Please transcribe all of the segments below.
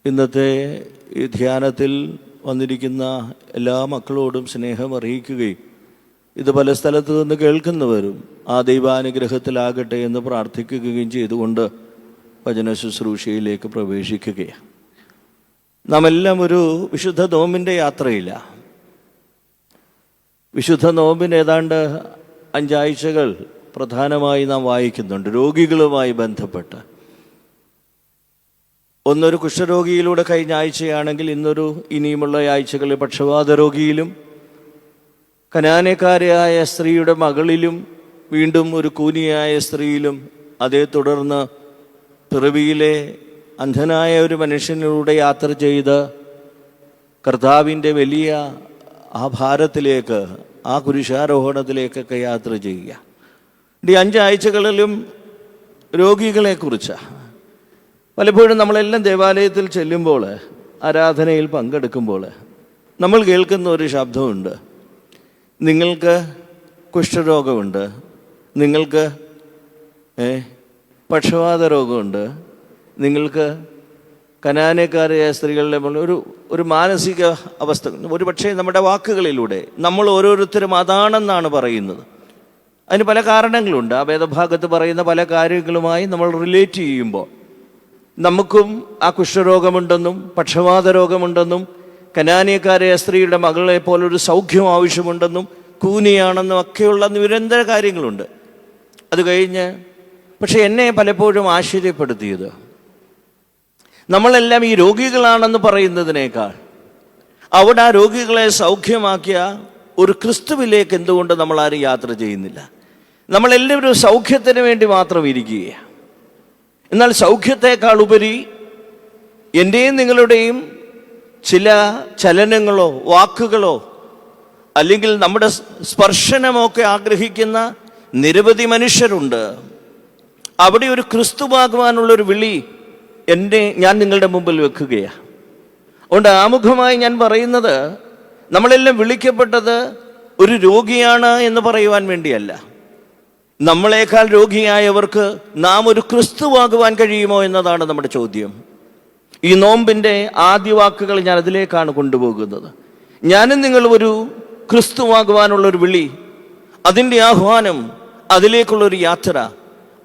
ഇന്നത്തെ ഈ ധ്യാനത്തിൽ വന്നിരിക്കുന്ന എല്ലാ മക്കളോടും സ്നേഹം അറിയിക്കുകയും ഇത് പല സ്ഥലത്തു നിന്ന് കേൾക്കുന്നവരും ആ ദൈവാനുഗ്രഹത്തിലാകട്ടെ എന്ന് പ്രാർത്ഥിക്കുകയും ചെയ്തുകൊണ്ട് വചന ശുശ്രൂഷയിലേക്ക് പ്രവേശിക്കുകയാണ്. നാം എല്ലാം ഒരു വിശുദ്ധ നോമ്പിൻ്റെ യാത്രയില്ല. വിശുദ്ധ നോമ്പിന് ഏതാണ്ട് 5 ആഴ്ചകൾ പ്രധാനമായി നാം വായിക്കുന്നുണ്ട് രോഗികളുമായി ബന്ധപ്പെട്ട്. ഒന്നൊരു കുഷ്ഠരോഗിയിലൂടെ കഴിഞ്ഞ ആഴ്ചയാണെങ്കിൽ ഇനിയുമുള്ള ആഴ്ചകളിൽ പക്ഷവാത രോഗിയിലും കനാനക്കാരിയായ സ്ത്രീയുടെ മകളിലും വീണ്ടും ഒരു കൂനിയായ സ്ത്രീയിലും അതേ തുടർന്ന് പിറവിയിലെ അന്ധനായ ഒരു മനുഷ്യനിലൂടെ യാത്ര ചെയ്ത് കർത്താവിൻ്റെ വലിയ ആ ഭാരത്തിലേക്ക്, ആ കുരിശാരോഹണത്തിലേക്കൊക്കെ യാത്ര ചെയ്യുക. ഈ 5 ആഴ്ചകളിലും രോഗികളെക്കുറിച്ചാണ്. പലപ്പോഴും നമ്മളെല്ലാം ദേവാലയത്തിൽ ചെല്ലുമ്പോൾ, ആരാധനയിൽ പങ്കെടുക്കുമ്പോൾ നമ്മൾ കേൾക്കുന്ന ഒരു ശബ്ദമുണ്ട്: നിങ്ങൾക്ക് കുഷ്ഠരോഗമുണ്ട്, നിങ്ങൾക്ക് പക്ഷവാത രോഗമുണ്ട്, നിങ്ങൾക്ക് കനാനക്കാരായ സ്ത്രീകളുടെ ഒരു മാനസിക അവസ്ഥ. ഒരു പക്ഷേ നമ്മുടെ വാക്കുകളിലൂടെ നമ്മൾ ഓരോരുത്തരും അതാണെന്നാണ് പറയുന്നത്. അതിന് പല കാരണങ്ങളുണ്ട്. ആ വേദഭാഗത്ത് പറയുന്ന പല കാര്യങ്ങളുമായി നമ്മൾ റിലേറ്റ് ചെയ്യുമ്പോൾ നമുക്കും ആ കുഷ്ഠരോഗമുണ്ടെന്നും പക്ഷവാത രോഗമുണ്ടെന്നും കനാനീയക്കാരായ സ്ത്രീയുടെ മകളെ പോലൊരു സൗഖ്യം ആവശ്യമുണ്ടെന്നും കൂനിയാണെന്നും ഒക്കെയുള്ള നിരന്തര കാര്യങ്ങളുണ്ട്. അത് കഴിഞ്ഞ് പക്ഷെ എന്നെ പലപ്പോഴും ആശ്ചര്യപ്പെടുത്തിയത്, നമ്മളെല്ലാം ഈ രോഗികളാണെന്ന് പറയുന്നതിനേക്കാൾ അവിടെ ആ രോഗികളെ സൗഖ്യമാക്കിയ ഒരു ക്രിസ്തുവിലേക്ക് എന്തുകൊണ്ട് നമ്മളാരും യാത്ര ചെയ്യുന്നില്ല? നമ്മളെല്ലാവരും സൗഖ്യത്തിന് വേണ്ടി മാത്രം ഇരിക്കുകയാണ്. എന്നാൽ സൗഖ്യത്തെക്കാൾ ഉപരി എൻ്റെയും നിങ്ങളുടെയും ചില ചലനങ്ങളോ വാക്കുകളോ അല്ലെങ്കിൽ നമ്മുടെ സ്പർശനമൊക്കെ ആഗ്രഹിക്കുന്ന നിരവധി മനുഷ്യരുണ്ട്. അവിടെ ഒരു ക്രിസ്തുവാകുവാനുള്ളൊരു വിളി ഞാൻ നിങ്ങളുടെ മുമ്പിൽ വെക്കുകയാണ്. അതുകൊണ്ട് ആമുഖമായി ഞാൻ പറയുന്നത്, നമ്മളെല്ലാം വിളിക്കപ്പെട്ടത് ഒരു രോഗിയാണ് എന്ന് പറയുവാൻ വേണ്ടിയല്ല. നമ്മളെക്കാൾ രോഗിയായവർക്ക് നാം ഒരു ക്രിസ്തുവാകുവാൻ കഴിയുമോ എന്നതാണ് നമ്മുടെ ചോദ്യം. ഈ നോമ്പിൻ്റെ ആദ്യ വാക്കുകൾ ഞാൻ അതിലേക്കാണ് കൊണ്ടുപോകുന്നത്. ഞാനും നിങ്ങളും ഒരു ക്രിസ്തുവാകുവാനുള്ളൊരു വിളി, അതിൻ്റെ ആഹ്വാനം, അതിലേക്കുള്ളൊരു യാത്ര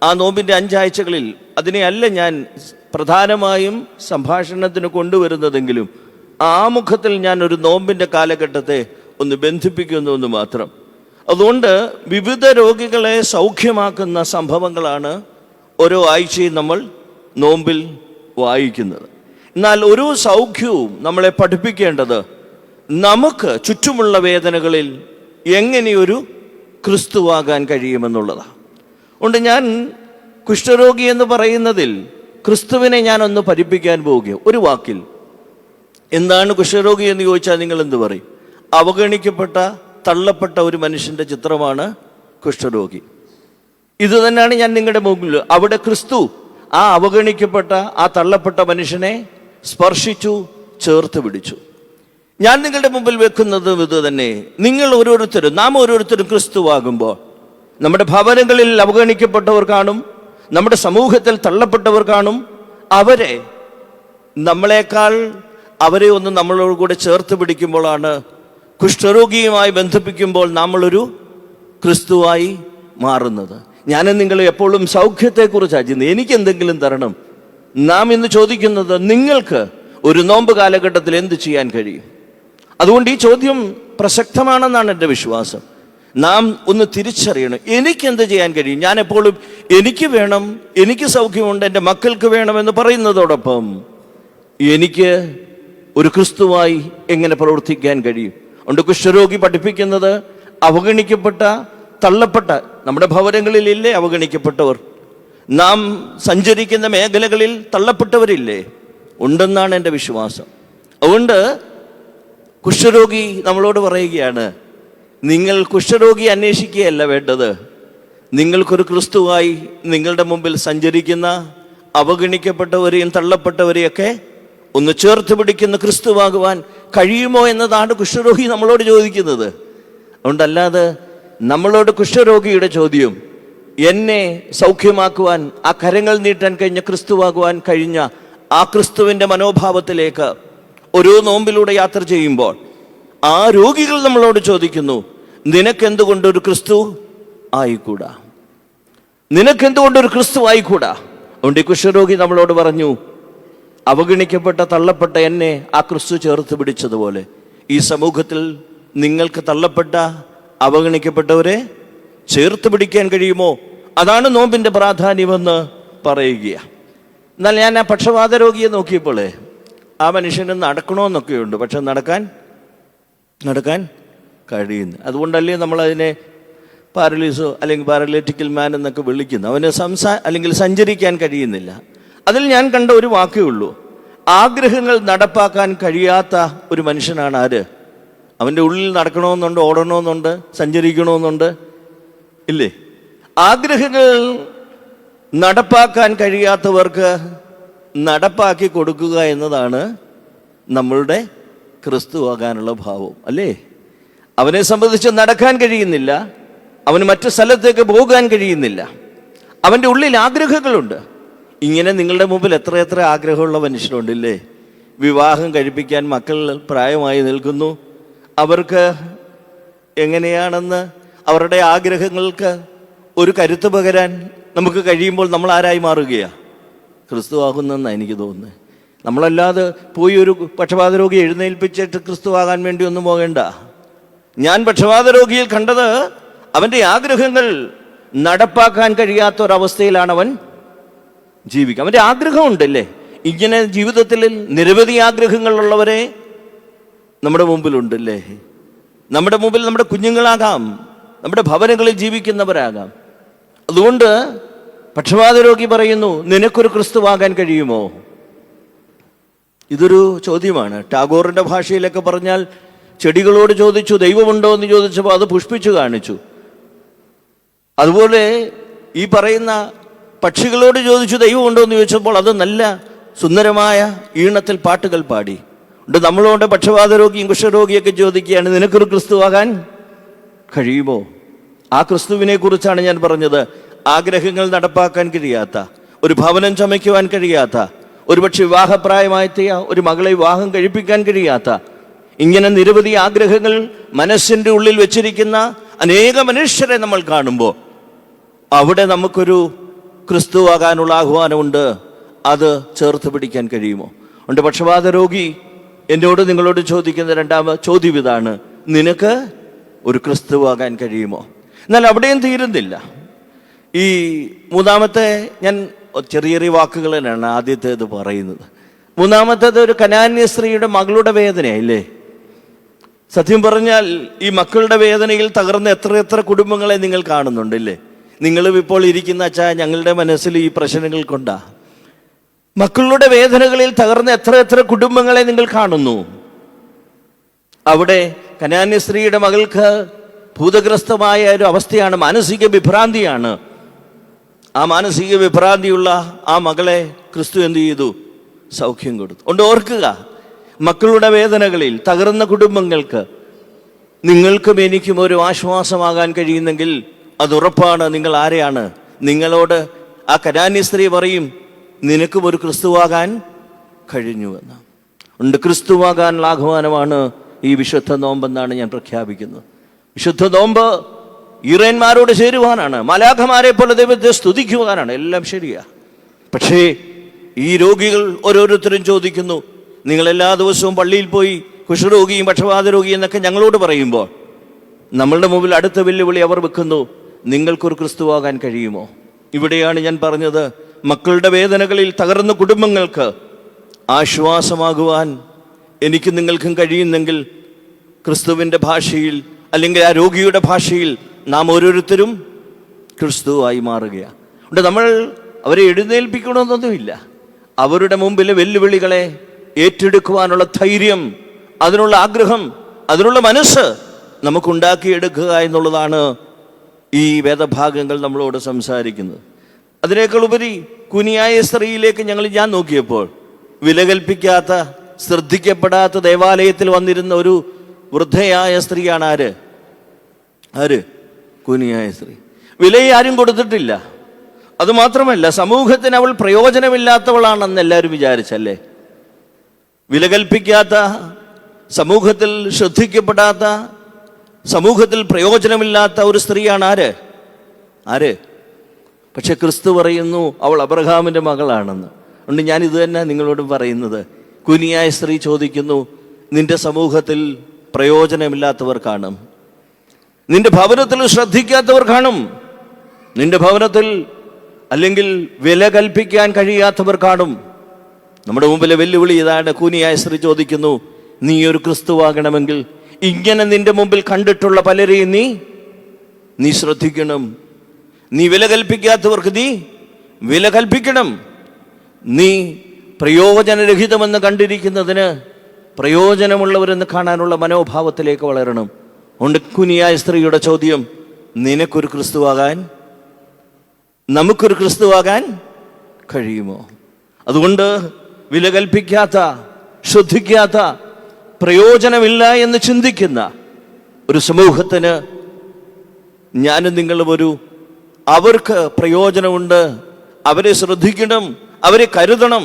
ആ നോമ്പിൻ്റെ 5 ആഴ്ചകളിൽ അതിനെയല്ല ഞാൻ പ്രധാനമായും സംഭാഷണത്തിന് കൊണ്ടുവരുന്നതെങ്കിലും ആമുഖത്തിൽ ഞാൻ ഒരു നോമ്പിൻ്റെ കാലഘട്ടത്തെ ഒന്ന് ബന്ധിപ്പിക്കുന്നുവെന്ന് മാത്രം. അതുകൊണ്ട് വിവിധ രോഗികളെ സൗഖ്യമാക്കുന്ന സംഭവങ്ങളാണ് ഓരോ ആഴ്ചയും നമ്മൾ നോമ്പിൽ വായിക്കുന്നത്. എന്നാൽ ഒരു സൗഖ്യവും നമ്മളെ പഠിപ്പിക്കേണ്ടത് നമുക്ക് ചുറ്റുമുള്ള വേദനകളിൽ എങ്ങനെയൊരു ക്രിസ്തുവാകാൻ കഴിയുമെന്നുള്ളതാണ്. അതുകൊണ്ട് ഞാൻ കുഷ്ഠരോഗി എന്ന് പറയുന്നതിൽ ക്രിസ്തുവിനെ ഞാനൊന്ന് പഠിപ്പിക്കാൻ പോവുകയാണ്. ഒരു വാക്കിൽ എന്താണ് കുഷ്ഠരോഗി എന്ന് ചോദിച്ചാൽ നിങ്ങൾ എന്ത് പറയും? അവഗണിക്കപ്പെട്ട, തള്ളപ്പെട്ട ഒരു മനുഷ്യൻ്റെ ചിത്രമാണ് കുഷ്ഠരോഗി. ഇത് തന്നെയാണ് ഞാൻ നിങ്ങളുടെ മുമ്പിൽ. അവിടെ ക്രിസ്തു ആ അവഗണിക്കപ്പെട്ട, ആ തള്ളപ്പെട്ട മനുഷ്യനെ സ്പർശിച്ചു, ചേർത്ത് പിടിച്ചു. ഞാൻ നിങ്ങളുടെ മുമ്പിൽ വെക്കുന്നത് ഇത് തന്നെ. നിങ്ങൾ ഓരോരുത്തരും, നാം ഓരോരുത്തരും ക്രിസ്തുവാകുമ്പോൾ നമ്മുടെ ഭവനങ്ങളിൽ അവഗണിക്കപ്പെട്ടവർ കാണും, നമ്മുടെ സമൂഹത്തിൽ തള്ളപ്പെട്ടവർ കാണും. അവരെ ഒന്ന് നമ്മളോട് കൂടെ ചേർത്ത് പിടിക്കുമ്പോഴാണ്, കുഷ്ഠരോഗിയുമായി ബന്ധിപ്പിക്കുമ്പോൾ നമ്മളൊരു ക്രിസ്തുവായി മാറുന്നത്. ഞാനും നിങ്ങൾ എപ്പോഴും സൗഖ്യത്തെക്കുറിച്ചാണ് ചിന്ത. എനിക്കെന്തെങ്കിലും തരണം. നാം ഇന്ന് ചോദിക്കുന്നത്, നിങ്ങൾക്ക് ഒരു നോമ്പ് കാലഘട്ടത്തിൽ എന്ത് ചെയ്യാൻ കഴിയും? അതുകൊണ്ട് ഈ ചോദ്യം പ്രസക്തമാണെന്നാണ് എൻ്റെ വിശ്വാസം. നാം ഒന്ന് തിരിച്ചറിയണം, എനിക്കെന്ത് ചെയ്യാൻ കഴിയും? ഞാൻ എപ്പോഴും എനിക്ക് വേണം, എനിക്ക് സൗഖ്യമുണ്ട്, എൻ്റെ മക്കൾക്ക് വേണമെന്ന് പറയുന്നതോടൊപ്പം എനിക്ക് ഒരു ക്രിസ്തുവായി എങ്ങനെ പ്രവർത്തിക്കാൻ കഴിയും? അതുകൊണ്ട് കുഷ്ഠരോഗി പഠിപ്പിക്കുന്നത്, അവഗണിക്കപ്പെട്ട, തള്ളപ്പെട്ട, നമ്മുടെ ഭവനങ്ങളിലില്ലേ അവഗണിക്കപ്പെട്ടവർ? നാം സഞ്ചരിക്കുന്ന മേഖലകളിൽ തള്ളപ്പെട്ടവരില്ലേ? ഉണ്ടെന്നാണ് എൻ്റെ വിശ്വാസം. അതുകൊണ്ട് കുഷ്ഠരോഗി നമ്മളോട് പറയുകയാണ്, നിങ്ങൾ കുഷ്ഠരോഗി അന്വേഷിക്കുകയല്ല വേണ്ടത്. നിങ്ങൾക്കൊരു ക്രിസ്തുവായി നിങ്ങളുടെ മുമ്പിൽ സഞ്ചരിക്കുന്ന അവഗണിക്കപ്പെട്ടവരെയും തള്ളപ്പെട്ടവരെയൊക്കെ ഒന്ന് ചേർത്ത് പിടിക്കുന്ന ക്രിസ്തുവാകുവാൻ കഴിയുമോ എന്നതാണ് കുഷ്ഠരോഗി നമ്മളോട് ചോദിക്കുന്നത്. അതുകൊണ്ടല്ലാതെ നമ്മളോട് കുഷ്ഠരോഗിയുടെ ചോദ്യം, എന്നെ സൗഖ്യമാക്കുവാൻ, ആ കരങ്ങൾ നീട്ടാൻ കഴിഞ്ഞ ക്രിസ്തുവാകുവാൻ കഴിഞ്ഞ ആ ക്രിസ്തുവിൻ്റെ മനോഭാവത്തിലേക്ക് ഓരോ നോമ്പിലൂടെ യാത്ര ചെയ്യുമ്പോൾ ആ രോഗികൾ നമ്മളോട് ചോദിക്കുന്നു, നിനക്കെന്തുകൊണ്ടൊരു ക്രിസ്തു ആയിക്കൂടാ? നിനക്കെന്തുകൊണ്ടൊരു ക്രിസ്തു ആയിക്കൂടാ? അതുകൊണ്ട് ഈ കുഷ്ഠരോഗി നമ്മളോട് പറഞ്ഞു, അവഗണിക്കപ്പെട്ട തള്ളപ്പെട്ട എന്നെ ആ ക്രിസ്തു ചേർത്ത് പിടിച്ചതുപോലെ ഈ സമൂഹത്തിൽ നിങ്ങൾക്ക് തള്ളപ്പെട്ട അവഗണിക്കപ്പെട്ടവരെ ചേർത്ത് പിടിക്കാൻ കഴിയുമോ? അതാണ് നോമ്പിൻ്റെ പ്രാധാന്യമെന്ന് പറയുകയാണ്. എന്നാൽ ഞാൻ ആ പക്ഷപാത രോഗിയെ നോക്കിയപ്പോൾ ആ മനുഷ്യന് നടക്കണമെന്നൊക്കെയുണ്ട്, പക്ഷെ നടക്കാൻ കഴിയുന്നു. അതുകൊണ്ടല്ലേ നമ്മളതിനെ പാരലീസോ അല്ലെങ്കിൽ പാരലൈറ്റിക്കൽ മാൻ എന്നൊക്കെ വിളിക്കുന്നു. അവന് അല്ലെങ്കിൽ സഞ്ചരിക്കാൻ കഴിയുന്നില്ല. അതിൽ ഞാൻ കണ്ട ഒരു വാക്കേ ഉള്ളൂ, ആഗ്രഹങ്ങൾ നടപ്പാക്കാൻ കഴിയാത്ത ഒരു മനുഷ്യനാണ് ആര്? അവൻ്റെ ഉള്ളിൽ നടക്കണമെന്നുണ്ട്, ഓടണമെന്നുണ്ട്, സഞ്ചരിക്കണമെന്നുണ്ട്, ഇല്ലേ? ആഗ്രഹങ്ങൾ നടപ്പാക്കാൻ കഴിയാത്തവർക്ക് നടപ്പാക്കി കൊടുക്കുക എന്നതാണ് നമ്മളുടെ ക്രിസ്തുവാകാനുള്ള ഭാവം, അല്ലേ? അവനെ സംബന്ധിച്ച് നടക്കാൻ കഴിയുന്നില്ല, അവന് മറ്റു സ്ഥലത്തേക്ക് പോകാൻ കഴിയുന്നില്ല, അവൻ്റെ ഉള്ളിൽ ആഗ്രഹങ്ങളുണ്ട്. ഇങ്ങനെ നിങ്ങളുടെ മുമ്പിൽ എത്ര ആഗ്രഹമുള്ള മനുഷ്യരുണ്ടില്ലേ? വിവാഹം കഴിപ്പിക്കാൻ മക്കൾ പ്രായമായി നിൽക്കുന്നു, അവർക്ക് എങ്ങനെയാണെന്ന് അവരുടെ ആഗ്രഹങ്ങൾക്ക് ഒരു കരുത്ത് പകരാൻ നമുക്ക് കഴിയുമ്പോൾ നമ്മൾ ആരായി മാറുകയാണ്? ക്രിസ്തു ആകുന്നെന്നാണ് എനിക്ക് തോന്നുന്നത്. നമ്മളല്ലാതെ പോയി ഒരു പക്ഷപാത രോഗി എഴുന്നേൽപ്പിച്ചിട്ട് ക്രിസ്തു ആകാൻ വേണ്ടി ഒന്നും പോകേണ്ട. ഞാൻ പക്ഷപാത രോഗിയിൽ കണ്ടത് അവൻ്റെ ആഗ്രഹങ്ങൾ നടപ്പാക്കാൻ കഴിയാത്തൊരവസ്ഥയിലാണ് അവൻ ജീവിക്കുക. അവൻ്റെ ആഗ്രഹമുണ്ടല്ലേ? ഇങ്ങനെ ജീവിതത്തിൽ നിരവധി ആഗ്രഹങ്ങളുള്ളവരെ നമ്മുടെ മുമ്പിലുണ്ടല്ലേ? നമ്മുടെ മുമ്പിൽ നമ്മുടെ കുഞ്ഞുങ്ങളാകാം, നമ്മുടെ ഭവനങ്ങളിൽ ജീവിക്കുന്നവരാകാം. അതുകൊണ്ട് പക്ഷപാത രോഗി പറയുന്നു, നിനക്കൊരു ക്രിസ്തുവാകാൻ കഴിയുമോ? ഇതൊരു ചോദ്യമാണ്. ടാഗോറിൻ്റെ ഭാഷയിലൊക്കെ പറഞ്ഞാൽ ചെടികളോട് ചോദിച്ചു ദൈവമുണ്ടോ എന്ന് ചോദിച്ചപ്പോൾ അത് പുഷ്പിച്ചു കാണിച്ചു. അതുപോലെ ഈ പറയുന്ന പക്ഷികളോട് ചോദിച്ചു ദൈവമുണ്ടോ എന്ന് ചോദിച്ചപ്പോൾ അത് നല്ല സുന്ദരമായ ഈണത്തിൽ പാട്ടുകൾ പാടി. നമ്മളോട് പക്ഷപാത രോഗിയും കുഷ്ഠരോഗിയൊക്കെ ചോദിക്കുകയാണ്, നിനക്കൊരു ക്രിസ്തുവാകാൻ കഴിയുമോ? ആ ക്രിസ്തുവിനെ കുറിച്ചാണ് ഞാൻ പറഞ്ഞത്. ആഗ്രഹങ്ങൾ നടപ്പാക്കാൻ കഴിയാത്ത, ഒരു ഭവനം ചമയ്ക്കുവാൻ കഴിയാത്ത, ഒരുപക്ഷെ വിവാഹപ്രായമായെത്തിയ ഒരു മകളെ വിവാഹം കഴിപ്പിക്കാൻ കഴിയാത്ത, ഇങ്ങനെ നിരവധി ആഗ്രഹങ്ങൾ മനസ്സിൻ്റെ ഉള്ളിൽ വെച്ചിരിക്കുന്ന അനേക മനുഷ്യരെ നമ്മൾ കാണുമ്പോൾ അവിടെ നമുക്കൊരു ക്രിസ്തുവാകാനുള്ള ആഹ്വാനമുണ്ട്. അത് ചേർത്ത് പിടിക്കാൻ കഴിയുമോ? ഉണ്ട്. പക്ഷപാത രോഗി എന്നോട് നിങ്ങളോട് ചോദിക്കുന്ന രണ്ടാമത്തെ ചോദ്യം ഇതാണ്, നിനക്ക് ഒരു ക്രിസ്തുവാകാൻ കഴിയുമോ? എന്നാൽ അവിടെയും തീരുന്നില്ല. ഈ മൂന്നാമത്തെ, ഞാൻ ചെറിയ വാക്കുകൾ തന്നെയാണ് ആദ്യത്തേത് പറയുന്നത്. മൂന്നാമത്തേത് ഒരു കനാന്യ സ്ത്രീയുടെ മകളുടെ വേദനയല്ലേ? സത്യം പറഞ്ഞാൽ ഈ മക്കളുടെ വേദനയിൽ തകർന്ന എത്ര കുടുംബങ്ങളെ നിങ്ങൾ കാണുന്നുണ്ടല്ലേ? നിങ്ങളും ഇപ്പോൾ ഇരിക്കുന്ന അച്ഛാ, ഞങ്ങളുടെ മനസ്സിൽ ഈ പ്രശ്നങ്ങൾ കൊണ്ടാ. മക്കളുടെ വേദനകളിൽ തകർന്ന എത്ര കുടുംബങ്ങളെ നിങ്ങൾ കാണുന്നു. അവിടെ കനാന്യ സ്ത്രീയുടെ മകൾക്ക് ഭൂതഗ്രസ്തമായ ഒരു അവസ്ഥയാണ്, മാനസിക വിഭ്രാന്തിയാണ്. ആ മാനസിക വിഭ്രാന്തിയുള്ള ആ മകളെ ക്രിസ്തു എന്ത് ചെയ്തു? സൗഖ്യം കൊടുത്തു. കൊണ്ട് ഓർക്കുക, മക്കളുടെ വേദനകളിൽ തകർന്ന കുടുംബങ്ങൾക്ക് നിങ്ങൾക്കും എനിക്കും ഒരു ആശ്വാസമാകാൻ കഴിയുന്നെങ്കിൽ അതുറപ്പാണ്. നിങ്ങൾ ആരെയാണ്? നിങ്ങളോട് ആ കനാന്യ സ്ത്രീ പറയും, നിനക്കും ഒരു ക്രിസ്തുവാകാൻ കഴിഞ്ഞുവെന്ന്. ഉണ്ട്. ക്രിസ്തുവാകാനുള്ള ആഹ്വാനമാണ് ഈ വിശുദ്ധ നോമ്പെന്നാണ് ഞാൻ പ്രഖ്യാപിക്കുന്നത്. വിശുദ്ധ നോമ്പ് ഈറേന്മാരോട് ചേരുവാനാണ്, മാലാഖമാരെ പോലെ ദൈവത്തെ സ്തുതിക്കുവാനാണ്. എല്ലാം ശരിയാ. പക്ഷേ ഈ രോഗികൾ ഓരോരുത്തരും ചോദിക്കുന്നു, നിങ്ങൾ എല്ലാ ദിവസവും പള്ളിയിൽ പോയി കുഷ്ഠരോഗിയും പക്ഷപാത രോഗിയും എന്നൊക്കെ ഞങ്ങളോട് പറയുമ്പോൾ നമ്മളുടെ മുമ്പിൽ അടുത്ത വെല്ലുവിളി അവർ വെക്കുന്നു, നിങ്ങൾക്കൊരു ക്രിസ്തുവാകാൻ കഴിയുമോ? ഇവിടെയാണ് ഞാൻ പറഞ്ഞത്, മക്കളുടെ വേദനകളിൽ തകർന്ന കുടുംബങ്ങൾക്ക് ആശ്വാസമാകുവാൻ എനിക്കും നിങ്ങൾക്കും കഴിയുന്നെങ്കിൽ ക്രിസ്തുവിൻ്റെ ഭാഷയിൽ അല്ലെങ്കിൽ ആ രോഗിയുടെ ഭാഷയിൽ നാം ഓരോരുത്തരും ക്രിസ്തുവായി മാറുകയാണ്. ഉണ്ട്. നമ്മൾ അവരെ എഴുന്നേൽപ്പിക്കണമെന്നൊന്നുമില്ല. അവരുടെ മുമ്പിലെ വെല്ലുവിളികളെ ഏറ്റെടുക്കുവാനുള്ള ധൈര്യം, അതിനുള്ള ആഗ്രഹം, അതിനുള്ള മനസ്സ് നമുക്കുണ്ടാക്കിയെടുക്കുക എന്നുള്ളതാണ് ഈ വേദഭാഗങ്ങൾ നമ്മളോട് സംസാരിക്കുന്നത്. അതിനേക്കാൾ ഉപരി കുനിയായ സ്ത്രീയിലേക്ക് ഞാൻ നോക്കിയപ്പോൾ വിലകൽപ്പിക്കാത്ത, ശ്രദ്ധിക്കപ്പെടാത്ത ദേവാലയത്തിൽ വന്നിരുന്ന ഒരു വൃദ്ധയായ സ്ത്രീയാണ് ആര്? കുനിയായ സ്ത്രീ. വിലയെ ആരും കൊടുത്തിട്ടില്ല, അതുമാത്രമല്ല, സമൂഹത്തിന് അവൾ പ്രയോജനമില്ലാത്തവളാണെന്ന് എല്ലാവരും വിചാരിച്ചല്ലേ. വില കൽപ്പിക്കാത്ത, സമൂഹത്തിൽ ശ്രദ്ധിക്കപ്പെടാത്ത, സമൂഹത്തിൽ പ്രയോജനമില്ലാത്ത ഒരു സ്ത്രീയാണ് ആര്? പക്ഷെ ക്രിസ്തു പറയുന്നു അവൾ അബ്രഹാമിൻ്റെ മകളാണെന്ന്. അതുകൊണ്ട് ഞാൻ ഇത് തന്നെ നിങ്ങളോട് പറയുന്നത്. കുനിയായ സ്ത്രീ ചോദിക്കുന്നു, നിന്റെ സമൂഹത്തിൽ പ്രയോജനമില്ലാത്തവർ കാണും, നിന്റെ ഭവനത്തിൽ ശ്രദ്ധിക്കാത്തവർ കാണും, നിന്റെ ഭവനത്തിൽ അല്ലെങ്കിൽ വില കൽപ്പിക്കാൻ കഴിയാത്തവർ കാണും. നമ്മുടെ മുമ്പിലെ വെല്ലുവിളി ഇതാണ്. കുനിയായ സ്ത്രീ ചോദിക്കുന്നു, നീ ഒരു ക്രിസ്തുവാകണമെങ്കിൽ ഇങ്ങനെ നിന്റെ മുമ്പിൽ കണ്ടിട്ടുള്ള പലരെയും നീ ശ്രദ്ധിക്കണം. നീ വില കൽപ്പിക്കാത്തവർക്ക് നീ വില കൽപ്പിക്കണം. നീ പ്രയോജനരഹിതമെന്ന് കണ്ടിരിക്കുന്നതിന് പ്രയോജനമുള്ളവരെന്ന് കാണാനുള്ള മനോഭാവത്തിലേക്ക് വളരണം. അതുകൊണ്ട് കുനിയായ സ്ത്രീയുടെ ചോദ്യം, നിനക്കൊരു ക്രിസ്തുവാകാൻ, നമുക്കൊരു ക്രിസ്തുവാകാൻ കഴിയുമോ? അതുകൊണ്ട് വില കൽപ്പിക്കാത്ത, ശ്രദ്ധിക്കാത്ത, പ്രയോജനമില്ല എന്ന് ചിന്തിക്കുന്ന ഒരു സമൂഹത്തിന് ഞാനും നിങ്ങളും അവർക്ക് പ്രയോജനമുണ്ട്, അവരെ ശ്രദ്ധിക്കണം, അവരെ കരുതണം.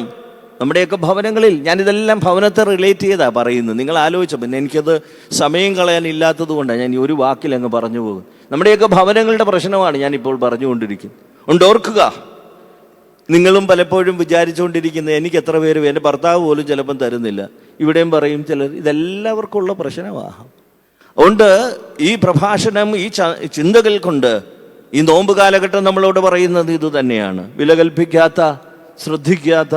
നമ്മുടെയൊക്കെ ഭവനങ്ങളിൽ, ഞാനിതെല്ലാം ഭവനത്തെ റിലേറ്റ് ചെയ്താണ് പറയുന്നത്. നിങ്ങൾ ആലോചിച്ച, പിന്നെ എനിക്കത് സമയം കളയാനില്ലാത്തത് കൊണ്ടാണ് ഞാൻ ഈ ഒരു വാക്കിൽ അങ്ങ് പറഞ്ഞു പോകും. നമ്മുടെയൊക്കെ ഭവനങ്ങളുടെ പ്രശ്നമാണ് ഞാനിപ്പോൾ പറഞ്ഞുകൊണ്ടിരിക്കുന്നത്. ഉണ്ട്, ഓർക്കുക. നിങ്ങളും പലപ്പോഴും വിചാരിച്ചുകൊണ്ടിരിക്കുന്നത്, എനിക്ക് എത്ര പേര്, എൻ്റെ ഭർത്താവ് പോലും ചിലപ്പം തരുന്നില്ല. ഇവിടെയും പറയും ചിലർ. ഇതെല്ലാവർക്കുള്ള പ്രശ്നമാണ്. അതുകൊണ്ട് ഈ പ്രഭാഷണം, ഈ ചിന്തകൾ കൊണ്ട് ഈ നോമ്പ് കാലഘട്ടം നമ്മളോട് പറയുന്നത് ഇത് തന്നെയാണ്. വില കൽപ്പിക്കാത്ത, ശ്രദ്ധിക്കാത്ത,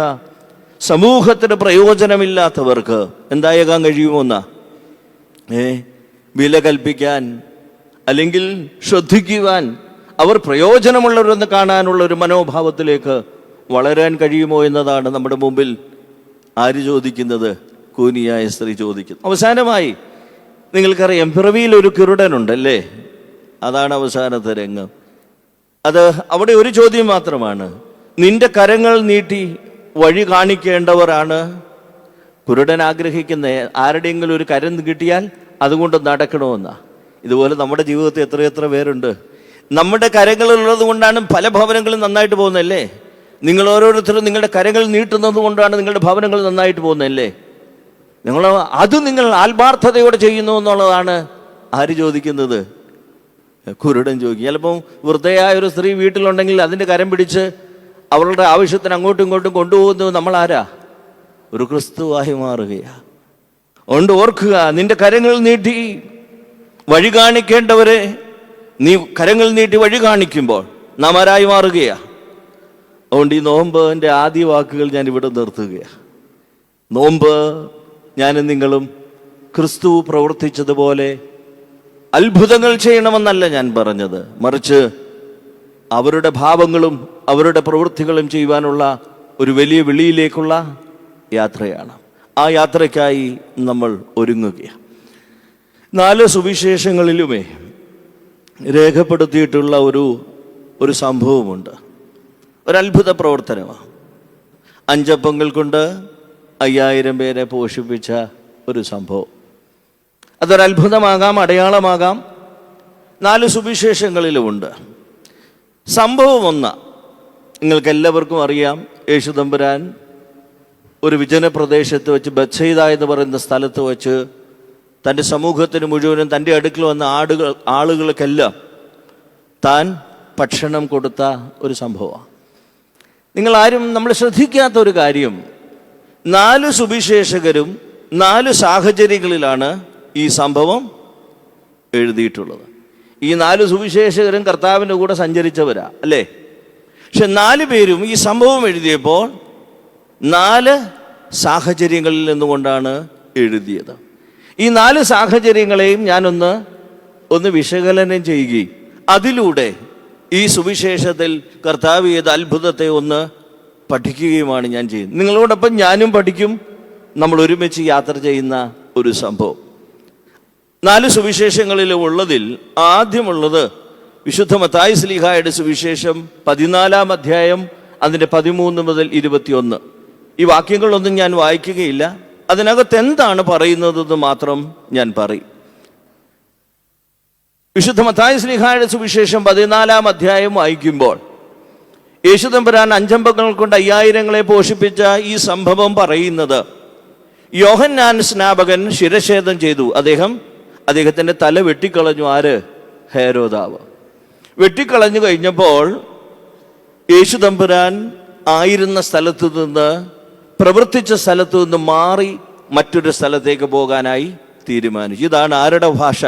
സമൂഹത്തിന് പ്രയോജനമില്ലാത്തവർക്ക് എന്തായേക്കാൻ കഴിയുമോന്നാ? വില കൽപ്പിക്കാൻ അല്ലെങ്കിൽ ശ്രദ്ധിക്കുവാൻ, അവർ പ്രയോജനമുള്ളവരെന്ന് കാണാനുള്ള ഒരു മനോഭാവത്തിലേക്ക് വളരാൻ കഴിയുമോ എന്നതാണ് നമ്മുടെ മുമ്പിൽ ആര് ചോദിക്കുന്നത്? കൂനിയായ സ്ത്രീ ചോദിക്കുന്നു. അവസാനമായി നിങ്ങൾക്കറിയാം, പിറവിയിൽ ഒരു കുരുടനുണ്ടല്ലേ? അതാണ് അവസാനത്തെ രംഗം. അത് അവിടെ ഒരു ചോദ്യം മാത്രമാണ്. നിന്റെ കരങ്ങൾ നീട്ടി വഴി കാണിക്കേണ്ടവരാണ് കുരുടൻ ആഗ്രഹിക്കുന്ന. ആരുടെയെങ്കിലും ഒരു കരം കിട്ടിയാൽ അതുകൊണ്ട് നടക്കണമെന്നാ. ഇതുപോലെ നമ്മുടെ ജീവിതത്തിൽ എത്രയെത്ര പേരുണ്ട്. നമ്മുടെ കരങ്ങളുള്ളത് കൊണ്ടാണ് പല ഭവനങ്ങളും നന്നായിട്ട് പോകുന്നതല്ലേ? നിങ്ങൾ ഓരോരുത്തരും നിങ്ങളുടെ കരങ്ങൾ നീട്ടുന്നത് കൊണ്ടാണ് നിങ്ങളുടെ ഭവനങ്ങൾ നന്നായിട്ട് പോകുന്നതല്ലേ? നിങ്ങൾ ആത്മാർത്ഥതയോടെ ചെയ്യുന്നു എന്നുള്ളതാണ് ആര് ചോദിക്കുന്നത്? കുരുടൻ ചോദിക്കും. ചിലപ്പം വൃദ്ധയായ ഒരു സ്ത്രീ വീട്ടിലുണ്ടെങ്കിൽ അതിൻ്റെ കരം പിടിച്ച് അവളുടെ ആവശ്യത്തിന് അങ്ങോട്ടും ഇങ്ങോട്ടും കൊണ്ടുപോകുന്നത് നമ്മളാരാ? ഒരു ക്രിസ്തുവായി മാറുകയാണ്. അതുകൊണ്ട് ഓർക്കുക, നിന്റെ കരങ്ങൾ നീട്ടി വഴി കാണിക്കേണ്ടവരെ നീ കരങ്ങൾ നീട്ടി വഴി കാണിക്കുമ്പോൾ നാം ആരായി മാറുകയാണ്. അതുകൊണ്ട് ഈ നോമ്പിൻ്റെ ആദ്യ വാക്കുകൾ ഞാൻ ഇവിടെ നിർത്തുകയാണ്. നോമ്പ് ഞാനും നിങ്ങളും ക്രിസ്തു പ്രവർത്തിച്ചതുപോലെ അത്ഭുതങ്ങൾ ചെയ്യണമെന്നല്ല ഞാൻ പറഞ്ഞത്, മറിച്ച് അവരുടെ ഭാവങ്ങളും അവരുടെ പ്രവൃത്തികളും ചെയ്യുവാനുള്ള ഒരു വലിയ വിളിയിലേക്കുള്ള യാത്രയാണ്. ആ യാത്രയ്ക്കായി നമ്മൾ ഒരുങ്ങുകയാണ്. 4 സുവിശേഷങ്ങളിലുമേ രേഖപ്പെടുത്തിയിട്ടുള്ള ഒരു സംഭവമുണ്ട്. ഒരത്ഭുത പ്രവർത്തനമാണ്. 5 അപ്പങ്ങൾ കൊണ്ട് 5000 പേരെ പോഷിപ്പിച്ച ഒരു സംഭവം. അതൊരത്ഭുതമാകാം, അടയാളമാകാം. 4 സുവിശേഷങ്ങളിലുമുണ്ട്. സംഭവം 1 നിങ്ങൾക്കെല്ലാവർക്കും അറിയാം. യേശുതമ്പുരാൻ ഒരു വിജന പ്രദേശത്ത് വെച്ച്, ബത്സയിദ എന്ന് പറയുന്ന സ്ഥലത്ത് വെച്ച്, തൻ്റെ സമൂഹത്തിന് മുഴുവനും തൻ്റെ അടുക്കൽ വന്ന ആളുകൾക്കെല്ലാം താൻ ഭക്ഷണം കൊടുത്ത ഒരു സംഭവമാണ്. നിങ്ങളാരും നമ്മൾ ശ്രദ്ധിക്കാത്ത ഒരു കാര്യം, 4 സുവിശേഷകരും 4 സാഹചര്യങ്ങളിലാണ് ഈ സംഭവം എഴുതിയിട്ടുള്ളത്. ഈ 4 സുവിശേഷകരും കർത്താവിൻ്റെ കൂടെ സഞ്ചരിച്ചവരാ അല്ലേ? പക്ഷെ 4 പേരും ഈ സംഭവം എഴുതിയപ്പോൾ 4 സാഹചര്യങ്ങളിൽ നിന്നുകൊണ്ടാണ് എഴുതിയത്. ഈ 4 സാഹചര്യങ്ങളെയും ഞാനൊന്ന് വിശകലനം ചെയ്യുകയും അതിലൂടെ ഈ സുവിശേഷത്തിൽ കർത്താവ് ചെയ്ത അത്ഭുതത്തെ ഒന്ന് പഠിക്കുകയുമാണ് ഞാൻ ചെയ്യുന്നത്. നിങ്ങളോടൊപ്പം ഞാനും പഠിക്കും. നമ്മൾ ഒരുമിച്ച് യാത്ര ചെയ്യുന്ന ഒരു സംഭവം. 4 സുവിശേഷങ്ങളിലും ഉള്ളതിൽ ആദ്യമുള്ളത് വിശുദ്ധ മത്തായി ശ്ലീഹായുടെ സുവിശേഷം 14-ാം അധ്യായം, അതിൻ്റെ 13 മുതൽ 21. ഈ വാക്യങ്ങളൊന്നും ഞാൻ വായിക്കുകയില്ല. അതിനകത്ത് എന്താണ് പറയുന്നതെന്ന് മാത്രം ഞാൻ പറയും. വിശുദ്ധ മത്തായി ശ്ലീഹായുടെ സുവിശേഷം 14-ാം അധ്യായം വായിക്കുമ്പോൾ യേശുതമ്പുരാൻ 5 അമ്പങ്ങൾ കൊണ്ട് 5000 പോഷിപ്പിച്ച ഈ സംഭവം പറയുന്നത്, യോഹന്നാൻ സ്നാപകൻ ശിരച്ഛേദം ചെയ്തു. അദ്ദേഹത്തിൻ്റെ തല വെട്ടിക്കളഞ്ഞു. ആര്? ഹേരോദാവ്. വെട്ടിക്കളഞ്ഞു കഴിഞ്ഞപ്പോൾ യേശുതമ്പുരാൻ ആയിരുന്ന സ്ഥലത്തു നിന്ന്, പ്രവർത്തിച്ച സ്ഥലത്തു നിന്ന് മാറി മറ്റൊരു സ്ഥലത്തേക്ക് പോകാനായി തീരുമാനിച്ചു. ഇതാണ് ആരുടെ ഭാഷ?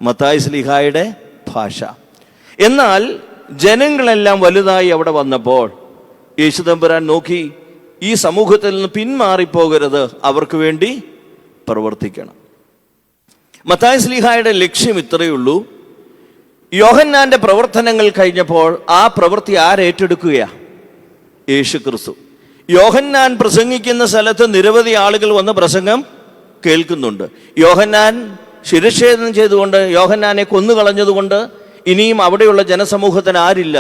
മത്തായി ശ്ലീഹായുടെ ഭാഷ. എന്നാൽ ജനങ്ങളെല്ലാം വലുതായി അവിടെ വന്നപ്പോൾ യേശുതമ്പുരാൻ നോക്കി, ഈ സമൂഹത്തിൽ നിന്ന് പിന്മാറിപ്പോകരുത്, അവർക്ക് വേണ്ടി പ്രവർത്തിക്കണം. മത്തായി ശ്ലീഹായുടെ ലക്ഷ്യം ഇത്രയേ ഉള്ളൂ. യോഹന്നാന്റെ പ്രവർത്തനങ്ങൾ കഴിഞ്ഞപ്പോൾ ആ പ്രവൃത്തി ആരേറ്റെടുക്കുകയാ? യേശു ക്രിസ്തു. യോഹന്നാൻ പ്രസംഗിക്കുന്ന സ്ഥലത്ത് നിരവധി ആളുകൾ വന്ന് പ്രസംഗം കേൾക്കുന്നുണ്ട്. യോഹന്നാൻ ശിരച്ഛേദം ചെയ്തുകൊണ്ട്, യോഹന്നാനെ കൊന്നുകളഞ്ഞതുകൊണ്ട് ഇനിയും അവിടെയുള്ള ജനസമൂഹത്തിന് ആരില്ല?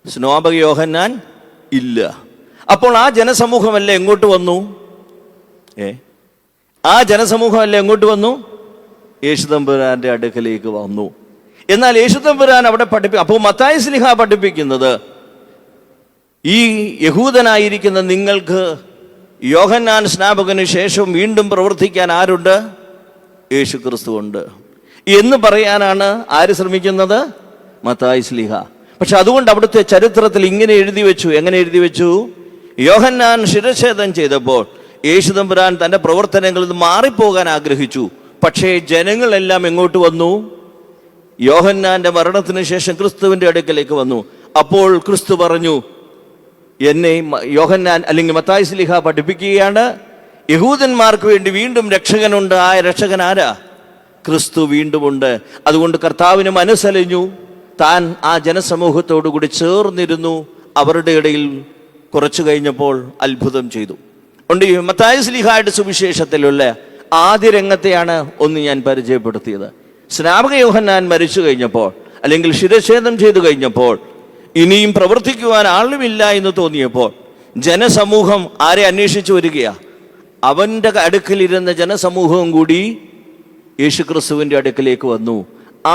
സ്നാപക യോഹന്നാൻ ഇല്ല. അപ്പോൾ ആ ജനസമൂഹമല്ലേ എങ്ങോട്ട് വന്നു? ആ ജനസമൂഹമല്ലേ എങ്ങോട്ട് വന്നു? യേശുതമ്പുരാന്റെ അടുക്കലേക്ക് വന്നു. എന്നാൽ യേശുതമ്പുരാൻ അവിടെ അപ്പോൾ മത്തായി ശ്ലീഹ പഠിപ്പിക്കുന്നത്, ഈ യഹൂദനായിരിക്കുന്ന നിങ്ങൾക്ക് യോഹന്നാൻ സ്നാപകന് ശേഷം വീണ്ടും പ്രവർത്തിക്കാൻ ആരുണ്ട്? യേശു ക്രിസ്തു ഉണ്ട് എന്ന് പറയാനാണ് ആര് ശ്രമിക്കുന്നത്? മത്തായി ശ്ലീഹ. പക്ഷെ അതുകൊണ്ട് അവിടുത്തെ ചരിത്രത്തിൽ ഇങ്ങനെ എഴുതി വെച്ചു. എങ്ങനെ എഴുതി വെച്ചു? യോഹന്നാൻ ശിരച്ഛേദം ചെയ്തപ്പോൾ യേശുതമ്പുരാൻ തൻ്റെ പ്രവർത്തനങ്ങളിൽ നിന്ന് മാറിപ്പോകാൻ ആഗ്രഹിച്ചു. പക്ഷേ ജനങ്ങളെല്ലാം എങ്ങോട്ട് വന്നു? യോഹന്നാന്റെ മരണത്തിന് ശേഷം ക്രിസ്തുവിൻ്റെ അടുക്കലേക്ക് വന്നു. അപ്പോൾ ക്രിസ്തു പറഞ്ഞു, എന്നെ യോഹന്നാൻ അല്ലെങ്കിൽ മത്തായി ശ്ലീഹ പഠിപ്പിക്കുകയാണ്, യഹൂദന്മാർക്ക് വേണ്ടി വീണ്ടും രക്ഷകനുണ്ട്. ആ രക്ഷകൻ ആരാ? ക്രിസ്തു വീണ്ടുമുണ്ട്. അതുകൊണ്ട് കർത്താവിന് മനസ്സലിഞ്ഞു. താൻ ആ ജനസമൂഹത്തോടു കൂടി ചേർന്നിരുന്നു. അവരുടെ ഇടയിൽ കുറച്ചു കഴിഞ്ഞപ്പോൾ അത്ഭുതം ചെയ്തു. ഉണ്ട് മത്തായി ശ്ലീഹായുടെ സുവിശേഷത്തിലുള്ള ആദ്യ രംഗത്തെയാണ് ഒന്ന് ഞാൻ പരിചയപ്പെടുത്തിയത്. സ്നാപക യോഹന്നാൻ മരിച്ചു കഴിഞ്ഞപ്പോൾ, അല്ലെങ്കിൽ ശിരച്ഛേദം ചെയ്തു കഴിഞ്ഞപ്പോൾ, ഇനിയും പ്രവർത്തിക്കുവാൻ ആളുമില്ല എന്ന് തോന്നിയപ്പോൾ ജനസമൂഹം ആരെ അന്വേഷിച്ചു വരികയാ? അവൻ്റെ അടുക്കലിരുന്ന ജനസമൂഹവും കൂടി യേശുക്രിസ്തുവിൻ്റെ അടുക്കലേക്ക് വന്നു.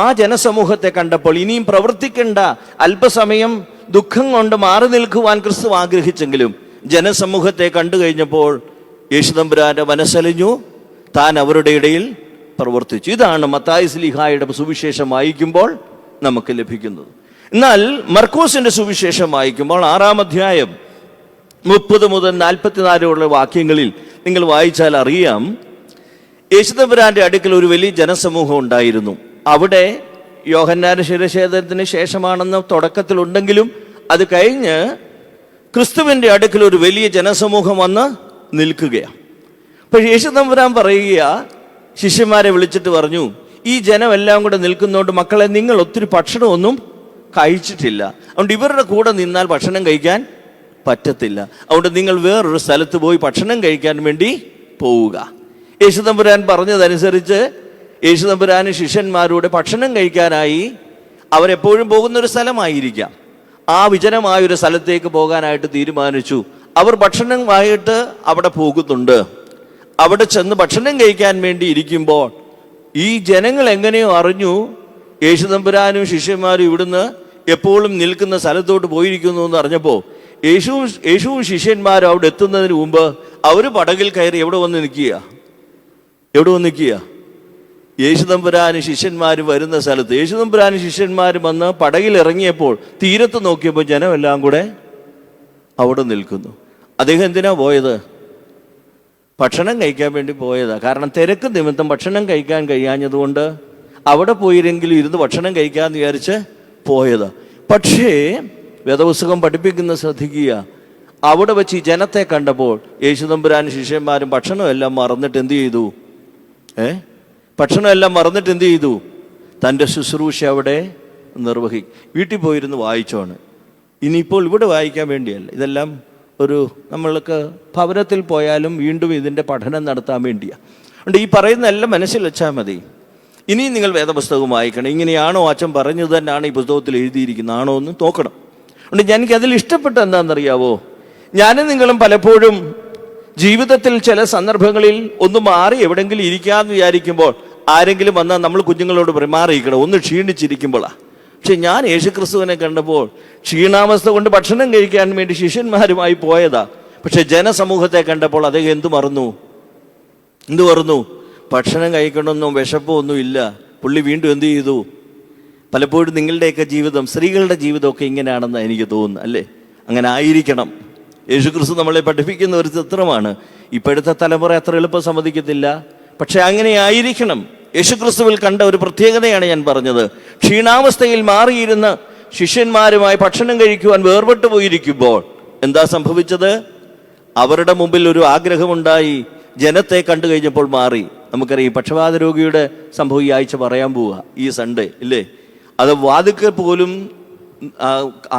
ആ ജനസമൂഹത്തെ കണ്ടപ്പോൾ ഇനിയും പ്രവർത്തിക്കേണ്ട, അല്പസമയം ദുഃഖം കൊണ്ട് മാറി നിൽക്കുവാൻ ക്രിസ്തു ആഗ്രഹിച്ചെങ്കിലും ജനസമൂഹത്തെ കണ്ടു കഴിഞ്ഞപ്പോൾ യേശുതമ്പുരാന്റെ മനസ്സലിഞ്ഞു. താൻ അവരുടെ ഇടയിൽ പ്രവർത്തിച്ചു. ഇതാണ് മത്തായി ശ്ലീഹായുടെ സുവിശേഷം വായിക്കുമ്പോൾ നമുക്ക് ലഭിക്കുന്നത്. എന്നാൽ മർക്കോസിന്റെ സുവിശേഷം വായിക്കുമ്പോൾ 6-ാം അധ്യായം 30 മുതൽ 44 ഉള്ള വാക്യങ്ങളിൽ നിങ്ങൾ വായിച്ചാൽ അറിയാം, യേശുതമ്പുരാന്റെ അടുക്കൽ ഒരു വലിയ ജനസമൂഹം ഉണ്ടായിരുന്നു. അവിടെ യോഹന്നാന്റെ ശിരച്ഛേദത്തിന് ശേഷമാണെന്ന് തുടക്കത്തിലുണ്ടെങ്കിലും അത് കഴിഞ്ഞ് ക്രിസ്തുവിൻ്റെ അടുക്കൽ ഒരു വലിയ ജനസമൂഹം വന്ന് നിൽക്കുകയാണ്. അപ്പോൾ യേശുതമ്പുരാൻ പറയുക, ശിഷ്യന്മാരെ വിളിച്ചിട്ട് പറഞ്ഞു, ഈ ജനമെല്ലാം കൂടെ നിൽക്കുന്നതുകൊണ്ട് മക്കളെ, നിങ്ങൾ ഒത്തിരി ഭക്ഷണമൊന്നും കഴിച്ചിട്ടില്ല. അതുകൊണ്ട് ഇവരുടെ കൂടെ നിന്നാൽ ഭക്ഷണം കഴിക്കാൻ പറ്റത്തില്ല. അതുകൊണ്ട് നിങ്ങൾ വേറൊരു സ്ഥലത്ത് പോയി ഭക്ഷണം കഴിക്കാൻ വേണ്ടി പോവുക. യേശുതമ്പുരാൻ പറഞ്ഞതനുസരിച്ച് യേശുതമ്പുരാന് ശിഷ്യന്മാരോട് ഭക്ഷണം കഴിക്കാനായി അവരെപ്പോഴും പോകുന്നൊരു സ്ഥലമായിരിക്കാം, ആ വിജനമായൊരു സ്ഥലത്തേക്ക് പോകാനായിട്ട് തീരുമാനിച്ചു. അവർ ഭക്ഷണമായിട്ട് അവിടെ പോകുന്നുണ്ട്. അവിടെ ചെന്ന് ഭക്ഷണം കഴിക്കാൻ വേണ്ടി ഇരിക്കുമ്പോൾ ഈ ജനങ്ങൾ എങ്ങനെയോ അറിഞ്ഞു യേശുതമ്പുരാനും ശിഷ്യന്മാരും ഇവിടുന്ന് എപ്പോഴും നിൽക്കുന്ന സ്ഥലത്തോട്ട് പോയിരിക്കുന്നു എന്ന് അറിഞ്ഞപ്പോൾ യേശുവും ശിഷ്യന്മാരും അവിടെ എത്തുന്നതിന് മുമ്പ് അവർ പടകിൽ കയറി എവിടെ വന്ന് നിൽക്കുക? യേശുതമ്പുരാനും ശിഷ്യന്മാരും വരുന്ന സ്ഥലത്ത്. യേശുതമ്പുരാനും ശിഷ്യന്മാരും വന്ന് പടകിൽ ഇറങ്ങിയപ്പോൾ തീരത്ത് നോക്കിയപ്പോൾ ജനമെല്ലാം കൂടെ അവിടെ നിൽക്കുന്നു. അദ്ദേഹം എന്തിനാ പോയത്? ഭക്ഷണം കഴിക്കാൻ വേണ്ടി പോയതാ. കാരണം തിരക്ക് നിമിത്തം ഭക്ഷണം കഴിക്കാൻ കഴിയാഞ്ഞതുകൊണ്ട് അവിടെ പോയിരെങ്കിലും ഇരുന്ന് ഭക്ഷണം കഴിക്കാമെന്ന് വിചാരിച്ച് പോയതാ. പക്ഷേ വേദപുസ്തകം പഠിപ്പിക്കുന്ന ശ്രദ്ധിക്കുക, അവിടെ വെച്ച് ഈ ജനത്തെ കണ്ടപ്പോൾ യേശുതമ്പുരാനും ശിഷ്യന്മാരും ഭക്ഷണമെല്ലാം മറന്നിട്ട് എന്ത് ചെയ്തു? ഭക്ഷണമെല്ലാം മറന്നിട്ട് എന്ത് ചെയ്തു? തൻ്റെ ശുശ്രൂഷ അവിടെ നിർവഹിക്കും. വീട്ടിൽ പോയിരുന്ന് വായിച്ചോണ്. ഇനിയിപ്പോൾ ഇവിടെ വായിക്കാൻ വേണ്ടിയല്ല, ഇതെല്ലാം നമ്മൾക്ക് ഭവനത്തിൽ പോയാലും വീണ്ടും ഇതിൻ്റെ പഠനം നടത്താൻ വേണ്ടിയാണ്. അതുകൊണ്ട് ഈ പറയുന്ന എല്ലാം മനസ്സിൽ വെച്ചാൽ മതി. ഇനിയും നിങ്ങൾ വേദപുസ്തകം വായിക്കണം. ഇങ്ങനെയാണോ അച്ഛൻ പറഞ്ഞത് തന്നെയാണ് ഈ പുസ്തകത്തിൽ എഴുതിയിരിക്കുന്നത്, ആണോ എന്ന് നോക്കണം. അതുകൊണ്ട് എനിക്കതിൽ ഇഷ്ടപ്പെട്ട എന്താണെന്നറിയാവോ? ഞാനും നിങ്ങളും പലപ്പോഴും ജീവിതത്തിൽ ചില സന്ദർഭങ്ങളിൽ ഒന്ന് മാറി എവിടെയെങ്കിലും ഇരിക്കാമെന്ന് വിചാരിക്കുമ്പോൾ ആരെങ്കിലും വന്നാൽ നമ്മൾ കുഞ്ഞുങ്ങളോട് പറയും, മാറിയിരിക്കണം, ഒന്ന് ക്ഷീണിച്ചിരിക്കുമ്പോഴാണ്. പക്ഷെ ഞാൻ യേശുക്രിസ്തുവിനെ കണ്ടപ്പോൾ ക്ഷീണാവസ്ഥ കൊണ്ട് ഭക്ഷണം കഴിക്കാൻ വേണ്ടി ശിഷ്യന്മാരുമായി പോയതാ. പക്ഷെ ജനസമൂഹത്തെ കണ്ടപ്പോൾ അദ്ദേഹം എന്തു മറന്നു? ഭക്ഷണം കഴിക്കണമെന്നോ വിശപ്പോ ഒന്നും ഇല്ല. പുള്ളി വീണ്ടും എന്തു ചെയ്തു? പലപ്പോഴും നിങ്ങളുടെയൊക്കെ ജീവിതം, സ്ത്രീകളുടെ ജീവിതമൊക്കെ ഇങ്ങനെയാണെന്ന് എനിക്ക് തോന്നുന്നു, അല്ലേ? അങ്ങനെ ആയിരിക്കണം. യേശുക്രിസ്തു നമ്മളെ പഠിപ്പിക്കുന്ന ഒരു ചിത്രമാണ്. ഇപ്പോഴത്തെ തലമുറ അത്ര എളുപ്പം സമ്മതിക്കത്തില്ല, പക്ഷെ അങ്ങനെ ആയിരിക്കണം. യേശുക്രിസ്തുവിൽ കണ്ട ഒരു പ്രത്യേകതയാണ് ഞാൻ പറഞ്ഞത്. ക്ഷീണാവസ്ഥയിൽ മാറിയിരുന്ന ശിഷ്യന്മാരുമായി ഭക്ഷണം കഴിക്കുവാൻ വേർപെട്ടു പോയിരിക്കുമ്പോൾ എന്താ സംഭവിച്ചത്? അവരുടെ മുമ്പിൽ ഒരു ആഗ്രഹമുണ്ടായി. ജനത്തെ കണ്ടു കഴിഞ്ഞപ്പോൾ മാറി. നമുക്കറിയാം, പക്ഷപാത രോഗിയുടെ സംഭവം ഈ ആഴ്ച പറയാൻ പോവുക, ഈ സൺഡേ, ഇല്ലേ? അത് വാതിക്കൽ പോലും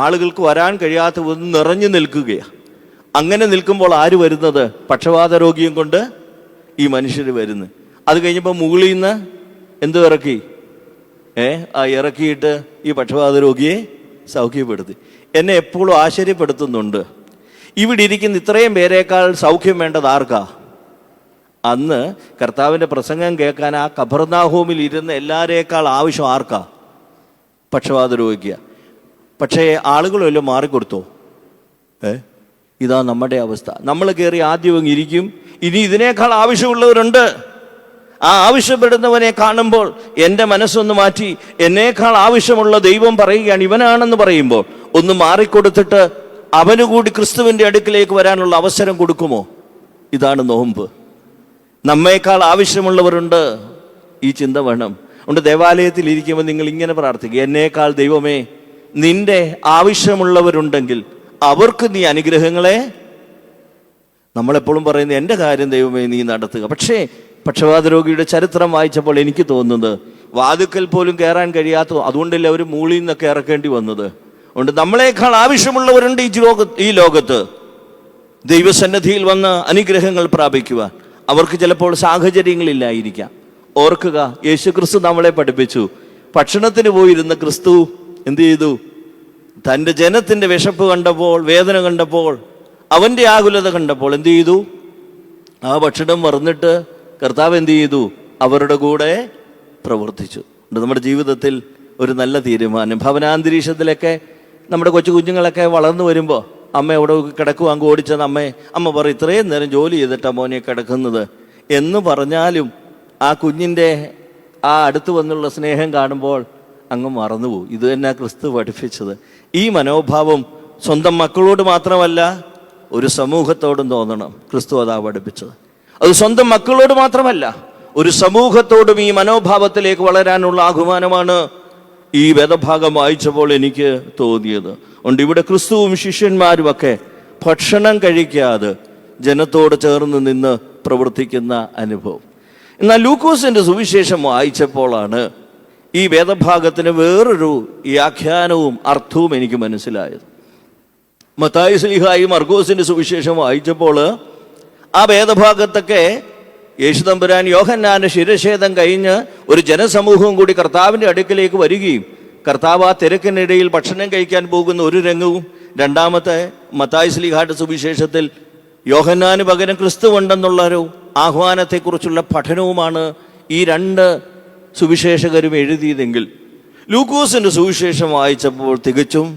ആളുകൾക്ക് വരാൻ കഴിയാത്ത ഒന്ന് നിറഞ്ഞു നിൽക്കുകയാണ്. അങ്ങനെ നിൽക്കുമ്പോൾ ആര് വരുന്നത്? പക്ഷപാത രോഗിയും കൊണ്ട് ഈ മനുഷ്യർ വരുന്നു. അത് കഴിഞ്ഞപ്പോൾ മുകളിൽ നിന്ന് എന്തു ഇറക്കി? ഇറക്കിയിട്ട് ഈ പക്ഷപാത രോഗിയെ സൗഖ്യപ്പെടുത്തി. എന്നെ എപ്പോഴും ആശ്ചര്യപ്പെടുത്തുന്നുണ്ട്, ഇവിടെ ഇരിക്കുന്ന ഇത്രയും പേരേക്കാൾ സൗഖ്യം വേണ്ടത് ആർക്കാ? അന്ന് കർത്താവിൻ്റെ പ്രസംഗം കേൾക്കാൻ ആ കഫർനാഹൂമിൽ ഇരുന്ന എല്ലാവരേക്കാൾ ആവശ്യം ആർക്കാ? പക്ഷപാത രോഗിക്കുക. പക്ഷേ ആളുകളെല്ലാം മാറിക്കൊടുത്തോ? ഇതാ നമ്മുടെ അവസ്ഥ. നമ്മൾ കയറി ആദ്യം ഇരിക്കും, ഇനി ഇതിനേക്കാൾ ആവശ്യമുള്ളവരുണ്ട്. ആ ആവശ്യപ്പെടുന്നവനെ കാണുമ്പോൾ എൻ്റെ മനസ്സൊന്ന് മാറ്റി എന്നേക്കാൾ ആവശ്യമുള്ള ദൈവം പറയുകയാണ് ഇവനാണെന്ന് പറയുമ്പോൾ ഒന്ന് മാറിക്കൊടുത്തിട്ട് അവന് കൂടി ക്രിസ്തുവിൻ്റെ അടുക്കിലേക്ക് വരാനുള്ള അവസരം കൊടുക്കുമോ? ഇതാണ് നോമ്പ്. നമ്മേക്കാൾ ആവശ്യമുള്ളവരുണ്ട്. ഈ ചിന്ത വേണം. അതുകൊണ്ട് ദേവാലയത്തിൽ ഇരിക്കുമ്പോൾ നിങ്ങൾ ഇങ്ങനെ പ്രാർത്ഥിക്കുക, എന്നേക്കാൾ ദൈവമേ നിന്റെ ആവശ്യമുള്ളവരുണ്ടെങ്കിൽ അവർക്ക് നീ അനുഗ്രഹങ്ങളെ. നമ്മളെപ്പോഴും പറയുന്നത് എൻ്റെ കാര്യം ദൈവമേ നീ നടത്തുക. പക്ഷേ പക്ഷപാത രോഗിയുടെ ചരിത്രം വായിച്ചപ്പോൾ എനിക്ക് തോന്നുന്നത് വാതുക്കൽ പോലും കയറാൻ കഴിയാത്ത, അതുകൊണ്ടല്ലേ അവർ മൂളിൽ നിന്നൊക്കെ ഇറക്കേണ്ടി വന്നത്. അതുകൊണ്ട് നമ്മളെക്കാൾ ആവശ്യമുള്ളവരുണ്ട് ഈ ലോകത്ത് ദൈവസന്നിധിയിൽ വന്ന് അനുഗ്രഹങ്ങൾ പ്രാപിക്കുവാൻ. അവർക്ക് ചിലപ്പോൾ സാഹചര്യങ്ങളില്ലായിരിക്കാം. ഓർക്കുക, യേശുക്രിസ്തു നമ്മളെ പഠിപ്പിച്ചു. ഭക്ഷണത്തിന് പോയിരുന്ന ക്രിസ്തു എന്ത് ചെയ്തു? തൻ്റെ ജനത്തിൻ്റെ വിശപ്പ് കണ്ടപ്പോൾ, വേദന കണ്ടപ്പോൾ, അവൻ്റെ ആകുലത കണ്ടപ്പോൾ എന്ത് ചെയ്തു? ആ ഭക്ഷണം മറന്നിട്ട് കർത്താവ് എന്ത് ചെയ്തു? അവരുടെ കൂടെ പ്രവർത്തിച്ചു. നമ്മുടെ ജീവിതത്തിൽ ഒരു നല്ല തീരുമാനം. ഭവനാന്തരീക്ഷത്തിലൊക്കെ നമ്മുടെ കുഞ്ഞുങ്ങളൊക്കെ വളർന്നു വരുമ്പോൾ അമ്മ അവിടെ കിടക്കുക, അങ്ങ് ഓടിച്ചത് അമ്മ പറയും ഇത്രയും നേരം ജോലി ചെയ്തിട്ടാണ് മോനെ കിടക്കുന്നത് എന്ന് പറഞ്ഞാലും ആ കുഞ്ഞിൻ്റെ ആ അടുത്ത് വന്നുള്ള സ്നേഹം കാണുമ്പോൾ അങ്ങ് മറന്നുപോകും. ഇത് തന്നെ ക്രിസ്തു പഠിപ്പിച്ചത്. ഈ മനോഭാവം സ്വന്തം മക്കളോട് മാത്രമല്ല ഒരു സമൂഹത്തോടും തോന്നണം. ക്രിസ്തു അതാ പഠിപ്പിച്ചത്. അത് സ്വന്തം മക്കളോട് മാത്രമല്ല ഒരു സമൂഹത്തോടും ഈ മനോഭാവത്തിലേക്ക് വളരാനുള്ള ആഹ്വാനമാണ് ഈ വേദഭാഗം വായിച്ചപ്പോൾ എനിക്ക് തോന്നിയത്. അതുകൊണ്ട് ഇവിടെ ക്രിസ്തുവും ശിഷ്യന്മാരുമൊക്കെ ഭക്ഷണം കഴിക്കാതെ ജനത്തോട് ചേർന്ന് നിന്ന് പ്രവർത്തിക്കുന്ന അനുഭവം. എന്നാൽ ലൂക്കോസിൻ്റെ സുവിശേഷം വായിച്ചപ്പോഴാണ് ഈ വേദഭാഗത്തിന് വേറൊരു വ്യാഖ്യാനവും അർത്ഥവും എനിക്ക് മനസ്സിലായത്. മത്തായി ശ്ലീഹായും മർക്കോസിൻ്റെ സുവിശേഷം വായിച്ചപ്പോൾ ആ വേദഭാഗത്തൊക്കെ യേശുതമ്പുരാൻ യോഹന്നാന്റെ ശിരച്ഛേദം കഴിഞ്ഞ് ഒരു ജനസമൂഹവും കൂടി കർത്താവിൻ്റെ അടുക്കിലേക്ക് വരികയും കർത്താവ് ആ തിരക്കിനിടയിൽ ഭക്ഷണം കഴിക്കാൻ പോകുന്ന ഒരു രംഗവും, രണ്ടാമത്തെ മത്തായി ശ്ലീഹായുടെ സുവിശേഷത്തിൽ യോഹന്നാന് പകരം ക്രിസ്തു ഉണ്ടെന്നുള്ളൊരു ആഹ്വാനത്തെക്കുറിച്ചുള്ള പഠനവുമാണ് ഈ രണ്ട് സുവിശേഷകരും എഴുതിയതെങ്കിൽ ലൂക്കോസിൻ്റെ സുവിശേഷം വായിച്ചപ്പോൾ തികച്ചും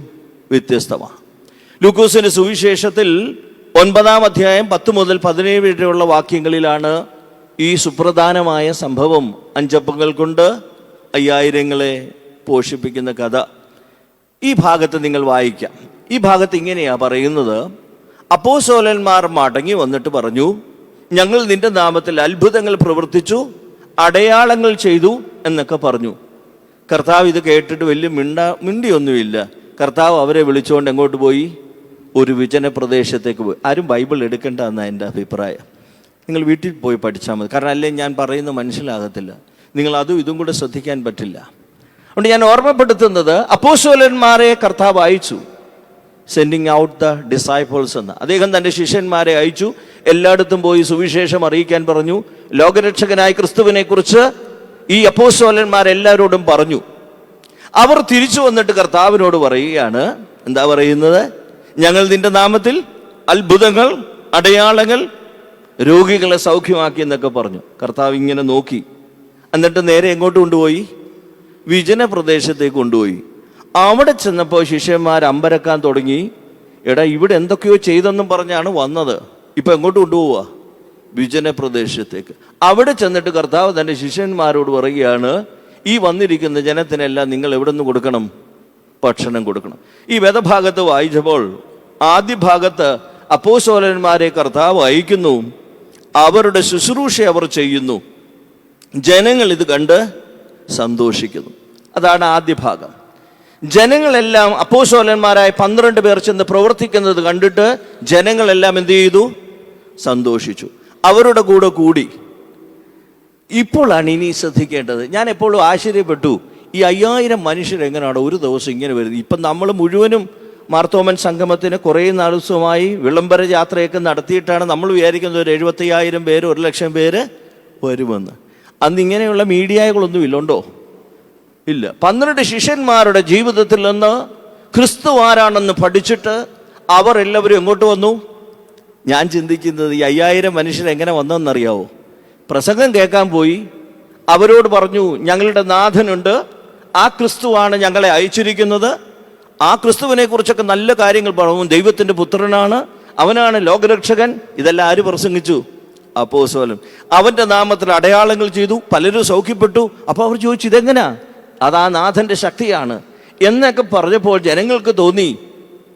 വ്യത്യസ്തമാണ്. ലൂക്കോസിൻ്റെ സുവിശേഷത്തിൽ 9-ാം അധ്യായം 10 മുതൽ 17 വരെയുള്ള വാക്യങ്ങളിലാണ് ഈ സുപ്രധാനമായ സംഭവം. 5 അപ്പങ്ങൾ കൊണ്ട് 5000 പോഷിപ്പിക്കുന്ന കഥ. ഈ ഭാഗത്ത് നിങ്ങൾ വായിക്കാം. ഈ ഭാഗത്ത് ഇങ്ങനെയാണ് പറയുന്നത്: അപ്പോസ്തലന്മാർ മടങ്ങി വന്നിട്ട് പറഞ്ഞു, ഞങ്ങൾ നിന്റെ നാമത്തിൽ അത്ഭുതങ്ങൾ പ്രവർത്തിച്ചു, അടയാളങ്ങൾ ചെയ്തു എന്നൊക്കെ പറഞ്ഞു. കർത്താവ് ഇത് കേട്ടിട്ട് വലിയ മിണ്ടിയൊന്നുമില്ല. കർത്താവ് അവരെ വിളിച്ചുകൊണ്ട് എങ്ങോട്ട് പോയി? ഒരു വിജന പ്രദേശത്തേക്ക് പോയി. ആരും ബൈബിൾ എടുക്കേണ്ട എന്നാണ് എൻ്റെ അഭിപ്രായം. നിങ്ങൾ വീട്ടിൽ പോയി പഠിച്ചാൽ മതി. കാരണം അല്ലെങ്കിൽ ഞാൻ പറയുന്നത് മനസ്സിലാകത്തില്ല. നിങ്ങൾ അതും ഇതും കൂടെ ശ്രദ്ധിക്കാൻ പറ്റില്ല. അതുകൊണ്ട് ഞാൻ ഓർമ്മപ്പെടുത്തുന്നത്, അപ്പോസ്തലന്മാരെ കർത്താവ് അയച്ചു, സെൻഡിങ് ഔട്ട് ദ ഡിസൈപ്പിൾസ് എന്ന്. അദ്ദേഹം തൻ്റെ ശിഷ്യന്മാരെ അയച്ചു. എല്ലായിടത്തും പോയി സുവിശേഷം അറിയിക്കാൻ പറഞ്ഞു. ലോകരക്ഷകനായ ക്രിസ്തുവിനെ കുറിച്ച് ഈ അപ്പോസ്തലന്മാരെല്ലാവരോടും പറഞ്ഞു. അവർ തിരിച്ചു വന്നിട്ട് കർത്താവിനോട് പറയുകയാണ്. എന്താ പറയുന്നത്? ഞങ്ങൾ നിന്റെ നാമത്തിൽ അത്ഭുതങ്ങൾ, അടയാളങ്ങൾ, രോഗികളെ സൗഖ്യമാക്കി എന്നൊക്കെ പറഞ്ഞു. കർത്താവ് ഇങ്ങനെ നോക്കി. എന്നിട്ട് നേരെ എങ്ങോട്ട് കൊണ്ടുപോയി? വിജന പ്രദേശത്തേക്ക് കൊണ്ടുപോയി. അവിടെ ചെന്നപ്പോൾ ശിഷ്യന്മാർ അമ്പരക്കാൻ തുടങ്ങി. എടാ, ഇവിടെ എന്തൊക്കെയോ ചെയ്തെന്നും പറഞ്ഞാണ് വന്നത്, ഇപ്പം എങ്ങോട്ട് കൊണ്ടുപോവുക? വിജന പ്രദേശത്തേക്ക്. അവിടെ ചെന്നിട്ട് കർത്താവ് തൻ്റെ ശിഷ്യന്മാരോട് പറയുകയാണ്, ഈ വന്നിരിക്കുന്ന ജനത്തിനെല്ലാം നിങ്ങൾ എവിടെ നിന്ന് കൊടുക്കണം? ഭക്ഷണം കൊടുക്കണം. ഈ വേദഭാഗത്ത് വായിച്ചപ്പോൾ ആദ്യ ഭാഗത്ത് അപ്പോസ്തലന്മാരെ കർത്താവ് അയക്കുന്നു, അവരുടെ ശുശ്രൂഷ അവർ ചെയ്യുന്നു, ജനങ്ങൾ ഇത് കണ്ട് സന്തോഷിക്കുന്നു. അതാണ് ആദ്യ ഭാഗം. ജനങ്ങളെല്ലാം അപ്പോസ്തലന്മാരായ 12 പേർ ചെന്ന് പ്രവർത്തിക്കുന്നത് കണ്ടിട്ട് ജനങ്ങളെല്ലാം എന്ത് ചെയ്തു? സന്തോഷിച്ചു, അവരുടെ കൂടെ കൂടി. ഇപ്പോഴാണ് ഇനി ശ്രദ്ധിക്കേണ്ടത്. ഞാൻ എപ്പോഴും ആശ്ചര്യപ്പെട്ടു, ഈ 5000 മനുഷ്യരെങ്ങനെയാണ് ഒരു ദിവസം ഇങ്ങനെ വരുന്നത്? ഇപ്പം നമ്മൾ മുഴുവനും മാർത്തോമൻ സംഗമത്തിന് കുറേ ദിവസമായി വിളംബര യാത്രയൊക്കെ നടത്തിയിട്ടാണ് നമ്മൾ വിചാരിക്കുന്നത് ഒരു 75,000 പേര് 1,00,000 പേര് വരുമെന്ന്. അന്ന് ഇങ്ങനെയുള്ള മീഡിയകളൊന്നും ഇല്ലുണ്ടോ? ഇല്ല. 12 ശിഷ്യന്മാരുടെ ജീവിതത്തിൽ നിന്ന് ക്രിസ്തു ആരാണെന്ന് പഠിച്ചിട്ട് അവർ എല്ലാവരും എങ്ങോട്ട് വന്നു? ഞാൻ ചിന്തിക്കുന്നത് ഈ 5000 മനുഷ്യരെങ്ങനെ വന്നതെന്നറിയാവോ? പ്രസംഗം കേൾക്കാൻ പോയി, അവരോട് പറഞ്ഞു, ഞങ്ങളുടെ നാഥനുണ്ട്, ആ ക്രിസ്തുവാണ് ഞങ്ങളെ അയച്ചിരിക്കുന്നത്, ആ ക്രിസ്തുവിനെ കുറിച്ചൊക്കെ നല്ല കാര്യങ്ങൾ പറഞ്ഞു, ദൈവത്തിൻ്റെ പുത്രനാണ്, അവനാണ് ലോകരക്ഷകൻ. ഇതെല്ലാം ആര് പ്രസംഗിച്ചു? അപ്പോസ്തലൻ. അവൻ്റെ നാമത്തിൽ അടയാളങ്ങൾ ചെയ്തു, പലരും സൗഖ്യപ്പെട്ടു. അപ്പോൾ അവർ ചോദിച്ചു, ഇതെങ്ങനാ? അതാ നാഥൻ്റെ ശക്തിയാണ് എന്നൊക്കെ പറഞ്ഞപ്പോൾ ജനങ്ങൾക്ക് തോന്നി,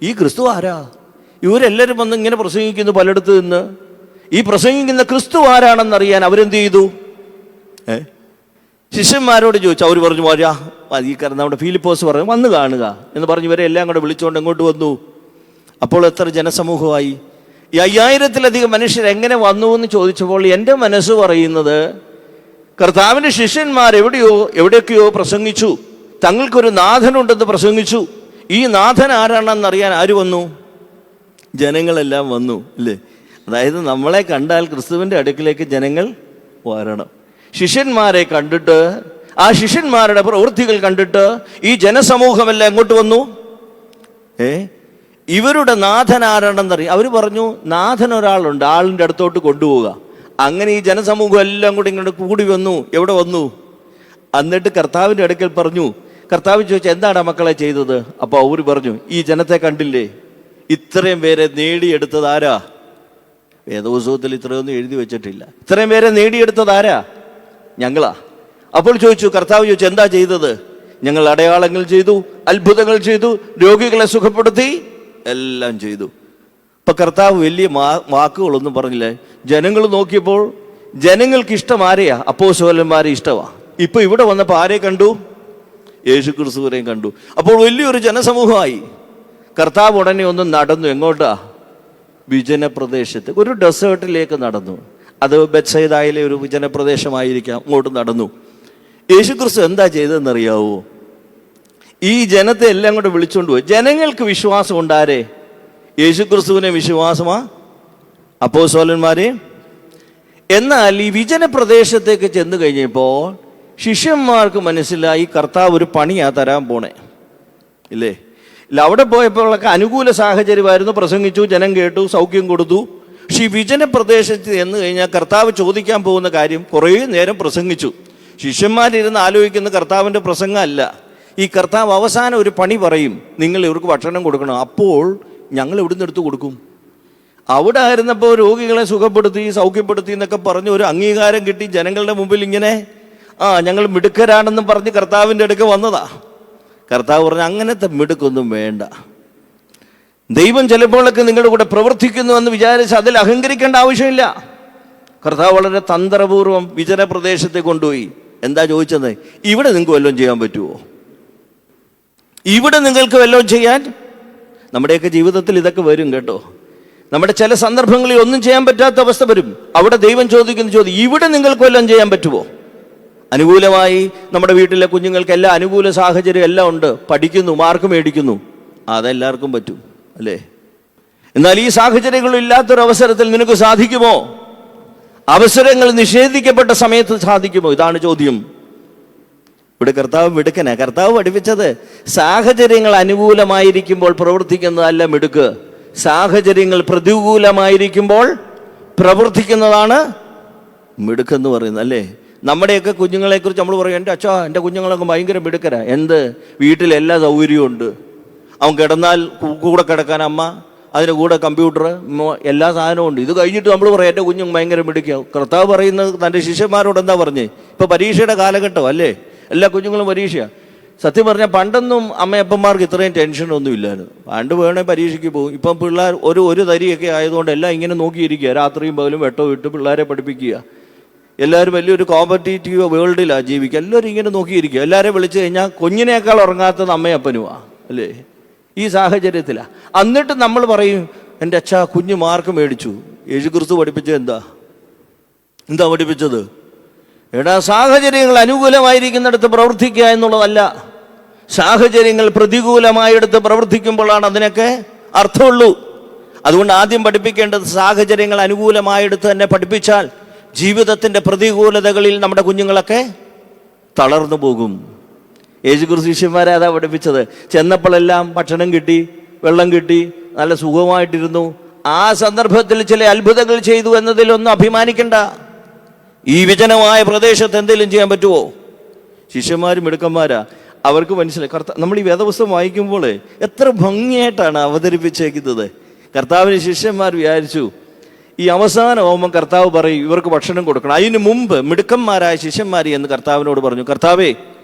ഈ ക്രിസ്തു ആരാ? ഇവരെല്ലാവരും വന്ന് ഇങ്ങനെ പ്രസംഗിക്കുന്നു പലയിടത്ത് നിന്ന്. ഈ പ്രസംഗിക്കുന്ന ക്രിസ്തു ആരാണെന്നറിയാൻ അവരെന്ത് ചെയ്തു? ശിഷ്യന്മാരോട് ചോദിച്ചു. അവർ പറഞ്ഞു, വരാ, ഈ നമ്മുടെ ഫിലിപ്പോസ് പറഞ്ഞു, വന്ന് കാണുക എന്ന് പറഞ്ഞ് ഇവരെ എല്ലാം കൂടെ വിളിച്ചുകൊണ്ട് എങ്ങോട്ട് വന്നു. അപ്പോൾ എത്ര ജനസമൂഹമായി? ഈ 5000-ലധികം മനുഷ്യർ എങ്ങനെ വന്നു എന്ന് ചോദിച്ചപ്പോൾ എൻ്റെ മനസ്സ് പറയുന്നത്, കർത്താവിൻ്റെ ശിഷ്യന്മാർ എവിടെയൊക്കെയോ പ്രസംഗിച്ചു, തങ്ങൾക്കൊരു നാഥനുണ്ടെന്ന് പ്രസംഗിച്ചു. ഈ നാഥൻ ആരാണെന്നറിയാൻ ആര് വന്നു? ജനങ്ങളെല്ലാം വന്നു, അല്ലേ? അതായത് നമ്മളെ കണ്ടാൽ ക്രിസ്തുവിൻ്റെ അടുക്കിലേക്ക് ജനങ്ങൾ വരണം. ശിഷ്യന്മാരെ കണ്ടിട്ട്, ആ ശിഷ്യന്മാരുടെ പ്രവൃത്തികൾ കണ്ടിട്ട് ഈ ജനസമൂഹമെല്ലാം എങ്ങോട്ട് വന്നു? ഇവരുടെ നാഥൻ ആരാണെന്നറിയാം. അവർ പറഞ്ഞു, നാഥൻ ഒരാളുണ്ട്, ആളിൻ്റെ അടുത്തോട്ട് കൊണ്ടുപോവുക. അങ്ങനെ ഈ ജനസമൂഹം എല്ലാം കൂടി ഇങ്ങോട്ട് കൂടി വന്നു. എവിടെ വന്നു? എന്നിട്ട് കർത്താവിൻ്റെ അടുക്കൽ പറഞ്ഞു. കർത്താവ് ചോദിച്ചു, എന്താണ് മക്കളെ ചെയ്തത്? അപ്പോൾ അവർ പറഞ്ഞു, ഈ ജനത്തെ കണ്ടില്ലേ, ഇത്രയും പേരെ നേടിയെടുത്തത് ആരാ? വേദപുസ്തകത്തിൽ ഇത്രയൊന്നും എഴുതി വെച്ചിട്ടില്ല. ഇത്രയും പേരെ നേടിയെടുത്തത് ആരാ? ഞങ്ങളാ. അപ്പോൾ ചോദിച്ചു, കർത്താവ് ചോദിച്ചു, എന്താ ചെയ്തത്? ഞങ്ങൾ അടയാളങ്ങൾ ചെയ്തു, അത്ഭുതങ്ങൾ ചെയ്തു, രോഗികളെ സുഖപ്പെടുത്തി, എല്ലാം ചെയ്തു. ഇപ്പം കർത്താവ് വലിയ വാക്കുകളൊന്നും പറഞ്ഞില്ലേ. ജനങ്ങൾ നോക്കിയപ്പോൾ ജനങ്ങൾക്ക് ഇഷ്ടം ആരെയാ? അപ്പോസ്തലന്മാരെ ഇഷ്ടമാണ്. ഇപ്പം ഇവിടെ വന്നപ്പോൾ ആരെ കണ്ടു? യേശുക്രിസ്തുവിനെയും കണ്ടു. അപ്പോൾ വലിയൊരു ജനസമൂഹമായി. കർത്താവ് ഉടനെ ഒന്ന് നടന്നു. എങ്ങോട്ടാ? വിജന പ്രദേശത്ത്, ഒരു ഡെസേർട്ടിലേക്ക് നടന്നു. അത് ബെത്സൈദയിലെ ഒരു വിജന പ്രദേശമായിരിക്കാം. അങ്ങോട്ട് നടന്നു. യേശുക്രിസ്തു എന്താ ചെയ്തതെന്നറിയാവോ? ഈ ജനത്തെ എല്ലാം കൂടെ വിളിച്ചുകൊണ്ട് പോയി. ജനങ്ങൾക്ക് വിശ്വാസം ഉണ്ടാരെ? യേശുക്രിസ്തുവിനെ വിശ്വാസമാ? അപ്പോസ്തലന്മാരെ? എന്നാൽ ഈ വിജന പ്രദേശത്തേക്ക് ചെന്ന് കഴിഞ്ഞപ്പോൾ ശിഷ്യന്മാർക്ക് മനസ്സിലായി, കർത്താവ് ഒരു പണിയാ തരാൻ പോണേ, ഇല്ലേ? ഇല്ല, അവിടെ പോയപ്പോഴൊക്കെ അനുകൂല സാഹചര്യമായിരുന്നു. പ്രസംഗിച്ചു, ജനം കേട്ടു, സൗഖ്യം കൊടുത്തു. പക്ഷെ ഈ വിജന പ്രദേശത്ത് ചെന്ന് കഴിഞ്ഞാൽ കർത്താവ് ചോദിക്കാൻ പോകുന്ന കാര്യം കുറേ നേരം പ്രസംഗിച്ചു. ശിഷ്യന്മാരിരുന്ന് ആലോചിക്കുന്ന കർത്താവിൻ്റെ പ്രസംഗമല്ല. ഈ കർത്താവ് അവസാനം ഒരു പണി പറയും, നിങ്ങൾ ഇവർക്ക് ഭക്ഷണം കൊടുക്കണം. അപ്പോൾ ഞങ്ങൾ എവിടുന്ന് എടുത്ത് കൊടുക്കും? അവിടെ ആയിരുന്നപ്പോൾ രോഗികളെ സുഖപ്പെടുത്തി, സൗഖ്യപ്പെടുത്തി എന്നൊക്കെ പറഞ്ഞ് ഒരു അംഗീകാരം കിട്ടി. ജനങ്ങളുടെ മുമ്പിൽ ഇങ്ങനെ ഞങ്ങൾ മിടുക്കരാണെന്നും പറഞ്ഞ് കർത്താവിൻ്റെ അടുക്ക് വന്നതാ. കർത്താവ് പറഞ്ഞു, അങ്ങനത്തെ മിടുക്കൊന്നും വേണ്ട. ദൈവം ചിലപ്പോഴൊക്കെ നിങ്ങളുടെ കൂടെ പ്രവർത്തിക്കുന്നു എന്ന് വിചാരിച്ച് അതിൽ അഹങ്കരിക്കേണ്ട ആവശ്യമില്ല. കർത്താവ് വളരെ തന്ത്രപൂർവ്വം വിജന പ്രദേശത്തെ കൊണ്ടുപോയി. എന്താ ചോദിച്ചത്? ഇവിടെ നിങ്ങൾക്ക് വല്ലതും ചെയ്യാൻ പറ്റുമോ? ഇവിടെ നിങ്ങൾക്ക് വല്ലതും ചെയ്യാൻ? നമ്മുടെയൊക്കെ ജീവിതത്തിൽ ഇതൊക്കെ വരും കേട്ടോ. നമ്മുടെ ചില സന്ദർഭങ്ങളിൽ ഒന്നും ചെയ്യാൻ പറ്റാത്ത അവസ്ഥ വരും. അവിടെ ദൈവം ചോദിക്കുന്ന ചോദ്യം, ഇവിടെ നിങ്ങൾക്ക് വല്ലതും ചെയ്യാൻ പറ്റുമോ? അനുകൂലമായി നമ്മുടെ വീട്ടിലെ കുഞ്ഞുങ്ങൾക്ക് എല്ലാ അനുകൂല സാഹചര്യം എല്ലാം ഉണ്ട്, പഠിക്കുന്നു, മാർക്ക് മേടിക്കുന്നു, അതെല്ലാവർക്കും പറ്റും, അല്ലേ? എന്നാൽ ഈ സാഹചര്യങ്ങളില്ലാത്തൊരു അവസരത്തിൽ നിനക്ക് സാധിക്കുമോ? അവസരങ്ങൾ നിഷേധിക്കപ്പെട്ട സമയത്ത് സാധിക്കുമോ? ഇതാണ് ചോദ്യം. ഇവിടെ കർത്താവ് മിടുക്കനാ. കർത്താവ് പഠിപ്പിച്ചത് സാഹചര്യങ്ങൾ അനുകൂലമായിരിക്കുമ്പോൾ പ്രവർത്തിക്കുന്നതല്ല മിടുക്ക്, സാഹചര്യങ്ങൾ പ്രതികൂലമായിരിക്കുമ്പോൾ പ്രവർത്തിക്കുന്നതാണ് മിടുക്കെന്ന് പറയുന്നത്, അല്ലേ? നമ്മുടെയൊക്കെ കുഞ്ഞുങ്ങളെക്കുറിച്ച് നമ്മൾ പറയും, എൻ്റെ അച്ഛാ എൻ്റെ കുഞ്ഞുങ്ങളൊക്കെ ഭയങ്കര മിടുക്കരാ. എന്ത്? വീട്ടിൽ എല്ലാ സൗകര്യവും ഉണ്ട്. അവൻ കിടന്നാൽ കൂടെ കിടക്കാൻ അമ്മ, അതിന് കൂടെ കമ്പ്യൂട്ടർ, എല്ലാ സാധനവും ഉണ്ട്. ഇത് കഴിഞ്ഞിട്ട് നമ്മൾ പറയും എൻ്റെ കുഞ്ഞും ഭയങ്കര മിടുക്കാവും. കർത്താവ് പറയുന്നത് തൻ്റെ ശിഷ്യന്മാരോട് എന്താ പറഞ്ഞേ? ഇപ്പോൾ പരീക്ഷയുടെ കാലഘട്ടം അല്ലേ, എല്ലാ കുഞ്ഞുങ്ങളും പരീക്ഷയാണ്. സത്യം പറഞ്ഞാൽ പണ്ടൊന്നും അമ്മയപ്പന്മാർക്ക് ഇത്രയും ടെൻഷനൊന്നും ഇല്ലായിരുന്നു. പണ്ട് വേണേൽ പരീക്ഷയ്ക്ക് പോകും. ഇപ്പം പിള്ളേർ ഒരു തരിയൊക്കെ ആയതുകൊണ്ട് എല്ലാം ഇങ്ങനെ നോക്കിയിരിക്കുക, രാത്രിയും പകലും വെട്ടവും ഇട്ട് പിള്ളേരെ പഠിപ്പിക്കുക. എല്ലാവരും വലിയൊരു കോമ്പറ്റീറ്റീവ് വേൾഡിലാണ് ജീവിക്കുക. എല്ലാവരും ഇങ്ങനെ നോക്കിയിരിക്കുക. എല്ലാവരെയും വിളിച്ചു കഴിഞ്ഞാൽ കുഞ്ഞിനേക്കാൾ ഉറങ്ങാത്തത് അമ്മയപ്പനുമാണ് അല്ലേ? ഈ സാഹചര്യത്തിലാണ്. എന്നിട്ട് നമ്മൾ പറയും എൻ്റെ അച്ഛാ കുഞ്ഞ് മാർക്ക് മേടിച്ചു. യേശുക്രിസ്തു പഠിപ്പിച്ചത് എന്താ പഠിപ്പിച്ചത്? എടാ, സാഹചര്യങ്ങൾ അനുകൂലമായിരിക്കുന്നിടത്ത് പ്രവർത്തിക്കുക എന്നുള്ളതല്ല. സാഹചര്യങ്ങൾ പ്രതികൂലമായെടുത്ത് പ്രവർത്തിക്കുമ്പോഴാണ് അതിനൊക്കെ അർത്ഥമുള്ളൂ. അതുകൊണ്ട് ആദ്യം പഠിപ്പിക്കേണ്ടത് സാഹചര്യങ്ങൾ അനുകൂലമായെടുത്ത് തന്നെ പഠിപ്പിച്ചാൽ ജീവിതത്തിൻ്റെ പ്രതികൂലതകളിൽ നമ്മുടെ കുഞ്ഞുങ്ങളൊക്കെ തളർന്നു പോകും. യേശുക്രിസ്തു ശിഷ്യന്മാരെ അതാ പഠിപ്പിച്ചത്. ചെന്നപ്പോഴെല്ലാം ഭക്ഷണം കിട്ടി, വെള്ളം കിട്ടി, നല്ല സുഖമായിട്ടിരുന്നു. ആ സന്ദർഭത്തിൽ ചില അത്ഭുതങ്ങൾ ചെയ്തു എന്നതിലൊന്നും അഭിമാനിക്കണ്ട. ഈ വിജനമായ പ്രദേശത്ത് എന്തെങ്കിലും ചെയ്യാൻ പറ്റുമോ? ശിഷ്യന്മാരും മിടുക്കന്മാരാ. അവർക്ക് മനസ്സിലായി. നമ്മൾ ഈ വേദപുസ്തകം വായിക്കുമ്പോൾ എത്ര ഭംഗിയായിട്ടാണ് അവതരിപ്പിച്ചേക്കുന്നത്. കർത്താവിന് ശിഷ്യന്മാർ വിചാരിച്ചു ഈ അവസാനമാകുമ്പോൾ കർത്താവ് പറയും ഇവർക്ക് ഭക്ഷണം കൊടുക്കണം. അതിന് മുമ്പ് മിടുക്കന്മാരായ ശിഷ്യന്മാർ എന്ന് കർത്താവിനോട് പറഞ്ഞു, കർത്താവേ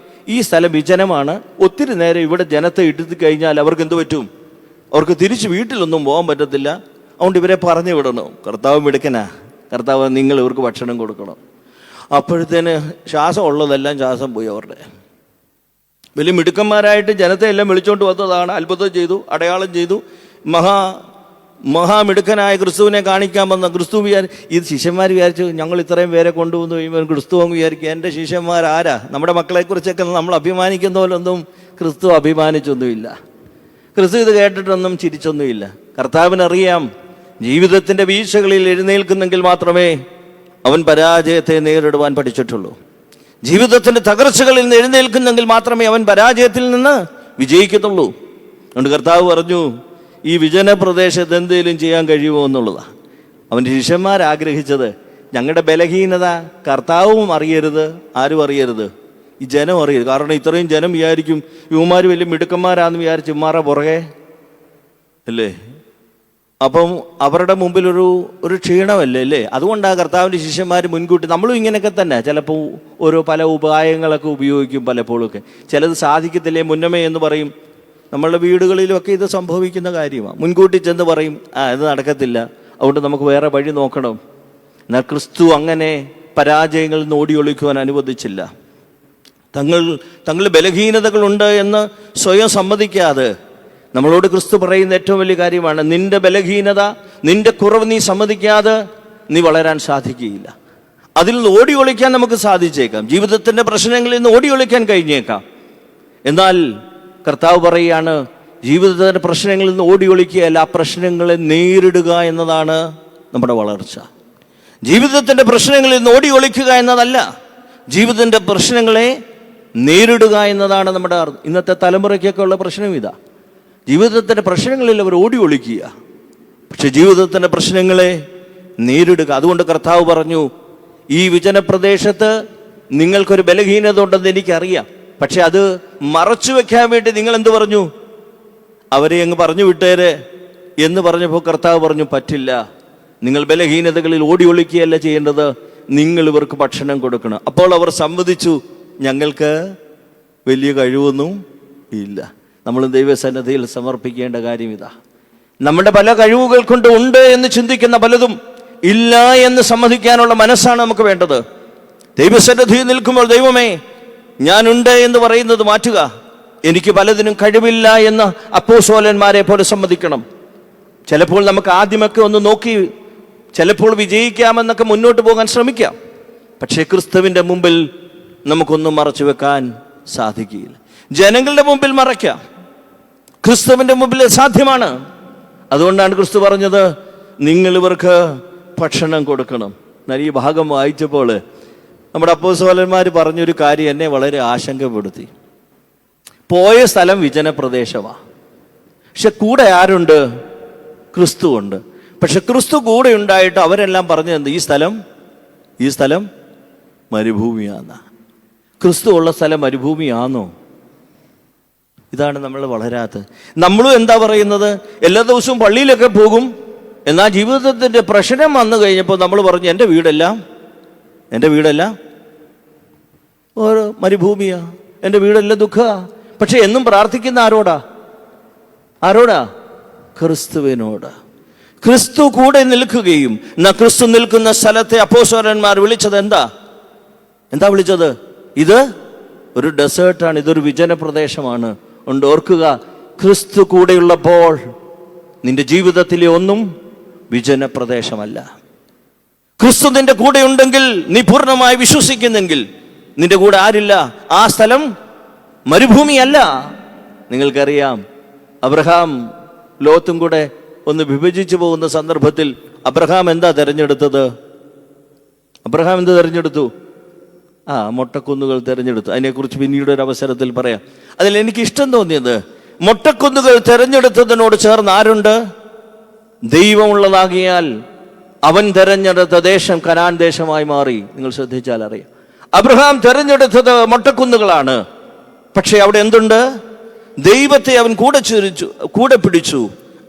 ഈ സ്ഥലം വിജനമാണ്, ഒത്തിരി നേരം ഇവിടെ ജനത്തെ ഇട്ടു കഴിഞ്ഞാൽ അവർക്ക് എന്ത് പറ്റും? അവർക്ക് തിരിച്ച് വീട്ടിലൊന്നും പോകാൻ പറ്റത്തില്ല. അതുകൊണ്ട് ഇവരെ പറഞ്ഞു വിടണം. കർത്താവ് മിടുക്കനാ. കർത്താവ് നിങ്ങൾ ഇവർക്ക് ഭക്ഷണം കൊടുക്കണം. അപ്പോഴത്തേന് ശ്വാസം ഉള്ളതെല്ലാം ശ്വാസം പോയി. അവരുടെ വലിയ മിടുക്കന്മാരായിട്ട് ജനത്തെ എല്ലാം വിളിച്ചോണ്ട് വന്നതാണ്. അത്ഭുതം ചെയ്തു, അടയാളം ചെയ്തു. മഹാമിടുക്കനായ ക്രിസ്തുവിനെ കാണിക്കാൻ വന്ന ക്രിസ്തു ഇത് ശിഷ്യന്മാർ വിചാരിച്ചു ഞങ്ങൾ ഇത്രയും പേരെ കൊണ്ടുവന്നു കഴിയുമ്പോൾ ക്രിസ്തു അങ്ങ് വിചാരിക്കുക എൻ്റെ ശിഷ്യന്മാർ ആരാ? നമ്മുടെ മക്കളെക്കുറിച്ചൊക്കെ നമ്മൾ അഭിമാനിക്കുന്ന പോലൊന്നും ക്രിസ്തു അഭിമാനിച്ചൊന്നുമില്ല. ക്രിസ്തു ഇത് കേട്ടിട്ടൊന്നും ചിരിച്ചൊന്നുമില്ല. കർത്താവിനറിയാം ജീവിതത്തിൻ്റെ വീഴ്ചകളിൽ എഴുന്നേൽക്കുന്നെങ്കിൽ മാത്രമേ അവൻ പരാജയത്തെ നേരിടുവാൻ പഠിച്ചിട്ടുള്ളൂ. ജീവിതത്തിൻ്റെ തകർച്ചകളിൽ നിന്ന് എഴുന്നേൽക്കുന്നെങ്കിൽ മാത്രമേ അവൻ പരാജയത്തിൽ നിന്ന് വിജയിക്കത്തുള്ളൂ. അതുകൊണ്ട് കർത്താവ് പറഞ്ഞു ഈ വിജന പ്രദേശത്ത് എന്തെങ്കിലും ചെയ്യാൻ കഴിയുമോ എന്നുള്ളതാണ്. അവൻ്റെ ശിഷ്യന്മാരാഗ്രഹിച്ചത് ഞങ്ങളുടെ ബലഹീനത കർത്താവും അറിയരുത്, ആരും അറിയരുത്, ഈ ജനം അറിയരുത്. കാരണം ഇത്രയും ജനം വിചാരിക്കും യുവമാർ വലിയ മിടുക്കന്മാരാന്ന് വിചാരിച്ച് ഇമ്മാറ പുറകെ അല്ലേ. അപ്പം അവരുടെ മുമ്പിൽ ഒരു ക്ഷീണമല്ലേ അല്ലേ. അതുകൊണ്ടാണ് കർത്താവിൻ്റെ ശിഷ്യന്മാർ മുൻകൂട്ടി, നമ്മളും ഇങ്ങനെയൊക്കെ തന്നെ ചിലപ്പോൾ പല ഉപായങ്ങളൊക്കെ ഉപയോഗിക്കും. പലപ്പോഴൊക്കെ ചിലത് സാധിക്കത്തില്ലേ മുന്നമേ എന്ന് പറയും. നമ്മളുടെ വീടുകളിലുമൊക്കെ ഇത് സംഭവിക്കുന്ന കാര്യമാണ്. മുൻകൂട്ടി ചെന്ന് പറയും ഇത് നടക്കത്തില്ല, അതുകൊണ്ട് നമുക്ക് വേറെ വഴി നോക്കണം. എന്നാൽ ക്രിസ്തു അങ്ങനെ പരാജയങ്ങളിൽ നിന്ന് ഓടിയൊളിക്കുവാൻ അനുവദിച്ചില്ല. തങ്ങളിൽ ബലഹീനതകളുണ്ട് എന്ന് സ്വയം സമ്മതിക്കാതെ നമ്മളോട് ക്രിസ്തു പറയുന്ന ഏറ്റവും വലിയ കാര്യമാണ് നിന്റെ ബലഹീനത, നിന്റെ കുറവ് നീ സമ്മതിക്കാതെ നീ വളരാൻ സാധിക്കുകയില്ല. അതിൽ നിന്ന് ഓടിയൊളിക്കാൻ നമുക്ക് സാധിച്ചേക്കാം, ജീവിതത്തിൻ്റെ പ്രശ്നങ്ങളിൽ നിന്ന് ഓടിയൊളിക്കാൻ കഴിഞ്ഞേക്കാം. എന്നാൽ കർത്താവ് പറയുകയാണ് ജീവിതത്തിൻ്റെ പ്രശ്നങ്ങളിൽ നിന്ന് ഓടിയൊളിക്കുകയല്ല, ആ പ്രശ്നങ്ങളെ നേരിടുക എന്നതാണ് നമ്മുടെ വളർച്ച. ജീവിതത്തിൻ്റെ പ്രശ്നങ്ങളിൽ നിന്ന് ഓടിയൊളിക്കുക എന്നതല്ല, ജീവിതത്തിൻ്റെ പ്രശ്നങ്ങളെ നേരിടുക എന്നതാണ് നമ്മുടെ ഇന്നത്തെ തലമുറയ്ക്കൊക്കെ ഉള്ള പ്രശ്നം ഇതാ. ജീവിതത്തിൻ്റെ പ്രശ്നങ്ങളിൽ അവർ ഓടിയൊളിക്കുക, പക്ഷെ ജീവിതത്തിൻ്റെ പ്രശ്നങ്ങളെ നേരിടുക. അതുകൊണ്ട് കർത്താവ് പറഞ്ഞു ഈ വിജനപ്രദേശത്ത് നിങ്ങൾക്കൊരു ബലഹീനത ഉണ്ടെന്ന് എനിക്കറിയാം, പക്ഷെ അത് മറച്ചു വെക്കാൻ വേണ്ടി നിങ്ങൾ എന്ത് പറഞ്ഞു? അവരെ അങ്ങ് പറഞ്ഞു വിട്ടേര് എന്ന് പറഞ്ഞപ്പോൾ കർത്താവ് പറഞ്ഞു പറ്റില്ല, നിങ്ങൾ ബലഹീനതകളിൽ ഓടിയൊളിക്കുകയല്ല ചെയ്യേണ്ടത്, നിങ്ങൾ ഇവർക്ക് ഭക്ഷണം കൊടുക്കണം. അപ്പോൾ അവർ സമ്മതിച്ചു, ഞങ്ങൾക്ക് വലിയ കഴിവൊന്നും ഇല്ല. നമ്മൾ ദൈവസന്നിധിയിൽ സമർപ്പിക്കേണ്ട കാര്യം ഇതാ. നമ്മുടെ പല കഴിവുകൾ കൊണ്ട് ഉണ്ട് എന്ന് ചിന്തിക്കുന്ന പലതും ഇല്ല എന്ന് സമ്മതിക്കാനുള്ള മനസ്സാണ് നമുക്ക് വേണ്ടത്. ദൈവസന്നിധിയിൽ നിൽക്കുമ്പോൾ ദൈവമേ ഞാനുണ്ട് എന്ന് പറയുന്നത് മാറ്റുക. എനിക്ക് പലതിനും കഴിവില്ല എന്ന് അപ്പോസ്തലന്മാരെ പോലെ സമ്മതിക്കണം. ചിലപ്പോൾ നമുക്ക് ആദ്യമൊക്കെ ഒന്ന് നോക്കി ചിലപ്പോൾ വിജയിക്കാമെന്നൊക്കെ മുന്നോട്ട് പോകാൻ ശ്രമിക്കാം, പക്ഷേ ക്രിസ്തുവിൻ്റെ മുമ്പിൽ നമുക്കൊന്നും മറച്ചു വെക്കാൻ സാധിക്കില്ല. ജനങ്ങളുടെ മുമ്പിൽ മറയ്ക്കാം, ക്രിസ്തുവിൻ്റെ മുമ്പിൽ സാധ്യമാണ്. അതുകൊണ്ടാണ് ക്രിസ്തു പറഞ്ഞത് നിങ്ങൾ ഇവർക്ക് ഭക്ഷണം കൊടുക്കണം. എന്നാൽ ഈ ഭാഗം വായിച്ചപ്പോൾ നമ്മുടെ അപ്പോസ്തലന്മാർ പറഞ്ഞൊരു കാര്യം എന്നെ വളരെ ആശങ്കപ്പെടുത്തി. പോയ സ്ഥലം വിജനപ്രദേശമാണ്, പക്ഷെ കൂടെ ആരുണ്ട്? ക്രിസ്തു ഉണ്ട്. പക്ഷെ ക്രിസ്തു കൂടെ ഉണ്ടായിട്ട് അവരെല്ലാം പറഞ്ഞത് ഈ സ്ഥലം മരുഭൂമിയാന്ന. ക്രിസ്തു ഉള്ള സ്ഥലം മരുഭൂമിയാണോ? ഇതാണ് നമ്മൾ വളരാത്തത്. നമ്മളും എന്താ പറയുന്നത്, എല്ലാ ദിവസവും പള്ളിയിലൊക്കെ പോകും, എന്നാൽ ജീവിതത്തിൻ്റെ പ്രശ്നം വന്നു കഴിഞ്ഞപ്പോൾ നമ്മൾ പറഞ്ഞു എൻ്റെ വീടെല്ലാം ഓരോ മരുഭൂമിയാ, എൻ്റെ വീടെല്ലാം ദുഃഖമാ. പക്ഷെ എന്നും പ്രാർത്ഥിക്കുന്ന ആരോടാ? ക്രിസ്തുവിനോട്. ക്രിസ്തു കൂടെ നിൽക്കുകയും ക്രിസ്തു നിൽക്കുന്ന സ്ഥലത്തെ അപ്പോസ്തലന്മാർ വിളിച്ചത് എന്താ വിളിച്ചത്? ഇത് ഒരു ഡെസേർട്ടാണ്, ഇതൊരു വിജന പ്രദേശമാണ്. ഉണ്ട്, ഓർക്കുക, ക്രിസ്തു കൂടെയുള്ളപ്പോൾ നിന്റെ ജീവിതത്തിലെ ഒന്നും വിജന പ്രദേശമല്ല. ക്രിസ്തു നിന്റെ കൂടെ ഉണ്ടെങ്കിൽ, നീ പൂർണ്ണമായി വിശ്വസിക്കുന്നെങ്കിൽ നിന്റെ കൂടെ ആരില്ല, ആ സ്ഥലം മരുഭൂമിയല്ല. നിങ്ങൾക്കറിയാം, അബ്രഹാം ലോത്തും കൂടെ ഒന്ന് വിഭജിച്ചു പോകുന്ന സന്ദർഭത്തിൽ അബ്രഹാം എന്താ തിരഞ്ഞെടുത്തത്? മൊട്ടക്കുന്നുകൾ തിരഞ്ഞെടുത്തു. അതിനെക്കുറിച്ച് പിന്നീട് ഒരു അവസരത്തിൽ പറയാം. അതിൽ എനിക്ക് ഇഷ്ടം തോന്നിയത്, മൊട്ടക്കുന്നുകൾ തിരഞ്ഞെടുത്തതിനോട് ചേർന്ന് ആരുണ്ട്? ദൈവമുള്ളതാകിയാൽ അവൻ തിരഞ്ഞെടുത്ത ദേശം കനാൻ ദേശമായി മാറി. നിങ്ങൾ ശ്രദ്ധിച്ചാൽ അറിയാം, അബ്രഹാം തിരഞ്ഞെടുത്തത് മൊട്ടക്കുന്നുകളാണ്. പക്ഷെ അവിടെ എന്തുണ്ട്? ദൈവത്തെ അവൻ കൂടെ പിടിച്ചു.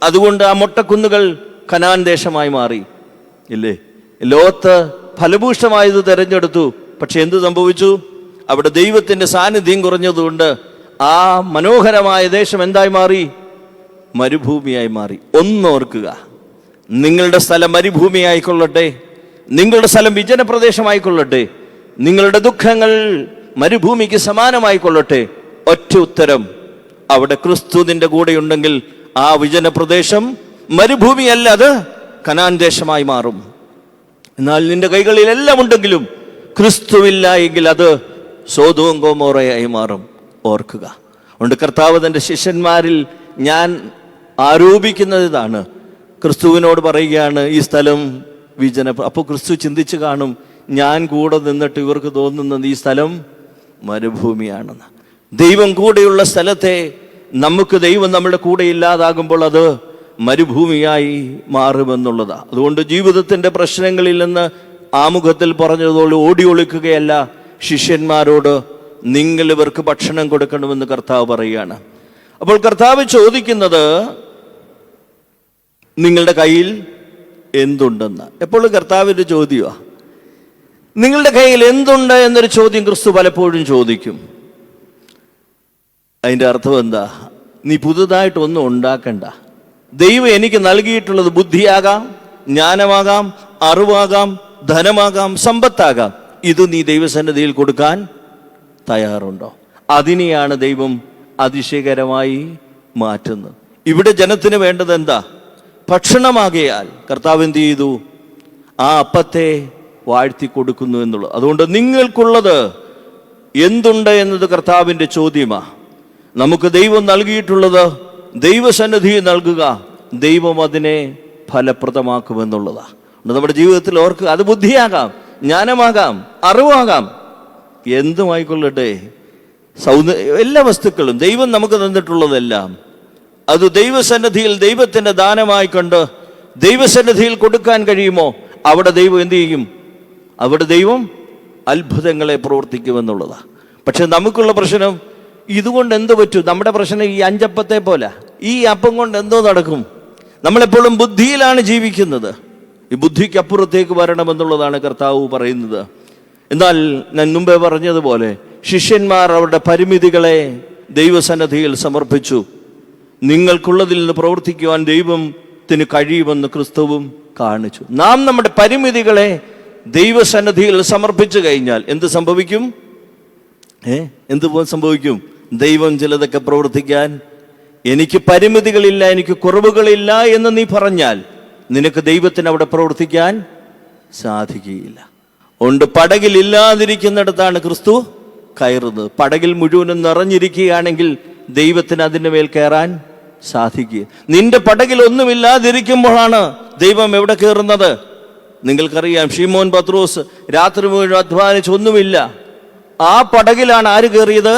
അതുകൊണ്ട് ആ മൊട്ടക്കുന്നുകൾ കനാൻ ദേശമായി മാറി. ഇല്ലേ? ലോത്ത് ഫലഭൂഷ്ടമായത് തിരഞ്ഞെടുത്തു. പക്ഷെ എന്ത് സംഭവിച്ചു? അവിടെ ദൈവത്തിന്റെ സാന്നിധ്യം കുറഞ്ഞതുകൊണ്ട് ആ മനോഹരമായ ദേശം എന്തായി മാറി? മരുഭൂമിയായി മാറി. ഒന്നോർക്കുക, നിങ്ങളുടെ സ്ഥലം മരുഭൂമിയായിക്കൊള്ളട്ടെ, നിങ്ങളുടെ സ്ഥലം വിജന പ്രദേശമായിക്കൊള്ളട്ടെ, നിങ്ങളുടെ ദുഃഖങ്ങൾ മരുഭൂമിക്ക് സമാനമായിക്കൊള്ളട്ടെ, ഒറ്റ ഉത്തരം, അവിടെ ക്രിസ്തു നിന്റെ കൂടെയുണ്ടെങ്കിൽ ആ വിജന പ്രദേശം മരുഭൂമിയല്ല, അത് കനാൻ ദേശമായി മാറും. എന്നാൽ നിന്റെ കൈകളിൽ എല്ലാം ഉണ്ടെങ്കിലും ക്രിസ്തുവില്ല എങ്കിൽ അത് സോദോം ഗൊമോറയായി മാറും. ഓർക്കുക. അതുകൊണ്ട് കർത്താവ് തൻ്റെ ശിഷ്യന്മാരിൽ ഞാൻ ആരോപിക്കുന്നത് ഇതാണ്. ക്രിസ്തുവിനോട് പറയുകയാണ്, ഈ സ്ഥലം വിജന. അപ്പോൾ ക്രിസ്തു ചിന്തിച്ച് കാണും, ഞാൻ കൂടെ നിന്നിട്ട് ഇവർക്ക് തോന്നുന്നത് ഈ സ്ഥലം മരുഭൂമിയാണെന്ന്. ദൈവം കൂടെയുള്ള സ്ഥലത്തെ നമുക്ക് ദൈവം നമ്മുടെ കൂടെ ഇല്ലാതാകുമ്പോൾ അത് മരുഭൂമിയായി മാറുമെന്നുള്ളതാണ്. അതുകൊണ്ട് ജീവിതത്തിൻ്റെ പ്രശ്നങ്ങളിൽ നിന്ന് ആമുഖത്തിൽ പറഞ്ഞതുപോലെ ഓടി ഒളിക്കുകയല്ല. ശിഷ്യന്മാരോട് നിങ്ങൾ ഇവർക്ക് ഭക്ഷണം കൊടുക്കണമെന്ന് കർത്താവ് പറയുകയാണ്. അപ്പോൾ കർത്താവ് ചോദിക്കുന്നത് നിങ്ങളുടെ കയ്യിൽ എന്തുണ്ടെന്ന്. എപ്പോഴും കർത്താവിൻ്റെ ചോദ്യമാണ്, നിങ്ങളുടെ കയ്യിൽ എന്തുണ്ട് എന്നൊരു ചോദ്യം ക്രിസ്തു പലപ്പോഴും ചോദിക്കും. അതിൻ്റെ അർത്ഥം എന്താ? നീ പുതുതായിട്ടൊന്നും ഉണ്ടാക്കണ്ട. ദൈവം എനിക്ക് നൽകിയിട്ടുള്ളത് ബുദ്ധിയാകാം, ജ്ഞാനമാകാം, അറിവാകാം, ധനമാകാം, സമ്പത്താകാം. ഇത് നീ ദൈവസന്നിധിയിൽ കൊടുക്കാൻ തയ്യാറുണ്ടോ? അതിനെയാണ് ദൈവം അതിശയകരമായി മാറ്റുന്നത്. ഇവിടെ ജനത്തിന് വേണ്ടത് എന്താ? ഭക്ഷണമാകയാൽ കർത്താവ് എന്ത് ചെയ്തു? ആ അപ്പത്തെ വാഴ്ത്തി കൊടുക്കുന്നു എന്നുള്ളത്. അതുകൊണ്ട് നിങ്ങൾക്കുള്ളത് എന്തുണ്ട് എന്നത് കർത്താവിൻ്റെ ചോദ്യമാണ്. നമുക്ക് ദൈവം നൽകിയിട്ടുള്ളത് ദൈവസന്നിധിയിൽ നൽകുക, ദൈവം അതിനെ ഫലപ്രദമാക്കുമെന്നുള്ളതാണ്. നമ്മുടെ ജീവിതത്തിൽ ഓർക്കുക, അത് ബുദ്ധിയാകാം, ജ്ഞാനമാകാം, അറിവാകാം, എന്തുമായിക്കൊള്ളട്ടെ, എല്ലാ വസ്തുക്കളും ദൈവം നമുക്ക് തന്നിട്ടുള്ളതെല്ലാം അത് ദൈവസന്നിധിയിൽ ദൈവത്തിൻ്റെ ദാനമായി കണ്ട് ദൈവസന്നിധിയിൽ കൊടുക്കാൻ കഴിയുമോ? അവിടെ ദൈവം എന്ത് ചെയ്യും? അവിടെ ദൈവം അത്ഭുതങ്ങളെ പ്രവർത്തിക്കുമെന്നുള്ളതാണ്. പക്ഷെ നമുക്കുള്ള പ്രശ്നം, ഇതുകൊണ്ട് എന്ത് പറ്റും? നമ്മുടെ പ്രശ്നം ഈ അഞ്ചപ്പത്തെ പോലെ, ഈ അപ്പം കൊണ്ട് എന്തോ നടക്കും? നമ്മളെപ്പോഴും ബുദ്ധിയിലാണ് ജീവിക്കുന്നത്. ഈ ബുദ്ധിക്കപ്പുറത്തേക്ക് വരണമെന്നുള്ളതാണ് കർത്താവ് പറയുന്നത്. എന്നാൽ ഞാൻ മുമ്പേ പറഞ്ഞതുപോലെ ശിഷ്യന്മാർ അവരുടെ പരിമിതികളെ ദൈവസന്നിധിയിൽ സമർപ്പിച്ചു. നിങ്ങൾക്കുള്ളതിൽ നിന്ന് പ്രവർത്തിക്കുവാൻ ദൈവത്തിന് കഴിയുമെന്ന് ക്രിസ്തുവും കാണിച്ചു. നാം നമ്മുടെ പരിമിതികളെ ദൈവസന്നിധിയിൽ സമർപ്പിച്ചു കഴിഞ്ഞാൽ എന്ത് സംഭവിക്കും? എന്ത് സംഭവിക്കും? ദൈവം ചിലതൊക്കെ പ്രവർത്തിക്കാൻ, എനിക്ക് പരിമിതികളില്ല, എനിക്ക് കുറവുകളില്ല എന്ന് നീ പറഞ്ഞാൽ നിനക്ക് ദൈവത്തിന് അവിടെ പ്രവർത്തിക്കാൻ സാധിക്കുകയില്ല. ഉണ്ട്, പടകിലില്ലാതിരിക്കുന്നിടത്താണ് ക്രിസ്തു കയറുന്നത്. പടകിൽ മുഴുവനും നിറഞ്ഞിരിക്കുകയാണെങ്കിൽ ദൈവത്തിന് അതിൻ്റെ മേൽ കയറാൻ സാധിക്കുക. നിന്റെ പടകിൽ ഒന്നുമില്ലാതിരിക്കുമ്പോഴാണ് ദൈവം എവിടെ കയറുന്നത്? നിങ്ങൾക്കറിയാം, ശീമോൻ പത്രോസ് രാത്രി മുഴുവൻ അധ്വാനിച്ച് ഒന്നുമില്ല. ആ പടകിലാണ് ആര് കയറിയത്?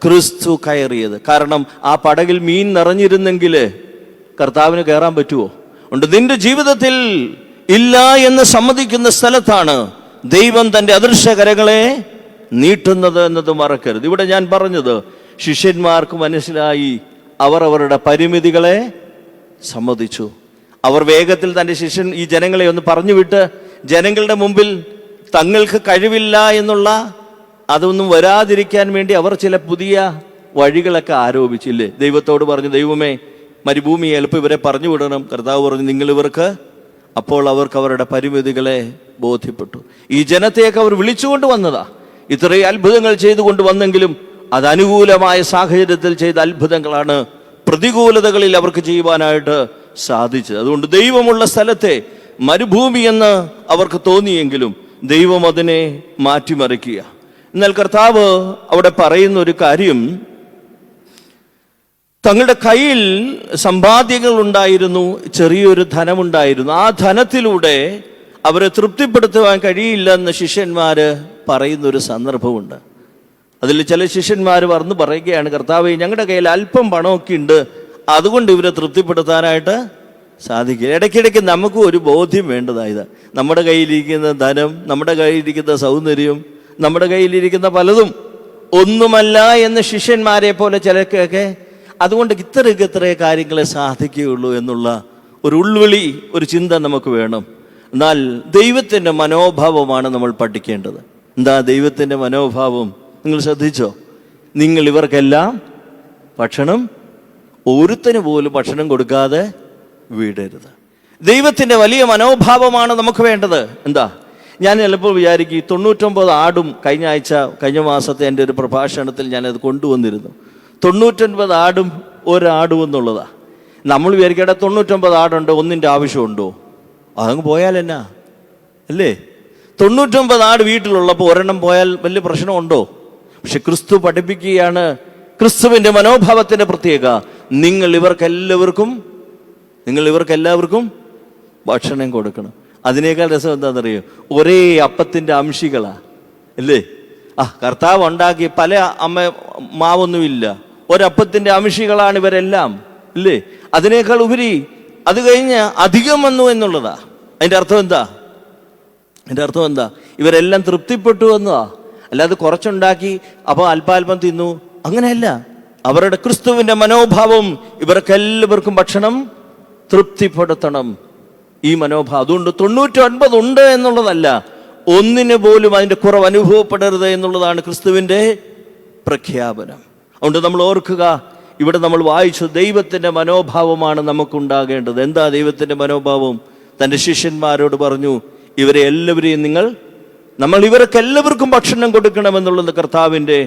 ക്രിസ്തു കയറിയത്. കാരണം ആ പടകിൽ മീൻ നിറഞ്ഞിരുന്നെങ്കിൽ കർത്താവിന് കയറാൻ പറ്റുമോ? ഉണ്ട്, നിന്റെ ജീവിതത്തിൽ ഇല്ല എന്ന് സമ്മതിക്കുന്ന സ്ഥലത്താണ് ദൈവം തൻ്റെ അദൃശ്യകരങ്ങളെ നീട്ടുന്നത് എന്നത് മറക്കരുത്. ഇവിടെ ഞാൻ പറഞ്ഞത് ശിഷ്യന്മാർക്ക് മനസ്സിലായി, അവർ അവരുടെ പരിമിതികളെ സമ്മതിച്ചു. അവർ വേഗത്തിൽ തൻ്റെ ഈ ജനങ്ങളെ ഒന്ന് പറഞ്ഞുവിട്ട് ജനങ്ങളുടെ മുമ്പിൽ തങ്ങൾക്ക് കഴിവില്ല എന്നുള്ള അതൊന്നും വരാതിരിക്കാൻ വേണ്ടി അവർ ചില പുതിയ വഴികളൊക്കെ ആരോപിച്ചില്ലേ. ദൈവത്തോട് പറഞ്ഞു, ദൈവമേ മരുഭൂമിയെ എളുപ്പം ഇവരെ പറഞ്ഞു വിടണം. കർത്താവ് പറഞ്ഞു, നിങ്ങൾ ഇവർക്ക്. അപ്പോൾ അവർക്ക് അവരുടെ പരിമിതികളെ ബോധ്യപ്പെട്ടു. ഈ ജനത്തെയൊക്കെ അവർ വിളിച്ചുകൊണ്ട് വന്നതാ. ഇത്രയും അത്ഭുതങ്ങൾ ചെയ്തുകൊണ്ട് വന്നെങ്കിലും അത് അനുകൂലമായ സാഹചര്യത്തിൽ ചെയ്ത അത്ഭുതങ്ങളാണ്, പ്രതികൂലതകളിൽ അവർക്ക് ചെയ്യുവാനായിട്ട് സാധിച്ചത്. അതുകൊണ്ട് ദൈവമുള്ള സ്ഥലത്തെ മരുഭൂമി എന്ന് അവർക്ക് തോന്നിയെങ്കിലും ദൈവം അതിനെ മാറ്റിമറിക്കുക. എന്നാൽ കർത്താവ് അവിടെ പറയുന്ന ഒരു കാര്യം, തങ്ങളുടെ കയ്യിൽ സമ്പാദ്യങ്ങൾ ഉണ്ടായിരുന്നു, ചെറിയൊരു ധനമുണ്ടായിരുന്നു. ആ ധനത്തിലൂടെ അവരെ തൃപ്തിപ്പെടുത്തുവാൻ കഴിയില്ലെന്ന് ശിഷ്യന്മാര് പറയുന്നൊരു സന്ദർഭമുണ്ട്. അതിൽ ചില ശിഷ്യന്മാർ വന്ന് പറയുകയാണ്, കർത്താവേ ഞങ്ങളുടെ കയ്യിൽ അല്പം പണമൊക്കെ ഉണ്ട്, അതുകൊണ്ട് ഇവരെ തൃപ്തിപ്പെടുത്താനായിട്ട് സാധിക്കില്ല. ഇടയ്ക്കിടയ്ക്ക് നമുക്ക് ഒരു ബോധ്യം വേണ്ടതായത്, നമ്മുടെ കയ്യിലിരിക്കുന്ന ധനം, നമ്മുടെ കയ്യിലിരിക്കുന്ന സൗന്ദര്യം, നമ്മുടെ കയ്യിലിരിക്കുന്ന പലതും ഒന്നുമല്ല എന്ന് ശിഷ്യന്മാരെ പോലെ ചിലക്കൊക്കെ അതുകൊണ്ട് ഇത്രയൊക്കെ കാര്യങ്ങളെ സാധിക്കുകയുള്ളൂ എന്നുള്ള ഒരു ഉൾവിളി, ഒരു ചിന്ത നമുക്ക് വേണം. എന്നാൽ ദൈവത്തിൻ്റെ മനോഭാവമാണ് നമ്മൾ പഠിക്കേണ്ടത്. എന്താ ദൈവത്തിൻ്റെ മനോഭാവം? നിങ്ങൾ ശ്രദ്ധിച്ചോ? നിങ്ങൾ ഇവർക്കെല്ലാം ഭക്ഷണം, ഒരുത്തന് പോലും ഭക്ഷണം കൊടുക്കാതെ വിടരുത്. ദൈവത്തിൻ്റെ വലിയ മനോഭാവമാണ് നമുക്ക് വേണ്ടത്. എന്താ, ഞാൻ ചിലപ്പോൾ വിചാരിക്കും 99 ആടും കഴിഞ്ഞ മാസത്തെ എൻ്റെ ഒരു പ്രഭാഷണത്തിൽ ഞാനത് കൊണ്ടുവന്നിരുന്നു. 99 ആടും ഒരാടും എന്നുള്ളതാ. നമ്മൾ വിചാരിക്കേണ്ട 99 ആടുണ്ട്, ഒന്നിൻ്റെ ആവശ്യമുണ്ടോ? അതങ്ങ് പോയാലെന്നാ അല്ലേ? 99 ആട് വീട്ടിലുള്ളപ്പോൾ ഒരെണ്ണം പോയാൽ വലിയ പ്രശ്നമുണ്ടോ? പക്ഷെ ക്രിസ്തു പഠിപ്പിക്കുകയാണ്, ക്രിസ്തുവിൻ്റെ മനോഭാവത്തിൻ്റെ പ്രത്യേകത, നിങ്ങൾ ഇവർക്കെല്ലാവർക്കും ഭക്ഷണം കൊടുക്കണം. അതിനേക്കാൾ രസം എന്താണെന്നറിയോ? ഒരേ അപ്പത്തിൻ്റെ അംശികളാ അല്ലേ? കർത്താവ് ഉണ്ടാക്കി പല മാവൊന്നുമില്ല, ഒരപ്പത്തിൻ്റെ അംശികളാണ് ഇവരെല്ലാം അല്ലേ? അതിനേക്കാൾ ഉപരി അത് കഴിഞ്ഞ് അധികം വന്നു എന്നുള്ളതാ. അതിൻ്റെ അർത്ഥം എന്താ? ഇവരെല്ലാം തൃപ്തിപ്പെട്ടു എന്നതാ. അല്ലാതെ കുറച്ചുണ്ടാക്കി അപ്പോൾ അല്പാൽപ്പം തിന്നു, അങ്ങനെയല്ല. അവരുടെ ക്രിസ്തുവിൻ്റെ മനോഭാവം ഇവർക്കെല്ലാവർക്കും ഭക്ഷണം തൃപ്തിപ്പെടുത്തണം, ഈ മനോഭാവം. അതുകൊണ്ട് 99 ഉണ്ട് എന്നുള്ളതല്ല, ഒന്നിന് പോലും അതിൻ്റെ കുറവ് അനുഭവപ്പെടരുത് എന്നുള്ളതാണ് ക്രിസ്തുവിൻ്റെ പ്രഖ്യാപനം. അതുകൊണ്ട് നമ്മൾ ഓർക്കുക, ഇവിടെ നമ്മൾ വായിച്ചു ദൈവത്തിൻ്റെ മനോഭാവമാണ് നമുക്കുണ്ടാകേണ്ടത്. എന്താ ദൈവത്തിൻ്റെ മനോഭാവം? തൻ്റെ ശിഷ്യന്മാരോട് പറഞ്ഞു, ഇവരെ എല്ലാവരെയും നമ്മൾ ഇവർക്കെല്ലാവർക്കും ഭക്ഷണം കൊടുക്കണമെന്നുള്ളത് കർത്താവിൻ്റെ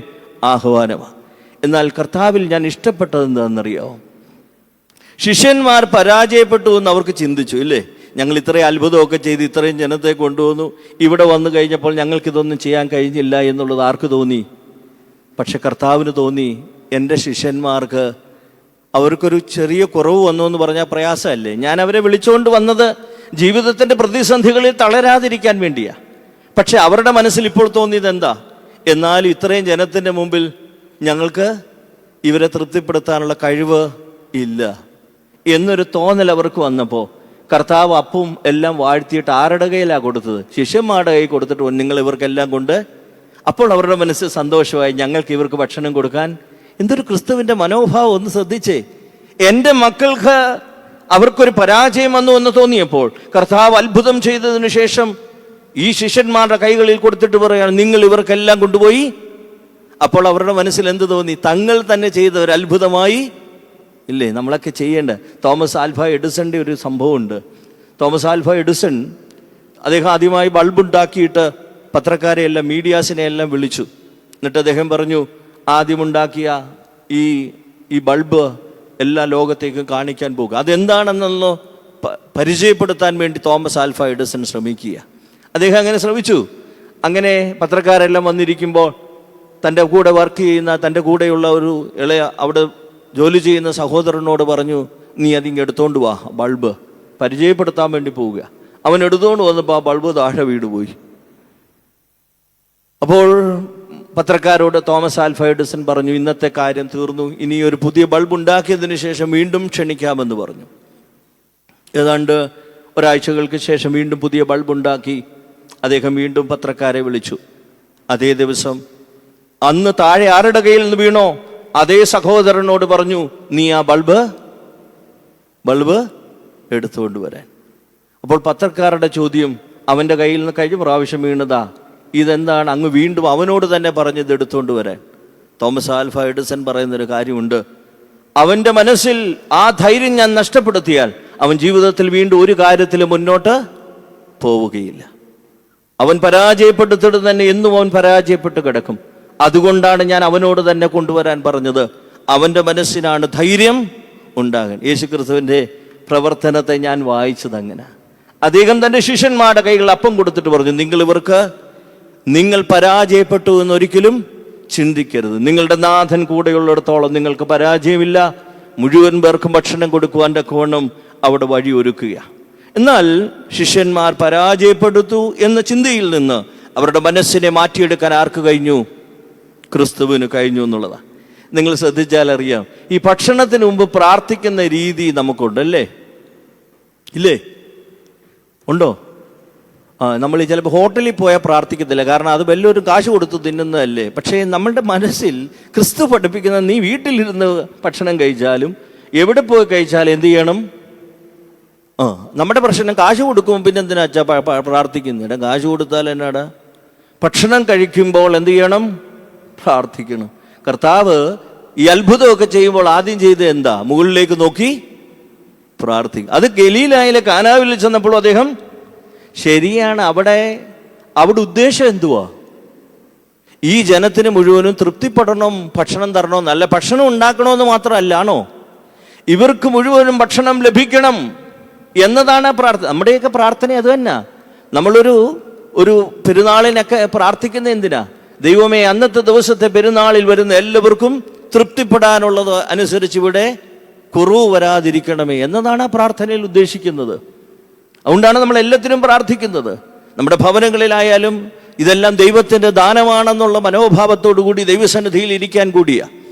ആഹ്വാനമാണ്. എന്നാൽ കർത്താവിൽ ഞാൻ ഇഷ്ടപ്പെട്ടത് എന്താണെന്നറിയാമോ? ശിഷ്യന്മാർ പരാജയപ്പെട്ടു എന്ന് അവർക്ക് ചിന്തിച്ചു ഇല്ലേ? ഞങ്ങൾ ഇത്രയും അത്ഭുതമൊക്കെ ചെയ്ത് ഇത്രയും ജനത്തെ കൊണ്ടുവന്നു, ഇവിടെ വന്നു കഴിഞ്ഞപ്പോൾ ഞങ്ങൾക്കിതൊന്നും ചെയ്യാൻ കഴിഞ്ഞില്ല എന്നുള്ളത് ആർക്ക് തോന്നി? പക്ഷെ കർത്താവിന് തോന്നി, എൻ്റെ ശിഷ്യന്മാർക്ക് അവർക്കൊരു ചെറിയ കുറവ് വന്നു എന്ന് പറഞ്ഞാൽ പ്രയാസമല്ലേ? ഞാൻ അവരെ വിളിച്ചുകൊണ്ട് വന്നത് ജീവിതത്തിൻ്റെ പ്രതിസന്ധികളിൽ തളരാതിരിക്കാൻ വേണ്ടിയാണ്. പക്ഷെ അവരുടെ മനസ്സിൽ ഇപ്പോൾ തോന്നിയത് എന്താ? എന്നാലും ഇത്രയും ജനത്തിൻ്റെ മുമ്പിൽ ഞങ്ങൾക്ക് ഇവരെ തൃപ്തിപ്പെടുത്താനുള്ള കഴിവ് ഇല്ല എന്നൊരു തോന്നൽ അവർക്ക് വന്നപ്പോൾ കർത്താവ് അപ്പവും എല്ലാം വാഴ്ത്തിയിട്ട് ആരുടെ കയ്യിലാണ് കൊടുത്തത്? ശിഷ്യന്മാരുടെ കയ്യിൽ കൊടുത്തിട്ട് നിങ്ങൾ ഇവർക്കെല്ലാം കൊണ്ട്. അപ്പോൾ അവരുടെ മനസ്സിൽ സന്തോഷമായി, ഞങ്ങൾക്ക് ഇവർക്ക് ഭക്ഷണം കൊടുക്കാൻ. എന്തൊരു ക്രിസ്തുവിൻ്റെ മനോഭാവം! ഒന്ന് ശ്രദ്ധിച്ചേ. എൻ്റെ മക്കൾക്ക് അവർക്കൊരു പരാജയം വന്നു എന്ന് തോന്നിയപ്പോൾ കർത്താവ് അത്ഭുതം ചെയ്തതിനു ശേഷം ഈ ശിഷ്യന്മാരുടെ കൈകളിൽ കൊടുത്തിട്ട് പറയാണ്, നിങ്ങൾ ഇവർക്കെല്ലാം കൊണ്ടുപോയി. അപ്പോൾ അവരുടെ മനസ്സിൽ എന്ത് തോന്നി? തങ്ങൾ തന്നെ ചെയ്ത ഒരു അത്ഭുതമായി ഇല്ലേ നമ്മളൊക്കെ ചെയ്യേണ്ട. തോമസ് ആൽഫ എഡിസന്റെ ഒരു സംഭവമുണ്ട്. തോമസ് ആൽഫ എഡിസൺ അദ്ദേഹം ആദ്യമായി ബൾബുണ്ടാക്കിയിട്ട് പത്രക്കാരെ എല്ലാം, മീഡിയാസിനെ എല്ലാം വിളിച്ചു. എന്നിട്ട് അദ്ദേഹം പറഞ്ഞു, ആദ്യമുണ്ടാക്കിയ ഈ ബൾബ് എല്ലാ ലോകത്തേക്കും കാണിക്കാൻ പോകുക. അതെന്താണെന്നൊന്ന് പരിചയപ്പെടുത്താൻ വേണ്ടി തോമസ് ആൽഫ എഡിസൺ ശ്രമിക്കുക. അദ്ദേഹം അങ്ങനെ ശ്രമിച്ചു. അങ്ങനെ പത്രക്കാരെല്ലാം വന്നിരിക്കുമ്പോൾ തൻ്റെ കൂടെ വർക്ക് ചെയ്യുന്ന, തൻ്റെ കൂടെയുള്ള ഒരു ഇളയ അവിടെ ജോലി ചെയ്യുന്ന സഹോദരനോട് പറഞ്ഞു, നീ അതിങ്ങ് എടുത്തോണ്ട് വാ, ബൾബ് പരിചയപ്പെടുത്താൻ വേണ്ടി പോവുക. അവൻ എടുത്തുകൊണ്ട് വന്നപ്പോൾ ആ ബൾബ് താഴെ വീടുപോയി. അപ്പോൾ പത്രക്കാരോട് തോമസ് ആൽഫ എഡിസൺ പറഞ്ഞു, ഇന്നത്തെ കാര്യം തീർന്നു, ഇനി ഒരു പുതിയ ബൾബ് ഉണ്ടാക്കിയതിന് ശേഷം വീണ്ടും ക്ഷണിക്കാമെന്ന് പറഞ്ഞു. ഏതാണ്ട് ഒരാഴ്ചകൾക്ക് ശേഷം വീണ്ടും പുതിയ ബൾബ് ഉണ്ടാക്കി. അദ്ദേഹം വീണ്ടും പത്രക്കാരെ വിളിച്ചു. അതേ ദിവസം അന്ന് താഴെ ആരുടെ കയ്യിൽ നിന്ന് വീണോ അതേ സഹോദരനോട് പറഞ്ഞു, നീ ആ ബൾബ് എടുത്തുകൊണ്ട് വരാൻ. അപ്പോൾ പത്രക്കാരുടെ ചോദ്യം, അവൻ്റെ കയ്യിൽ നിന്ന് കഴിഞ്ഞ പ്രാവശ്യം വീണതാ, ഇതെന്താണ് അങ്ങ് വീണ്ടും അവനോട് തന്നെ പറഞ്ഞത് എടുത്തുകൊണ്ട് വരാൻ? തോമസ് ആൽഫ എഡിസൺ പറയുന്നൊരു കാര്യമുണ്ട്, അവൻ്റെ മനസ്സിൽ ആ ധൈര്യം ഞാൻ നഷ്ടപ്പെടുത്തിയാൽ അവൻ ജീവിതത്തിൽ വീണ്ടും ഒരു കാര്യത്തിൽ മുന്നോട്ട് പോവുകയില്ല. അവൻ പരാജയപ്പെടുത്തിട്ട് തന്നെ എന്നും അവൻ പരാജയപ്പെട്ട് കിടക്കും. അതുകൊണ്ടാണ് ഞാൻ അവനോട് തന്നെ കൊണ്ടുവരാൻ പറഞ്ഞത്. അവൻ്റെ മനസ്സിനാണ് ധൈര്യം ഉണ്ടാകാൻ. യേശുക്രിസ്തുവിൻ്റെ പ്രവർത്തനത്തെ ഞാൻ വായിച്ചത് അങ്ങനെ. അദ്ദേഹം തൻ്റെ ശിഷ്യന്മാരുടെ കൈകളിൽ അപ്പം കൊടുത്തിട്ട് പറഞ്ഞു, നിങ്ങൾ പരാജയപ്പെട്ടു എന്നൊരിക്കലും ചിന്തിക്കരുത്. നിങ്ങളുടെ നാഥൻ കൂടെയുള്ളിടത്തോളം നിങ്ങൾക്ക് പരാജയമില്ല. മുഴുവൻ പേർക്കും ഭക്ഷണം കൊടുക്കുവാൻ തക്കവണ്ണം അവിടെ വഴി ഒരുക്കുക. എന്നാൽ ശിഷ്യന്മാർ പരാജയപ്പെടുത്തു എന്ന ചിന്തയിൽ നിന്ന് അവരുടെ മനസ്സിനെ മാറ്റിയെടുക്കാൻ ആർക്ക് കഴിഞ്ഞു? ക്രിസ്തുവിന് കഴിഞ്ഞു എന്നുള്ളതാണ്. നിങ്ങൾ ശ്രദ്ധിച്ചാൽ അറിയാം, ഈ ഭക്ഷണത്തിന് മുമ്പ് പ്രാർത്ഥിക്കുന്ന രീതി നമുക്കുണ്ടല്ലേ? ഇല്ലേ? ഉണ്ടോ? നമ്മൾ ചിലപ്പോൾ ഹോട്ടലിൽ പോയാൽ പ്രാർത്ഥിക്കത്തില്ല, കാരണം അത് വല്ലവരും കാശ് കൊടുത്ത് തിന്നുന്നതല്ലേ. പക്ഷേ നമ്മളുടെ മനസ്സിൽ ക്രിസ്തു പഠിപ്പിക്കുന്ന, നീ വീട്ടിലിരുന്ന് ഭക്ഷണം കഴിച്ചാലും എവിടെ പോയി കഴിച്ചാലും എന്ത് ചെയ്യണം? നമ്മുടെ പ്രശ്നം കാശ് കൊടുക്കുമ്പോൾ പിന്നെ എന്തിനാ അച്ഛാ പ്രാർത്ഥിക്കുന്നില്ല? കാശ് കൊടുത്താൽ എന്നാടാ? ഭക്ഷണം കഴിക്കുമ്പോൾ എന്ത് ചെയ്യണം? പ്രാർത്ഥിക്കണം. കർത്താവ് ഈ അത്ഭുതമൊക്കെ ചെയ്യുമ്പോൾ ആദ്യം ചെയ്ത് എന്താ? മുകളിലേക്ക് നോക്കി പ്രാർത്ഥിക്കും. അത് ഗലീലായിലെ കാനാവിൽ ചെന്നപ്പോൾ അദ്ദേഹം, ശരിയാണ്, അവിടെ ഉദ്ദേശം എന്തുവാ? ഈ ജനത്തിന് മുഴുവനും തൃപ്തിപ്പെടണം, ഭക്ഷണം തരണം, നല്ല ഭക്ഷണം ഉണ്ടാക്കണമെന്ന് മാത്രമല്ലാണോ, ഇവർക്ക് മുഴുവനും ഭക്ഷണം ലഭിക്കണം എന്നതാണ് പ്രാർത്ഥന. നമ്മുടെയൊക്കെ പ്രാർത്ഥന അത് തന്നെ. നമ്മളൊരു പെരുന്നാളിനൊക്കെ പ്രാർത്ഥിക്കുന്ന എന്തിനാ? ദൈവമേ, അന്നത്തെ ദിവസത്തെ പെരുന്നാളിൽ വരുന്ന എല്ലാവർക്കും തൃപ്തിപ്പെടാനുള്ളത് അനുസരിച്ച് ഇവിടെ കുറവ് വരാതിരിക്കണമേ എന്നതാണ് ആ പ്രാർത്ഥനയിൽ ഉദ്ദേശിക്കുന്നത്. അതുകൊണ്ടാണ് നമ്മൾ എല്ലാത്തിനും പ്രാർത്ഥിക്കുന്നത്. നമ്മുടെ ഭവനങ്ങളിലായാലും ഇതെല്ലാം ദൈവത്തിൻ്റെ ദാനമാണെന്നുള്ള മനോഭാവത്തോടു കൂടി ദൈവസന്നിധിയിൽ ഇരിക്കാൻ കൂടിയാ.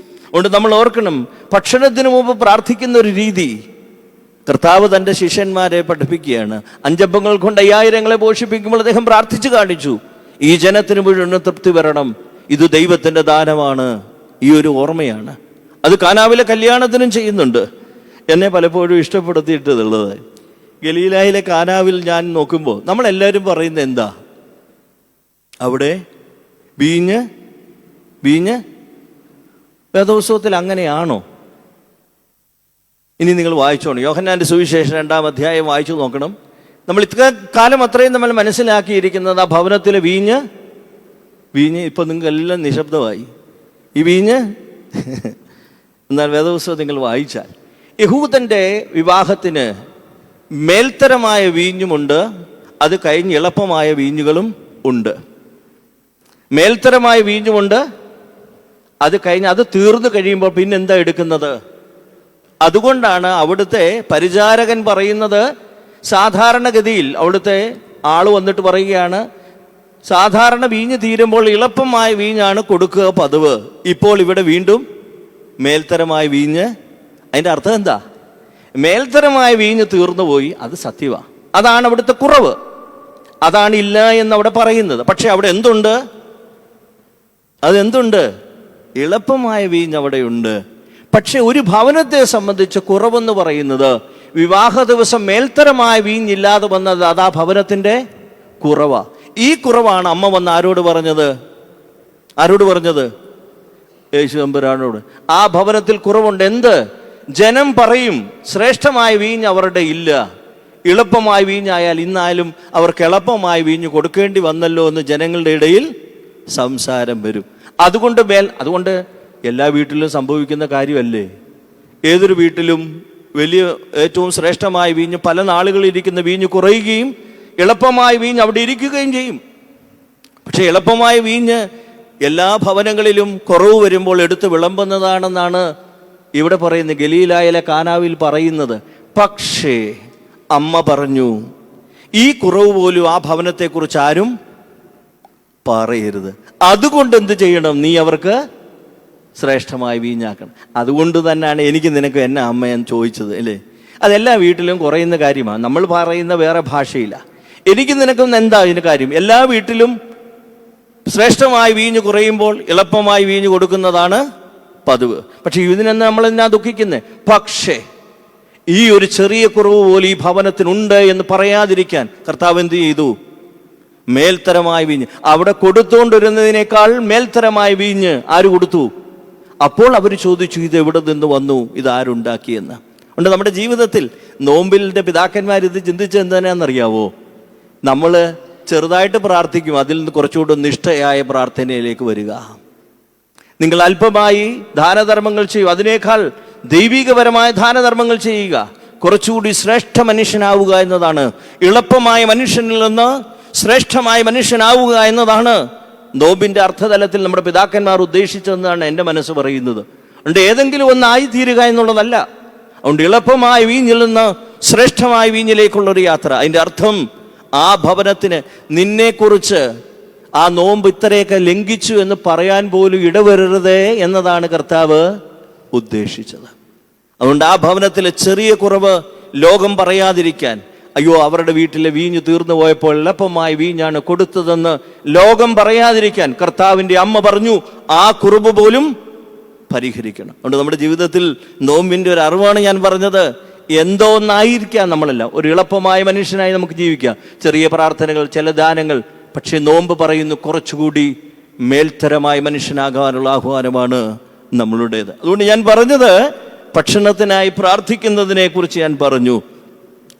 അതുകൊണ്ട് നമ്മൾ ഓർക്കണം, ഭക്ഷണത്തിന് മുമ്പ് പ്രാർത്ഥിക്കുന്ന ഒരു രീതി കർത്താവ് തൻ്റെ ശിഷ്യന്മാരെ പഠിപ്പിക്കുകയാണ്. 5 അപ്പങ്ങൾ കൊണ്ട് 5000 പോഷിപ്പിക്കുമ്പോൾ അദ്ദേഹം പ്രാർത്ഥിച്ചു കാണിച്ചു, ഈ ജനത്തിന് മുഴുവൻ തൃപ്തി വരണം, ഇത് ദൈവത്തിൻ്റെ ദാനമാണ്. ഈ ഒരു ഓർമ്മയാണ്. അത് കാനാവിലെ കല്യാണത്തിനും ചെയ്യുന്നുണ്ട്. എന്നെ പലപ്പോഴും ഇഷ്ടപ്പെടുത്തിയിട്ടുള്ളത്, ഗലീലായിലെ കാനാവിൽ ഞാൻ നോക്കുമ്പോൾ നമ്മളെല്ലാവരും പറയുന്നത് എന്താ? അവിടെ വീഞ്ഞ് വേദപുസ്തകത്തിൽ അങ്ങനെയാണോ? ഇനി നിങ്ങൾ വായിച്ചോണം, യോഹന്നാന്റെ സുവിശേഷം 2-ാം അധ്യായം വായിച്ചു നോക്കണം. നമ്മൾ ഇത്ര കാലം അത്രയും നമ്മൾ മനസ്സിലാക്കിയിരിക്കുന്നത് ആ ഭവനത്തിലെ വീഞ്ഞ് ഇപ്പൊ നിങ്ങൾക്കെല്ലാം നിശബ്ദമായി. ഈ വീഞ്ഞ് എന്നാൽ വേദപുസ്തകം നിങ്ങൾ വായിച്ചാൽ യഹൂദന്റെ വിവാഹത്തിന് മേൽത്തരമായ വീഞ്ഞുമുണ്ട്, അത് കഴിഞ്ഞ് എളുപ്പമായ വീഞ്ഞുകളും ഉണ്ട്. മേൽത്തരമായ വീഞ്ഞുമുണ്ട്, അത് കഴിഞ്ഞ് അത് തീർന്നു കഴിയുമ്പോൾ പിന്നെന്താ എടുക്കുന്നത്? അതുകൊണ്ടാണ് അവിടുത്തെ പരിചാരകൻ പറയുന്നത്, സാധാരണഗതിയിൽ അവിടുത്തെ ആള് വന്നിട്ട് പറയുകയാണ്, സാധാരണ വീഞ്ഞ് തീരുമ്പോൾ എളുപ്പമായ വീഞ്ഞാണ് കൊടുക്കുക പതിവ്. ഇപ്പോൾ ഇവിടെ വീണ്ടും മേൽത്തരമായ വീഞ്ഞ്. അതിൻ്റെ അർത്ഥം എന്താ? മേൽത്തരമായ വീഞ്ഞ് തീർന്നുപോയി, അത് സത്യമാണ്. അതാണ് അവിടുത്തെ കുറവ്, അതാണ് ഇല്ല എന്നവിടെ പറയുന്നത്. പക്ഷെ അവിടെ എന്തുണ്ട്? അതെന്തുണ്ട്? എളുപ്പമായ വീഞ്ഞ് അവിടെയുണ്ട്. പക്ഷെ ഒരു ഭവനത്തെ സംബന്ധിച്ച് കുറവെന്ന് പറയുന്നത്, വിവാഹ ദിവസം മേൽത്തരമായ വീഞ്ഞില്ലാതെ വന്നത് അതാ ഭവനത്തിൻ്റെ കുറവാ. ഈ കുറവാണ് അമ്മ വന്ന് ആരോട് പറഞ്ഞത്? യേശു തമ്പുരാനോട്. ആ ഭവനത്തിൽ കുറവുണ്ട്. എന്ത്? ജനം പറയും, ശ്രേഷ്ഠമായ വീഞ്ഞ് അവരുടെ ഇല്ല, എളുപ്പമായ വീഞ്ഞായാൽ ഇന്നായാലും അവർക്ക് എളുപ്പമായ വീഞ്ഞ് കൊടുക്കേണ്ടി വന്നല്ലോ എന്ന് ജനങ്ങളുടെ ഇടയിൽ സംസാരം വരും. അതുകൊണ്ട് എല്ലാ വീട്ടിലും സംഭവിക്കുന്ന കാര്യമല്ലേ? ഏതൊരു വീട്ടിലും ഏറ്റവും ശ്രേഷ്ഠമായ വീഞ്ഞ്, പല നാളുകളിരിക്കുന്ന വീഞ്ഞ് കുറയുകയും എളുപ്പമായ വീഞ്ഞ് അവിടെ ഇരിക്കുകയും ചെയ്യും. പക്ഷെ എളുപ്പമായ വീഞ്ഞ് എല്ലാ ഭവനങ്ങളിലും കുറവ് വരുമ്പോൾ എടുത്ത് വിളമ്പുന്നതാണെന്നാണ് ഇവിടെ പറയുന്നത്, ഗലീലായിലെ കാനാവിൽ പറയുന്നത്. പക്ഷേ അമ്മ പറഞ്ഞു, ഈ കുറവ് പോലും ആ ഭവനത്തെക്കുറിച്ച് ആരും പറയരുത്. അതുകൊണ്ട് എന്ത് ചെയ്യണം? നീ അവർക്ക് ശ്രേഷ്ഠമായ വീഞ്ഞാക്കണം. അതുകൊണ്ട് തന്നെയാണ് എനിക്ക് നിനക്ക് എന്നെ അമ്മ ഞാൻ ചോദിച്ചത്, അല്ലേ? അതെല്ലാ വീട്ടിലും കുറയുന്ന കാര്യമാണ്. നമ്മൾ പറയുന്ന വേറെ ഭാഷയില്ല. എനിക്ക് നിനക്കും എന്താ ഇതിന് കാര്യം? എല്ലാ വീട്ടിലും ശ്രേഷ്ഠമായി വീഞ്ഞ് കുറയുമ്പോൾ എളുപ്പമായി വീഞ്ഞ് കൊടുക്കുന്നതാണ് പതിവ്. പക്ഷെ ഇതിനെന്ന് നമ്മളെന്നാ ദുഃഖിക്കുന്നത്? പക്ഷേ ഈ ഒരു ചെറിയ കുറവ് പോലും ഈ ഭവനത്തിനുണ്ട് എന്ന് പറയാതിരിക്കാൻ കർത്താവ് എന്ത് ചെയ്തു? മേൽത്തരമായ വീഞ്ഞ് അവിടെ കൊടുത്തുകൊണ്ടിരുന്നതിനേക്കാൾ മേൽത്തരമായ വീഞ്ഞ് ആര് കൊടുത്തു? അപ്പോൾ അവർ ചോദിച്ചു, ഇത് എവിടെ നിന്ന് വന്നു, ഇത് ആരുണ്ടാക്കിയെന്ന്. ഉണ്ട് നമ്മുടെ ജീവിതത്തിൽ നോമ്പിൻ്റെ പിതാക്കന്മാർ ഇത് ചിന്തിച്ചത് എന്താണെന്നറിയാവോ? നമ്മൾ ചെറുതായിട്ട് പ്രാർത്ഥിക്കും, അതിൽ നിന്ന് കുറച്ചുകൂടി നിഷ്ഠയായ പ്രാർത്ഥനയിലേക്ക് വരിക. നിങ്ങൾ അല്പമായി ദാനധർമ്മങ്ങൾ ചെയ്യൂ, അതിനേക്കാൾ ദൈവികപരമായ ദാനധർമ്മങ്ങൾ ചെയ്യുക. കുറച്ചുകൂടി ശ്രേഷ്ഠ മനുഷ്യനാവുക എന്നതാണ്, എളുപ്പമായ മനുഷ്യനിൽ നിന്ന് ശ്രേഷ്ഠമായ മനുഷ്യനാവുക എന്നതാണ് നോമ്പിൻ്റെ അർത്ഥതലത്തിൽ നമ്മുടെ പിതാക്കന്മാർ ഉദ്ദേശിച്ചതെന്നാണ് എൻ്റെ മനസ്സ് പറയുന്നത്. അതുകൊണ്ട് ഏതെങ്കിലും ഒന്നായിത്തീരുക എന്നുള്ളതല്ല. അതുകൊണ്ട് എളുപ്പമായ വീഞ്ഞിൽ നിന്ന് ശ്രേഷ്ഠമായ വീഞ്ഞിലേക്കുള്ളൊരു യാത്ര. അതിൻ്റെ അർത്ഥം ആ ഭവനത്തിന് നിന്നെക്കുറിച്ച് ആ നോമ്പ് ഇത്രയൊക്കെ ലംഘിച്ചു എന്ന് പറയാൻ പോലും ഇടവരരുതേ എന്നതാണ് കർത്താവ് ഉദ്ദേശിച്ചത്. അതുകൊണ്ട് ആ ഭവനത്തിലെ ചെറിയ കുറവ് ലോകം പറയാതിരിക്കാൻ, അയ്യോ അവരുടെ വീട്ടിലെ വീഞ്ഞ് തീർന്നു പോയപ്പോൾ എളുപ്പമായ വീഞ്ഞാണ് കൊടുത്തതെന്ന് ലോകം പറയാതിരിക്കാൻ കർത്താവിൻ്റെ അമ്മ പറഞ്ഞു, ആ കുറവ് പോലും പരിഹരിക്കണം. അതുകൊണ്ട് നമ്മുടെ ജീവിതത്തിൽ നോമ്പിൻ്റെ ഒരു അറിവാണ് ഞാൻ പറഞ്ഞത്. എന്തോ ഒന്നായിരിക്കാം നമ്മളെല്ലാം, ഒരു എളുപ്പമായ മനുഷ്യനായി നമുക്ക് ജീവിക്കാം, ചെറിയ പ്രാർത്ഥനകൾ, ചില ദാനങ്ങൾ. പക്ഷെ നോമ്പ് പറയുന്നു കുറച്ചുകൂടി മേൽത്തരമായ മനുഷ്യനാകാനുള്ള ആഹ്വാനമാണ് നമ്മളുടേത്. അതുകൊണ്ട് ഞാൻ പറഞ്ഞത്, ഭക്ഷണത്തിനായി പ്രാർത്ഥിക്കുന്നതിനെ കുറിച്ച് ഞാൻ പറഞ്ഞു.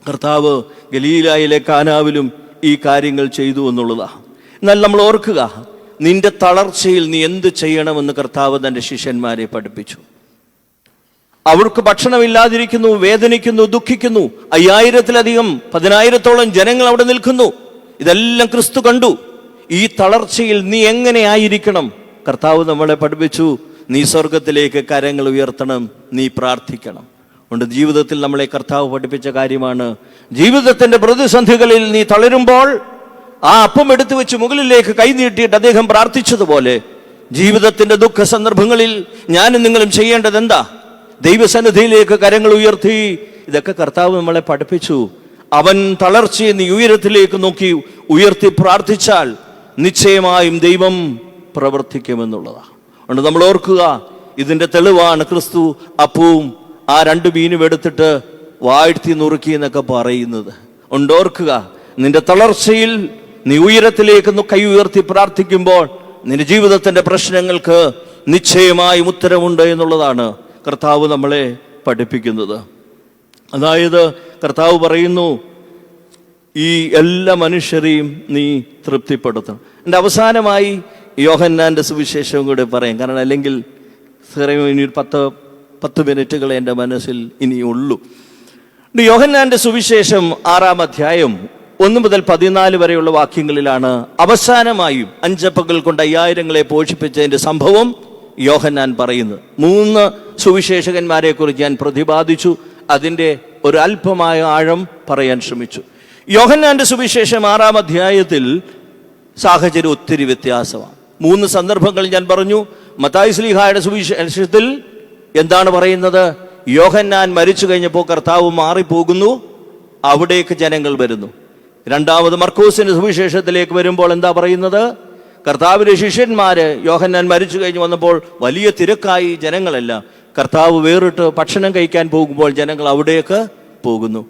കർത്താവ് ഗലീലായിലെ കാനാവിലും ഈ കാര്യങ്ങൾ ചെയ്തു എന്നുള്ളതാണ്. എന്നാൽ നമ്മൾ ഓർക്കുക, നിന്റെ തളർച്ചയിൽ നീ എന്ത് ചെയ്യണമെന്ന് കർത്താവ് തൻ്റെ ശിഷ്യന്മാരെ പഠിപ്പിച്ചു. അവർക്ക് ഭക്ഷണമില്ലാതിരിക്കുന്നു, വേദനിക്കുന്നു, ദുഃഖിക്കുന്നു. 5000-ലധികം 10,000-ഓളം ജനങ്ങൾ അവിടെ നിൽക്കുന്നു. ഇതെല്ലാം ക്രിസ്തു കണ്ടു. ഈ തളർച്ചയിൽ നീ എങ്ങനെ ആയിരിക്കണം? കർത്താവ് നമ്മളെ പഠിപ്പിച്ചു, നീ സ്വർഗത്തിലേക്ക് കരങ്ങൾ ഉയർത്തണം, നീ പ്രാർത്ഥിക്കണം. അതുകൊണ്ട് ജീവിതത്തിൽ നമ്മളെ കർത്താവ് പഠിപ്പിച്ച കാര്യമാണ്, ജീവിതത്തിൻ്റെ പ്രതിസന്ധികളിൽ നീ തളരുമ്പോൾ ആ അപ്പം എടുത്തു വെച്ച് മുകളിലേക്ക് കൈനീട്ടിയിട്ട് അദ്ദേഹം പ്രാർത്ഥിച്ചതുപോലെ ജീവിതത്തിൻ്റെ ദുഃഖ സന്ദർഭങ്ങളിൽ ഞാനും നിങ്ങളും ചെയ്യേണ്ടത് എന്താ? ദൈവസന്നിധിയിലേക്ക് കരങ്ങൾ ഉയർത്തി. ഇതൊക്കെ കർത്താവ് നമ്മളെ പഠിപ്പിച്ചു. അവൻ തളർച്ചയെ നീ ഉയരത്തിലേക്ക് നോക്കി ഉയർത്തി പ്രാർത്ഥിച്ചാൽ നിശ്ചയമായും ദൈവം പ്രവർത്തിക്കുമെന്നുള്ളതാണ്. അതുകൊണ്ട് നമ്മൾ ഓർക്കുക, ഇതിൻ്റെ തെളിവാണ് ക്രിസ്തു അപ്പവും ആ 2 മീനും എടുത്തിട്ട് വാഴ്ത്തി നുറുക്കി എന്നൊക്കെ പറയുന്നത്. ഉണ്ടോർക്കുക, നിന്റെ തളർച്ചയിൽ നീ ഉയരത്തിലേക്ക് കൈ ഉയർത്തി പ്രാർത്ഥിക്കുമ്പോൾ നിന്റെ ജീവിതത്തിൻ്റെ പ്രശ്നങ്ങൾക്ക് നിശ്ചയമായും ഉത്തരമുണ്ട് എന്നുള്ളതാണ് കർത്താവ് നമ്മളെ പഠിപ്പിക്കുന്നത്. അതായത് കർത്താവ് പറയുന്നു, ഈ എല്ലാ മനുഷ്യരെയും നീ തൃപ്തിപ്പെടുത്തണം. എൻ്റെ അവസാനമായി യോഹന്നാൻ്റെ സുവിശേഷവും കൂടെ പറയാം, കാരണം അല്ലെങ്കിൽ ഇനി 10 മിനിറ്റുകൾ എൻ്റെ മനസ്സിൽ ഇനിയുള്ളൂ. യോഹന്നാൻ്റെ സുവിശേഷം 6-ാം അധ്യായം 1 മുതൽ 14 വരെയുള്ള വാക്യങ്ങളിലാണ് അവസാനമായും 5 അപ്പങ്ങൾ കൊണ്ട് 5000-ങ്ങളെ പോഷിപ്പിച്ചതിൻ്റെ സംഭവം യോഹന്നാൻ പറയുന്നത്. 3 സുവിശേഷകന്മാരെ കുറിച്ച് ഞാൻ പ്രതിപാദിച്ചു, അതിൻ്റെ ഒരു അല്പമായ ആഴം പറയാൻ ശ്രമിച്ചു. യോഹന്നാൻ്റെ സുവിശേഷം 6-ാം അധ്യായത്തിൽ സാഹചര്യം ഒത്തിരി വ്യത്യാസമാണ്. 3 സന്ദർഭങ്ങൾ ഞാൻ പറഞ്ഞു. മത്തായി ശ്ലീഹായുടെ സുവിശേഷത്തിൽ എന്താണ് പറയുന്നത്? യോഹന്നാൻ മരിച്ചു കഴിഞ്ഞപ്പോൾ കർത്താവ് മാറിപ്പോകുന്നു, അവിടേക്ക് ജനങ്ങൾ വരുന്നു. രണ്ടാമത് മർക്കോസിന്റെ സുവിശേഷത്തിലേക്ക് വരുമ്പോൾ എന്താ പറയുന്നത്? കർത്താവിന്റെ ശിഷ്യന്മാര് യോഹന്നാൻ മരിച്ചു കഴിഞ്ഞ് വന്നപ്പോൾ വലിയ തിരക്കായി ജനങ്ങളെല്ലാം. കർത്താവ് വേറിട്ട് ഭക്ഷണം കഴിക്കാൻ പോകുമ്പോൾ ജനങ്ങൾ അവിടേക്ക് പോകുന്നു.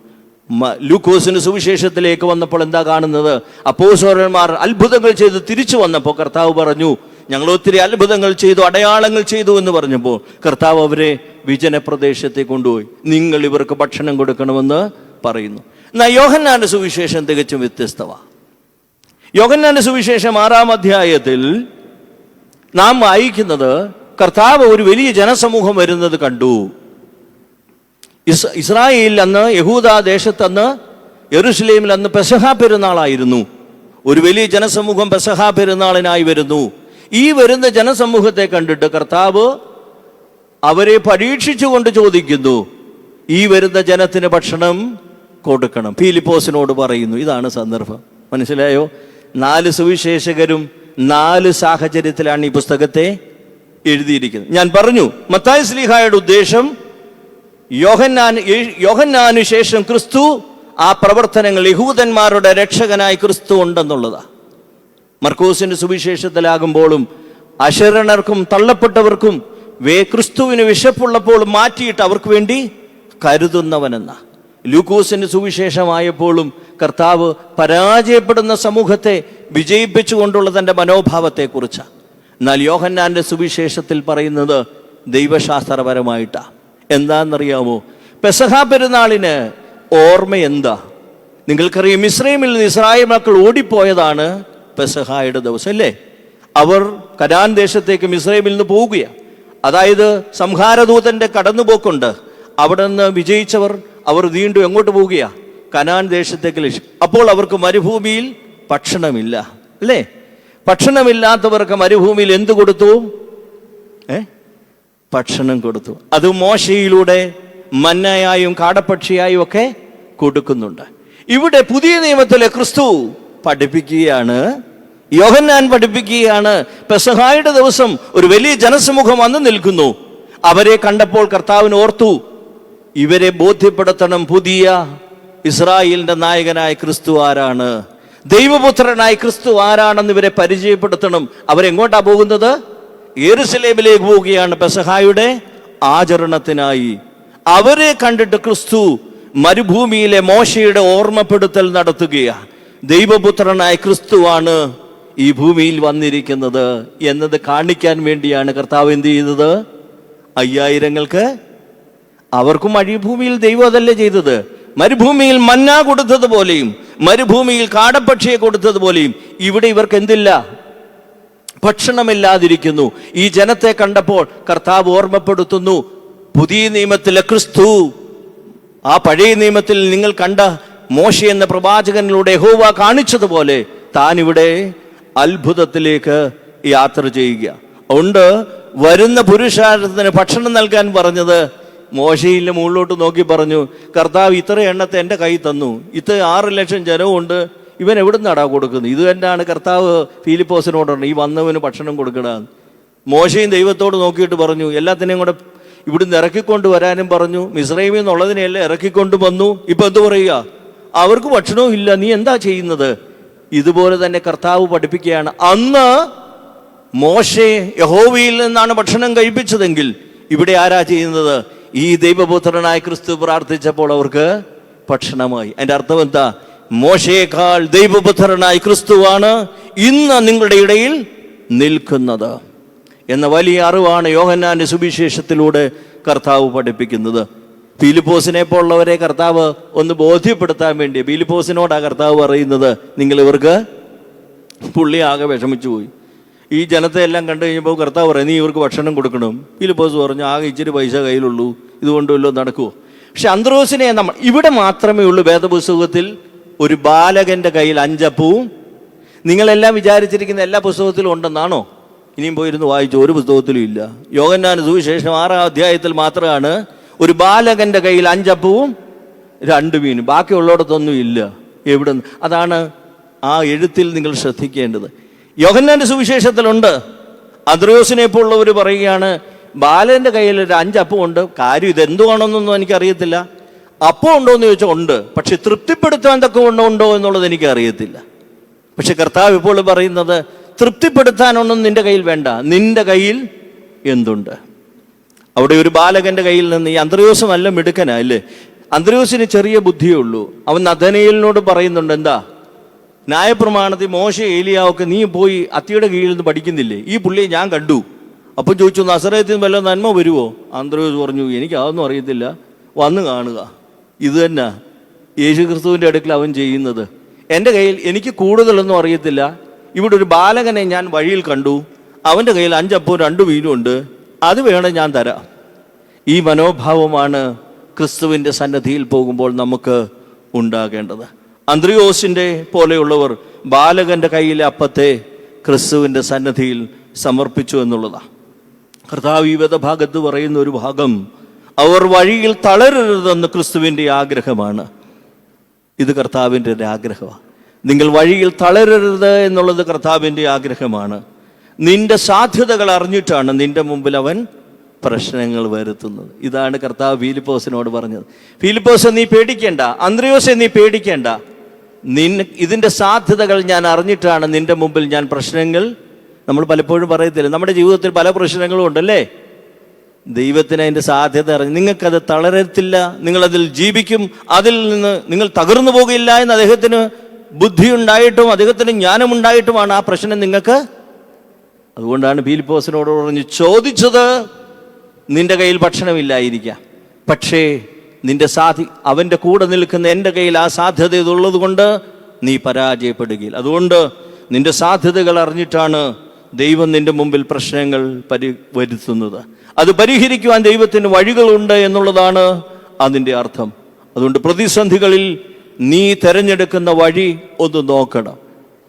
ലൂക്കോസിന്റെ സുവിശേഷത്തിലേക്ക് വന്നപ്പോൾ എന്താ കാണുന്നത്? അപ്പോസ്തലന്മാർ അത്ഭുതങ്ങൾ ചെയ്ത് തിരിച്ചു വന്നപ്പോൾ കർത്താവ് പറഞ്ഞു, ഞങ്ങൾ ഒത്തിരി അത്ഭുതങ്ങൾ ചെയ്തു, അടയാളങ്ങൾ ചെയ്തു എന്ന് പറഞ്ഞപ്പോൾ കർത്താവ് അവരെ വിജനപ്രദേശത്തെ കൊണ്ടുപോയി. നിങ്ങൾ ഇവർക്ക് ഭക്ഷണം കൊടുക്കണമെന്ന് പറയുന്നു. എന്നാൽ യോഹന്നാന്റെ സുവിശേഷം തികച്ചും വ്യത്യസ്തമാണ്. യോഹന്നാന്റെ സുവിശേഷം 6-ാം അധ്യായത്തിൽ നാം വായിക്കുന്നത്, കർത്താവ് ഒരു വലിയ ജനസമൂഹം വരുന്നത് കണ്ടു. ഇസ്രായേലിൽ അന്ന്, യഹൂദ ദേശത്തന്ന്, യെരുശലേമിൽ അന്ന് പെസഹ പെരുന്നാളായിരുന്നു. ഒരു വലിയ ജനസമൂഹം പെസഹ പെരുന്നാളിനായി വരുന്നു. ഈ വരുന്ന ജനസമൂഹത്തെ കണ്ടിട്ട് കർത്താവ് അവരെ പരീക്ഷിച്ചുകൊണ്ട് ചോദിക്കുന്നു, ഈ വരുന്ന ജനത്തിന് ഭക്ഷണം കൊടുക്കണം. ഫിലിപ്പോസിനോട് പറയുന്നു. ഇതാണ് സന്ദർഭം. മനസ്സിലായോ? 4 സുവിശേഷകരും 4 സാഹചര്യത്തിലാണ് ഈ പുസ്തകത്തെ എഴുതിയിരിക്കുന്നത്. ഞാൻ പറഞ്ഞു, മത്തായി ശ്ലീഹായുടെ ഉദ്ദേശം യോഹന്നാനു ശേഷം ക്രിസ്തു, ആ പ്രവർത്തനങ്ങൾ യഹൂദന്മാരുടെ രക്ഷകനായി ക്രിസ്തു ഉണ്ടെന്നുള്ളതാണ്. മർക്കോസിന്റെ സുവിശേഷത്തിലാകുമ്പോഴും അശരണർക്കും തള്ളപ്പെട്ടവർക്കും ക്രിസ്തുവിന് വിശപ്പുള്ളപ്പോൾ മാറ്റിയിട്ട് അവർക്ക് വേണ്ടി കരുതുന്നവനെന്ന. ലൂക്കോസിന്റെ സുവിശേഷമായപ്പോഴും കർത്താവ് പരാജയപ്പെടുന്ന സമൂഹത്തെ വിജയിപ്പിച്ചുകൊണ്ടുള്ള തൻ്റെ മനോഭാവത്തെക്കുറിച്ചാണ്. എന്നാൽ യോഹന്നാന്റെ സുവിശേഷത്തിൽ പറയുന്നത് ദൈവശാസ്ത്രപരമായിട്ടാണ്. എന്താണെന്നറിയാമോ? പെസഹ പെരുന്നാളിന് ഓർമ്മ എന്താ? നിങ്ങൾക്കറിയാം, മിസ്രൈമിൽ നിന്ന് ഇസ്രായേൽ മക്കൾ ഓടിപ്പോയതാണ് പെസഹായുടെ ദിവസം, അല്ലേ? അവർ കനാൻ ദേശത്തേക്ക് മിസ്രൈമിൽ നിന്ന് പോവുകയാണ്. അതായത് സംഹാരദൂതന്റെ കടന്നുപോക്കുണ്ട്. അവിടെ നിന്ന് വിജയിച്ചവർ അവർ വീണ്ടും എങ്ങോട്ട് പോവുകയാ? കനാൻ ദേശത്തേക്ക്. അപ്പോൾ അവർക്ക് മരുഭൂമിയിൽ ഭക്ഷണമില്ല, അല്ലേ? ഭക്ഷണമില്ലാത്തവർക്ക് മരുഭൂമിയിൽ എന്ത് കൊടുത്തു? ഭക്ഷണം കൊടുത്തു. അത് മോശയിലൂടെ മന്നയായും കാടപ്പക്ഷിയായും ഒക്കെ കൊടുക്കുന്നുണ്ട്. ഇവിടെ പുതിയ നിയമത്തിലെ ക്രിസ്തു പഠിപ്പിക്കുകയാണ്, യോഹന്നാൻ പഠിപ്പിക്കുകയാണ്. പെസഹായുടെ ദിവസം ഒരു വലിയ ജനസമൂഹം വന്നു നിൽക്കുന്നു. അവരെ കണ്ടപ്പോൾ കർത്താവിന് ഓർത്തു, ഇവരെ ബോധ്യപ്പെടുത്തണം പുതിയ ഇസ്രായേലിന്റെ നായകനായ ക്രിസ്തു ആരാണ്, ദൈവപുത്രനായ ക്രിസ്തു ആരാണെന്ന് ഇവരെ പരിചയപ്പെടുത്തണം. അവരെങ്ങോട്ടാ പോകുന്നത്? യെരുശലേമിലേക്ക് പോവുകയാണ് പെസഹായുടെ ആചരണത്തിനായി. അവരെ കണ്ടിട്ട് ക്രിസ്തു മരുഭൂമിയിലെ മോശയുടെ ഓർമ്മപ്പെടുത്തൽ നടത്തുകയാണ്. ദൈവപുത്രനായ ക്രിസ്തുവാണ് ഈ ഭൂമിയിൽ വന്നിരിക്കുന്നത് എന്നത് കാണിക്കാൻ വേണ്ടിയാണ് കർത്താവ് എന്ത് ചെയ്തത്? 5000-ങ്ങൾക്ക് അവർക്കും മരുഭൂമിയിൽ ദൈവം അതല്ലേ ചെയ്തത്? മരുഭൂമിയിൽ മന്ന കൊടുത്തതുപോലെയും മരുഭൂമിയിൽ കാടപ്പക്ഷിയെ കൊടുത്തതുപോലെയും ഇവിടെ ഇവർക്ക് എന്തില്ല? ഭക്ഷണമില്ലാതിരിക്കുന്നു. ഈ ജനത്തെ കണ്ടപ്പോൾ കർത്താവ് ഓർമ്മപ്പെടുത്തുന്നു, പുതിയ നിയമത്തിലെ ക്രിസ്തു, ആ പഴയ നിയമത്തിൽ നിങ്ങൾ കണ്ട മോശ എന്ന പ്രവാചകനിലൂടെ യഹോവ കാണിച്ചതുപോലെ താൻ ഇവിടെ അത്ഭുതത്തിലേക്ക് യാത്ര ചെയ്യുക. അതുകൊണ്ട് വരുന്ന പുരുഷാരത്തിന് ഭക്ഷണം നൽകാൻ പറഞ്ഞത് മോശയിലെ മുകളിലോട്ട് നോക്കി പറഞ്ഞു, കർത്താവ് ഇത്ര എണ്ണത്തെ എൻ്റെ കൈ തന്നു, 6 ലക്ഷം ജനവുമുണ്ട്, ഇവൻ എവിടെ നിന്നാടാ കൊടുക്കുന്നത്? ഇത് തന്നെയാണ് കർത്താവ് ഫിലിപ്പോസിനോട് പറഞ്ഞു, ഈ വന്നവന് ഭക്ഷണം കൊടുക്കടാന്ന്. മോശയും ദൈവത്തോട് നോക്കിയിട്ട് പറഞ്ഞു, എല്ലാത്തിനെയും കൂടെ ഇവിടുന്ന് ഇറക്കിക്കൊണ്ട് വരാനും പറഞ്ഞു. മിസ്രൈമിൽ നിന്നുള്ളതിനെല്ലാം ഇറക്കിക്കൊണ്ട് വന്നു. ഇപ്പൊ എന്ത് പറയുക? അവർക്ക് ഭക്ഷണവും ഇല്ല, നീ എന്താ ചെയ്യുന്നത്? ഇതുപോലെ തന്നെ കർത്താവ് പഠിപ്പിക്കുകയാണ്, അന്ന് മോശെ യഹോവയിൽ നിന്നാണ് ഭക്ഷണം കഴിപ്പിച്ചതെങ്കിൽ ഇവിടെ ആരാ ചെയ്യുന്നത്? ഈ ദൈവപുത്രനായ ക്രിസ്തു പ്രാർത്ഥിച്ചപ്പോൾ അവർക്ക് ഭക്ഷണമായി. അതിന്റെ അർത്ഥം എന്താ? മോശയേക്കാൾ ദൈവപുത്രനായ ക്രിസ്തുവാണ് ഇന്ന് നിങ്ങളുടെ ഇടയിൽ നിൽക്കുന്നത് എന്ന വലിയ അറിവാണ് യോഹന്നാന്റെ സുവിശേഷത്തിലൂടെ കർത്താവ് പഠിപ്പിക്കുന്നത്. ഫിലിപ്പോസിനെ പോലുള്ളവരെ കർത്താവ് ഒന്ന് ബോധ്യപ്പെടുത്താൻ വേണ്ടി ഫിലിപ്പോസിനോടാ കർത്താവ് പറയുന്നത്, നിങ്ങൾ ഇവർക്ക്, പുള്ളി ആകെ വിഷമിച്ചു പോയി. ഈ ജനത്തെ എല്ലാം കണ്ടു കഴിഞ്ഞപ്പോൾ കർത്താവ് പറയും, നീ ഇവർക്ക് ഭക്ഷണം കൊടുക്കണം. ഫിലിപ്പോസ് പറഞ്ഞു, ആകെ ഇച്ചിരി പൈസ കയ്യിലുള്ളൂ, ഇതുകൊണ്ട് വല്ലതും നടക്കുമോ? പക്ഷെ അന്ത്രോസിനെ നമ്മൾ ഇവിടെ മാത്രമേ ഉള്ളൂ വേദപുസ്തകത്തിൽ ഒരു ബാലകന്റെ കയ്യിൽ 5 അപ്പവും. നിങ്ങളെല്ലാം വിചാരിച്ചിരിക്കുന്ന എല്ലാ പുസ്തകത്തിലും ഉണ്ടെന്നാണോ? ഇനിയും പോയിരുന്നു വായിച്ചു, ഒരു പുസ്തകത്തിലും ഇല്ല. യോഹന്നാന്റെ സുവിശേഷം 6-ാം അധ്യായത്തിൽ മാത്രമാണ് ഒരു ബാലകന്റെ കയ്യിൽ 5 അപ്പവും 2 മീനും, ബാക്കിയുള്ളിടത്തൊന്നും ഇല്ല. എവിടെ? അതാണ് ആ എഴുത്തിൽ നിങ്ങൾ ശ്രദ്ധിക്കേണ്ടത്. യോഹന്നാന്റെ സുവിശേഷത്തിലുണ്ട്. അന്ത്രോസിനെ പോലുള്ളവർ പറയുകയാണ്, ബാലന്റെ കയ്യിൽ ഒരു 5 അപ്പം ഉണ്ട്. കാര്യം ഇതെന്തുവാണെന്നൊന്നും എനിക്കറിയത്തില്ല. അപ്പം ഉണ്ടോ എന്ന് ചോദിച്ചാൽ ഉണ്ട്, പക്ഷെ തൃപ്തിപ്പെടുത്താൻ തക്ക ഉണ്ടോ എന്നുള്ളത് എനിക്ക് അറിയത്തില്ല. പക്ഷെ കർത്താവ് ഇപ്പോൾ പറയുന്നത്, തൃപ്തിപ്പെടുത്താനൊന്നും നിന്റെ കയ്യിൽ വേണ്ട, നിന്റെ കയ്യിൽ എന്തുണ്ട്? അവിടെ ഒരു ബാലകന്റെ കയ്യിൽ നിന്ന്, ഈ അന്ത്രയോസ് നല്ല മിടുക്കനാ അല്ലേ? അന്ത്രയോസിന് ചെറിയ ബുദ്ധിയേ ഉള്ളൂ. അവൻ നഥനയേലിനോട് പറയുന്നുണ്ട്, എന്താ ന്യായപ്രമാണത്തിൽ മോശ ഏലിയാവൊക്കെ നീ പോയി അത്തിയുടെ കീഴിൽ നിന്ന് പഠിക്കുന്നില്ലേ? ഈ പുള്ളിയെ ഞാൻ കണ്ടു. അപ്പം ചോദിച്ചു, നസറേത്തിൽ വല്ല നന്മ വരുമോ? അന്ത്രയോസ് പറഞ്ഞു, എനിക്ക് അതൊന്നും അറിയത്തില്ല, വന്ന് കാണുക. ഇത് തന്നെ യേശു ക്രിസ്തുവിൻ്റെ അടുക്കൽ അവൻ ചെയ്യുന്നത്. എൻ്റെ കയ്യിൽ എനിക്ക് കൂടുതലൊന്നും അറിയത്തില്ല, ഇവിടെ ഒരു ബാലകനെ ഞാൻ വഴിയിൽ കണ്ടു, അവൻ്റെ കയ്യിൽ 5 അപ്പവും 2 മീനും ഉണ്ട്, അത് വേണം ഞാൻ തരാം. ഈ മനോഭാവമാണ് ക്രിസ്തുവിൻ്റെ സന്നദ്ധിയിൽ പോകുമ്പോൾ നമുക്ക് ഉണ്ടാകേണ്ടത്. അന്ത്രയോസിൻ്റെ പോലെയുള്ളവർ ബാലകന്റെ കയ്യിലെ അപ്പത്തെ ക്രിസ്തുവിൻ്റെ സന്നദ്ധിയിൽ സമർപ്പിച്ചു എന്നുള്ളതാണ്. കർത്താവ് ഈ വേദഭാഗത്ത് പറയുന്ന ഒരു ഭാഗം, അവർ വഴിയിൽ തളരരുതെന്ന് ക്രിസ്തുവിൻ്റെ ആഗ്രഹമാണ്. ഇത് കർത്താവിൻ്റെ ഒരു ആഗ്രഹമാണ്. നിങ്ങൾ വഴിയിൽ തളരരുത് എന്നുള്ളത് കർത്താവിൻ്റെ ആഗ്രഹമാണ്. നിന്റെ സാധ്യതകൾ അറിഞ്ഞിട്ടാണ് നിന്റെ മുമ്പിൽ അവൻ പ്രശ്നങ്ങൾ വരുത്തുന്നത്. ഇതാണ് കർത്താവ് ഫിലിപ്പോസിനോട് പറഞ്ഞത്. ഫിലിപ്പോസ്, നീ പേടിക്കേണ്ട, അന്ത്രയോസെ നീ പേടിക്കേണ്ട, ഇതിൻ്റെ സാധ്യതകൾ ഞാൻ അറിഞ്ഞിട്ടാണ് നിന്റെ മുമ്പിൽ ഞാൻ പ്രശ്നങ്ങൾ. നമ്മൾ പലപ്പോഴും പറയത്തില്ല, നമ്മുടെ ജീവിതത്തിൽ പല പ്രശ്നങ്ങളും ഉണ്ടല്ലേ. ദൈവത്തിന് അതിൻ്റെ സാധ്യത അറിഞ്ഞ് നിങ്ങൾക്കത് തളരത്തില്ല, നിങ്ങളതിൽ ജീവിക്കും, അതിൽ നിന്ന് നിങ്ങൾ തകർന്നു പോകില്ല എന്ന് അദ്ദേഹത്തിന് ബുദ്ധിയുണ്ടായിട്ടും അദ്ദേഹത്തിന് ജ്ഞാനമുണ്ടായിട്ടുമാണ് ആ പ്രശ്നം നിങ്ങൾക്ക്. അതുകൊണ്ടാണ് ഫിലിപ്പോസിനോട് പറഞ്ഞ് ചോദിച്ചത്, നിന്റെ കയ്യിൽ ഭക്ഷണമില്ലായിരിക്കാം, പക്ഷേ നിന്റെ അവൻ്റെ കൂടെ നിൽക്കുന്ന എൻ്റെ കയ്യിൽ ആ സാധ്യത ഇതുള്ളത് കൊണ്ട് നീ പരാജയപ്പെടുകയില്ല. അതുകൊണ്ട് നിന്റെ സാധ്യതകൾ അറിഞ്ഞിട്ടാണ് ദൈവം നിന്റെ മുമ്പിൽ പ്രശ്നങ്ങൾ വരുത്തുന്നത്. അത് പരിഹരിക്കുവാൻ ദൈവത്തിന് വഴികളുണ്ട് എന്നുള്ളതാണ് അതിൻ്റെ അർത്ഥം. അതുകൊണ്ട് പ്രതിസന്ധികളിൽ നീ തിരഞ്ഞെടുക്കുന്ന വഴി ഒന്ന് നോക്കണം.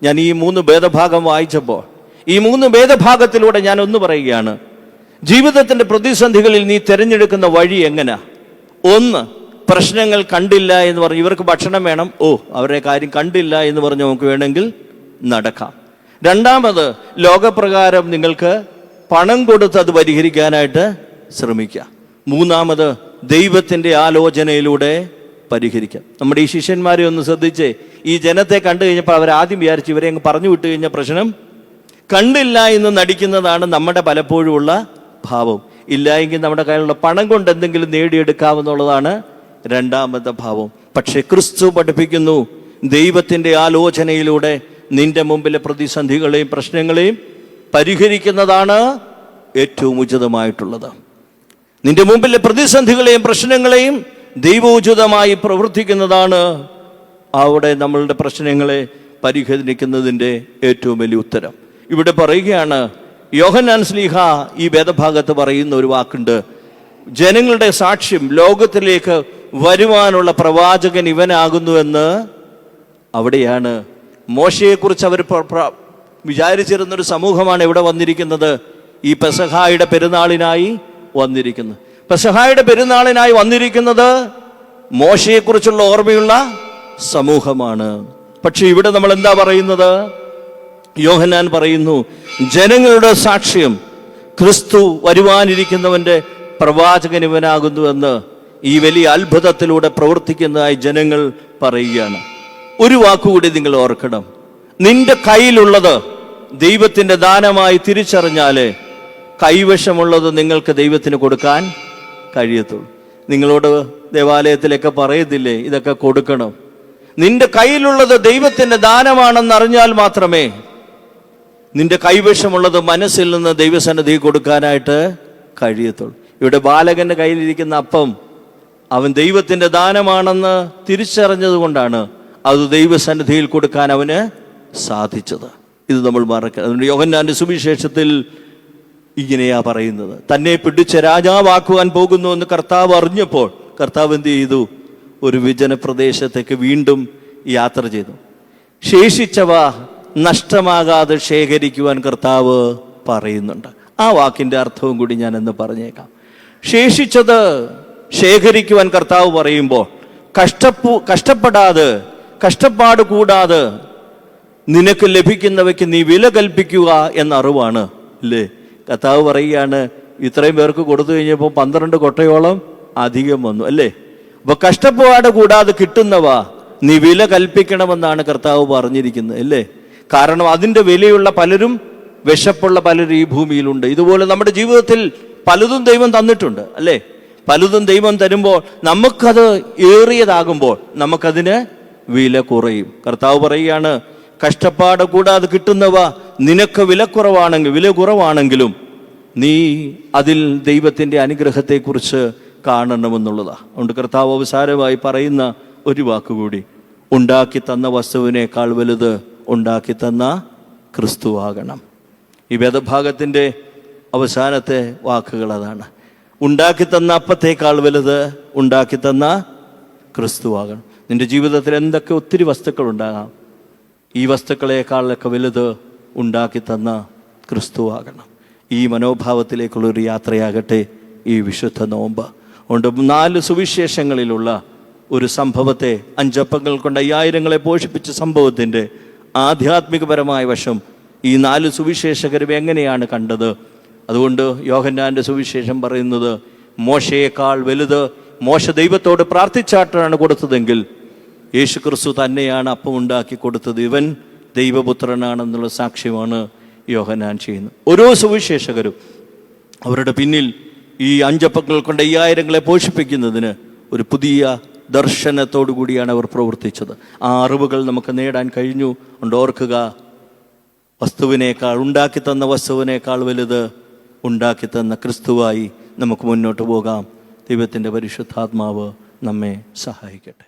ഞാൻ ഈ 3 ഭേദഭാഗം വായിച്ചപ്പോൾ ഈ 3 ഭേദഭാഗത്തിലൂടെ ഞാൻ ഒന്ന് പറയുകയാണ്, ജീവിതത്തിൻ്റെ പ്രതിസന്ധികളിൽ നീ തിരഞ്ഞെടുക്കുന്ന വഴി എങ്ങനെയാ. 1, പ്രശ്നങ്ങൾ കണ്ടില്ല എന്ന് പറഞ്ഞ് ഇവർക്ക് ഭക്ഷണം വേണം, അവരുടെ കാര്യം കണ്ടില്ല എന്ന് പറഞ്ഞ് നമുക്ക് വേണമെങ്കിൽ നടക്കാം. 2, ലോകപ്രകാരം നിങ്ങൾക്ക് പണം കൊടുത്ത് അത് പരിഹരിക്കാനായിട്ട് ശ്രമിക്കാം. 3, ദൈവത്തിൻ്റെ ആലോചനയിലൂടെ പരിഹരിക്കാം. നമ്മുടെ ഈ ശിഷ്യന്മാരെ ഒന്ന് ശ്രദ്ധിച്ചേ. ഈ ജനത്തെ കണ്ടു കഴിഞ്ഞപ്പോൾ അവരാദ്യം വിചാരിച്ചു ഇവരെ അങ്ങ് പറഞ്ഞു വിട്ടു കഴിഞ്ഞ പ്രശ്നം കണ്ടില്ല എന്ന് നടിക്കുന്നതാണ് നമ്മുടെ പലപ്പോഴും ഉള്ള ഭാവം. ഇല്ല എങ്കിൽ നമ്മുടെ കയ്യിലുള്ള പണം കൊണ്ട് എന്തെങ്കിലും നേടിയെടുക്കാമെന്നുള്ളതാണ് 2ാമത്തെ ഭാവം. പക്ഷെ ക്രിസ്തു പഠിപ്പിക്കുന്നു, ദൈവത്തിൻ്റെ ആലോചനയിലൂടെ നിന്റെ മുമ്പിലെ പ്രതിസന്ധികളെയും പ്രശ്നങ്ങളെയും പരിഹരിക്കുന്നതാണ് ഏറ്റവും ഉചിതമായിട്ടുള്ളത്. നിന്റെ മുമ്പിലെ പ്രതിസന്ധികളെയും പ്രശ്നങ്ങളെയും ദൈവോചിതമായി പ്രവർത്തിക്കുന്നതാണ് അവിടെ നമ്മളുടെ പ്രശ്നങ്ങളെ പരിഹരിക്കുന്നതിൻ്റെ ഏറ്റവും വലിയ ഉത്തരം. ഇവിടെ പറയുകയാണ്, യോഹന്നാൻ ശ്ലീഹ ഈ വേദഭാഗത്ത് പറയുന്ന ഒരു വാക്കുണ്ട്, ജനങ്ങളുടെ സാക്ഷ്യം ലോകത്തിലേക്ക് വരുവാനുള്ള പ്രവാചകൻ ഇവനാകുന്നുവെന്ന്. അവിടെയാണ് മോശയെക്കുറിച്ച് അവർ വിചാരിച്ചിരുന്നൊരു സമൂഹമാണ് ഇവിടെ വന്നിരിക്കുന്നത്, ഈ പെസഹായുടെ പെരുന്നാളിനായി വന്നിരിക്കുന്നത്. പെസഹായുടെ പെരുന്നാളിനായി വന്നിരിക്കുന്നത് മോശയെക്കുറിച്ചുള്ള ഓർമ്മയുള്ള സമൂഹമാണ്. പക്ഷെ ഇവിടെ നമ്മൾ എന്താ പറയുന്നത്? യോഹന്നാൻ പറയുന്നു, ജനങ്ങളുടെ സാക്ഷ്യം ക്രിസ്തു വരുവാനിരിക്കുന്നവന്റെ പ്രവാചകൻ ഇവനാകുന്നുവെന്ന് ഈ വലിയ അത്ഭുതത്തിലൂടെ പ്രവർത്തിക്കുന്നതായി ജനങ്ങൾ പറയുകയാണ്. ഒരു വാക്കുകൂടി നിങ്ങൾ ഓർക്കണം, നിന്റെ കയ്യിലുള്ളത് ദൈവത്തിൻ്റെ ദാനമായി തിരിച്ചറിഞ്ഞാലേ കൈവശമുള്ളത് നിങ്ങൾക്ക് ദൈവത്തിന് കൊടുക്കാൻ കഴിയത്തുള്ളൂ. നിങ്ങളോട് ദേവാലയത്തിലൊക്കെ പറയത്തില്ലേ ഇതൊക്കെ കൊടുക്കണം. നിന്റെ കയ്യിലുള്ളത് ദൈവത്തിൻ്റെ ദാനമാണെന്ന് അറിഞ്ഞാൽ മാത്രമേ നിന്റെ കൈവശമുള്ളത് മനസ്സിൽ നിന്ന് ദൈവസന്നിധി കൊടുക്കാനായിട്ട് കഴിയത്തുള്ളൂ. ഇവിടെ ബാലകന്റെ കയ്യിലിരിക്കുന്ന അപ്പം അവൻ ദൈവത്തിൻ്റെ ദാനമാണെന്ന് തിരിച്ചറിഞ്ഞത് കൊണ്ടാണ് അത് ദൈവസന്നിധിയിൽ കൊടുക്കാൻ അവന് സാധിച്ചത്. ഇത് നമ്മൾ മറക്കണം. അതുകൊണ്ട് യോഹന്നാന്റെ സുവിശേഷത്തിൽ ഇങ്ങനെയാ പറയുന്നത്, തന്നെ പിടിച്ച് രാജാവാക്കുവാൻ പോകുന്നു എന്ന് കർത്താവ് അറിഞ്ഞപ്പോൾ കർത്താവ് എന്ത് ചെയ്തു? ഒരു വിജന പ്രദേശത്തേക്ക് വീണ്ടും യാത്ര ചെയ്തു. ശേഷിച്ചവ നഷ്ടമാകാതെ ശേഖരിക്കുവാൻ കർത്താവ് പറയുന്നുണ്ട്. ആ വാക്കിൻ്റെ അർത്ഥവും കൂടി ഞാൻ എന്ന് പറഞ്ഞേക്കാം. ശേഷിച്ചത് ശേഖരിക്കുവാൻ കർത്താവ് പറയുമ്പോൾ കഷ്ടപ്പെടാതെ, കഷ്ടപ്പാട് കൂടാതെ നിനക്ക് ലഭിക്കുന്നവയ്ക്ക് നീ വില കൽപ്പിക്കുക എന്ന അറിവാണ് അല്ലേ. കർത്താവ് പറയുകയാണ്, ഇത്രയും പേർക്ക് കൊടുത്തു കഴിഞ്ഞപ്പോൾ 12 കൊട്ടയോളം അധികം വന്നു അല്ലേ. അപ്പൊ കഷ്ടപ്പാട് കൂടാതെ കിട്ടുന്നവ നീ വില കൽപ്പിക്കണമെന്നാണ് കർത്താവ് പറഞ്ഞിരിക്കുന്നത് അല്ലേ. കാരണം അതിൻ്റെ വിലയുള്ള പലരും, വിശപ്പുള്ള പലരും ഈ ഭൂമിയിലുണ്ട്. ഇതുപോലെ നമ്മുടെ ജീവിതത്തിൽ പലതും ദൈവം തന്നിട്ടുണ്ട് അല്ലേ. പലതും ദൈവം തരുമ്പോൾ നമുക്കത് ഏറിയതാകുമ്പോൾ നമുക്കതിന് വില കുറയും. കർത്താവ് പറയുകയാണ്, കഷ്ടപ്പാട് കൂടാതെ കിട്ടുന്നവ നിനക്ക് വില കുറവാണെങ്കിലും നീ അതിൽ ദൈവത്തിൻ്റെ അനുഗ്രഹത്തെക്കുറിച്ച് കാണണമെന്നുള്ളതാണ്. അതുകൊണ്ട് കർത്താവ് അവസാനമായി പറയുന്ന ഒരു വാക്കുകൂടി, ഉണ്ടാക്കി തന്ന വസ്തുവിനേക്കാൾ വലുത് ഉണ്ടാക്കി തന്ന ക്രിസ്തുവാകണം. ഈ വേദഭാഗത്തിൻ്റെ അവസാനത്തെ വാക്കുകൾ അതാണ്. ഉണ്ടാക്കി തന്ന അപ്പത്തേക്കാൾ വലുത് ഉണ്ടാക്കി തന്ന ക്രിസ്തുവാകണം. നിന്റെ ജീവിതത്തിൽ എന്തൊക്കെ ഒത്തിരി വസ്തുക്കൾ ഉണ്ടാകാം, ഈ വസ്തുക്കളെക്കാളൊക്കെ വലുത് ഉണ്ടാക്കി തന്ന ക്രിസ്തുവാകണം. ഈ മനോഭാവത്തിലേക്കുള്ളൊരു യാത്രയാകട്ടെ ഈ വിശുദ്ധ നോമ്പ്. അതുകൊണ്ട് 4 സുവിശേഷങ്ങളിലുള്ള ഒരു സംഭവത്തെ, 5 അപ്പങ്ങൾ കൊണ്ട് 5000 പോഷിപ്പിച്ച സംഭവത്തിൻ്റെ ആധ്യാത്മികപരമായ വശം ഈ 4 സുവിശേഷകരും എങ്ങനെയാണ് കണ്ടത്? അതുകൊണ്ട് യോഹന്നാൻ്റെ സുവിശേഷം പറയുന്നത് മോശയേക്കാൾ വലുത് മോശ ദൈവത്തോട് പ്രാർത്ഥിച്ചാട്ടാണ് കൊടുത്തതെങ്കിൽ യേശു ക്രിസ്തു തന്നെയാണ് അപ്പം ഉണ്ടാക്കി കൊടുത്തത്. ഇവൻ ദൈവപുത്രനാണെന്നുള്ള സാക്ഷ്യമാണ് യോഹന്നാൻ ചെയ്യുന്നത്. ഓരോ സുവിശേഷകരും അവരുടെ പിന്നിൽ ഈ 5 അപ്പങ്ങൾ കൊണ്ട് 5000 പോഷിപ്പിക്കുന്നതിന് ഒരു പുതിയ ദർശനത്തോടു കൂടിയാണ് അവർ പ്രവർത്തിച്ചത്. ആ അറിവുകൾ നമുക്ക് നേടാൻ കഴിഞ്ഞു. ഓർക്കുക, ഉണ്ടാക്കി തന്ന വസ്തുവിനേക്കാൾ വലുത് ഉണ്ടാക്കി തന്ന ക്രിസ്തുവായി നമുക്ക് മുന്നോട്ട് പോകാം. ദൈവത്തിൻ്റെ പരിശുദ്ധാത്മാവ് നമ്മെ സഹായിക്കട്ടെ.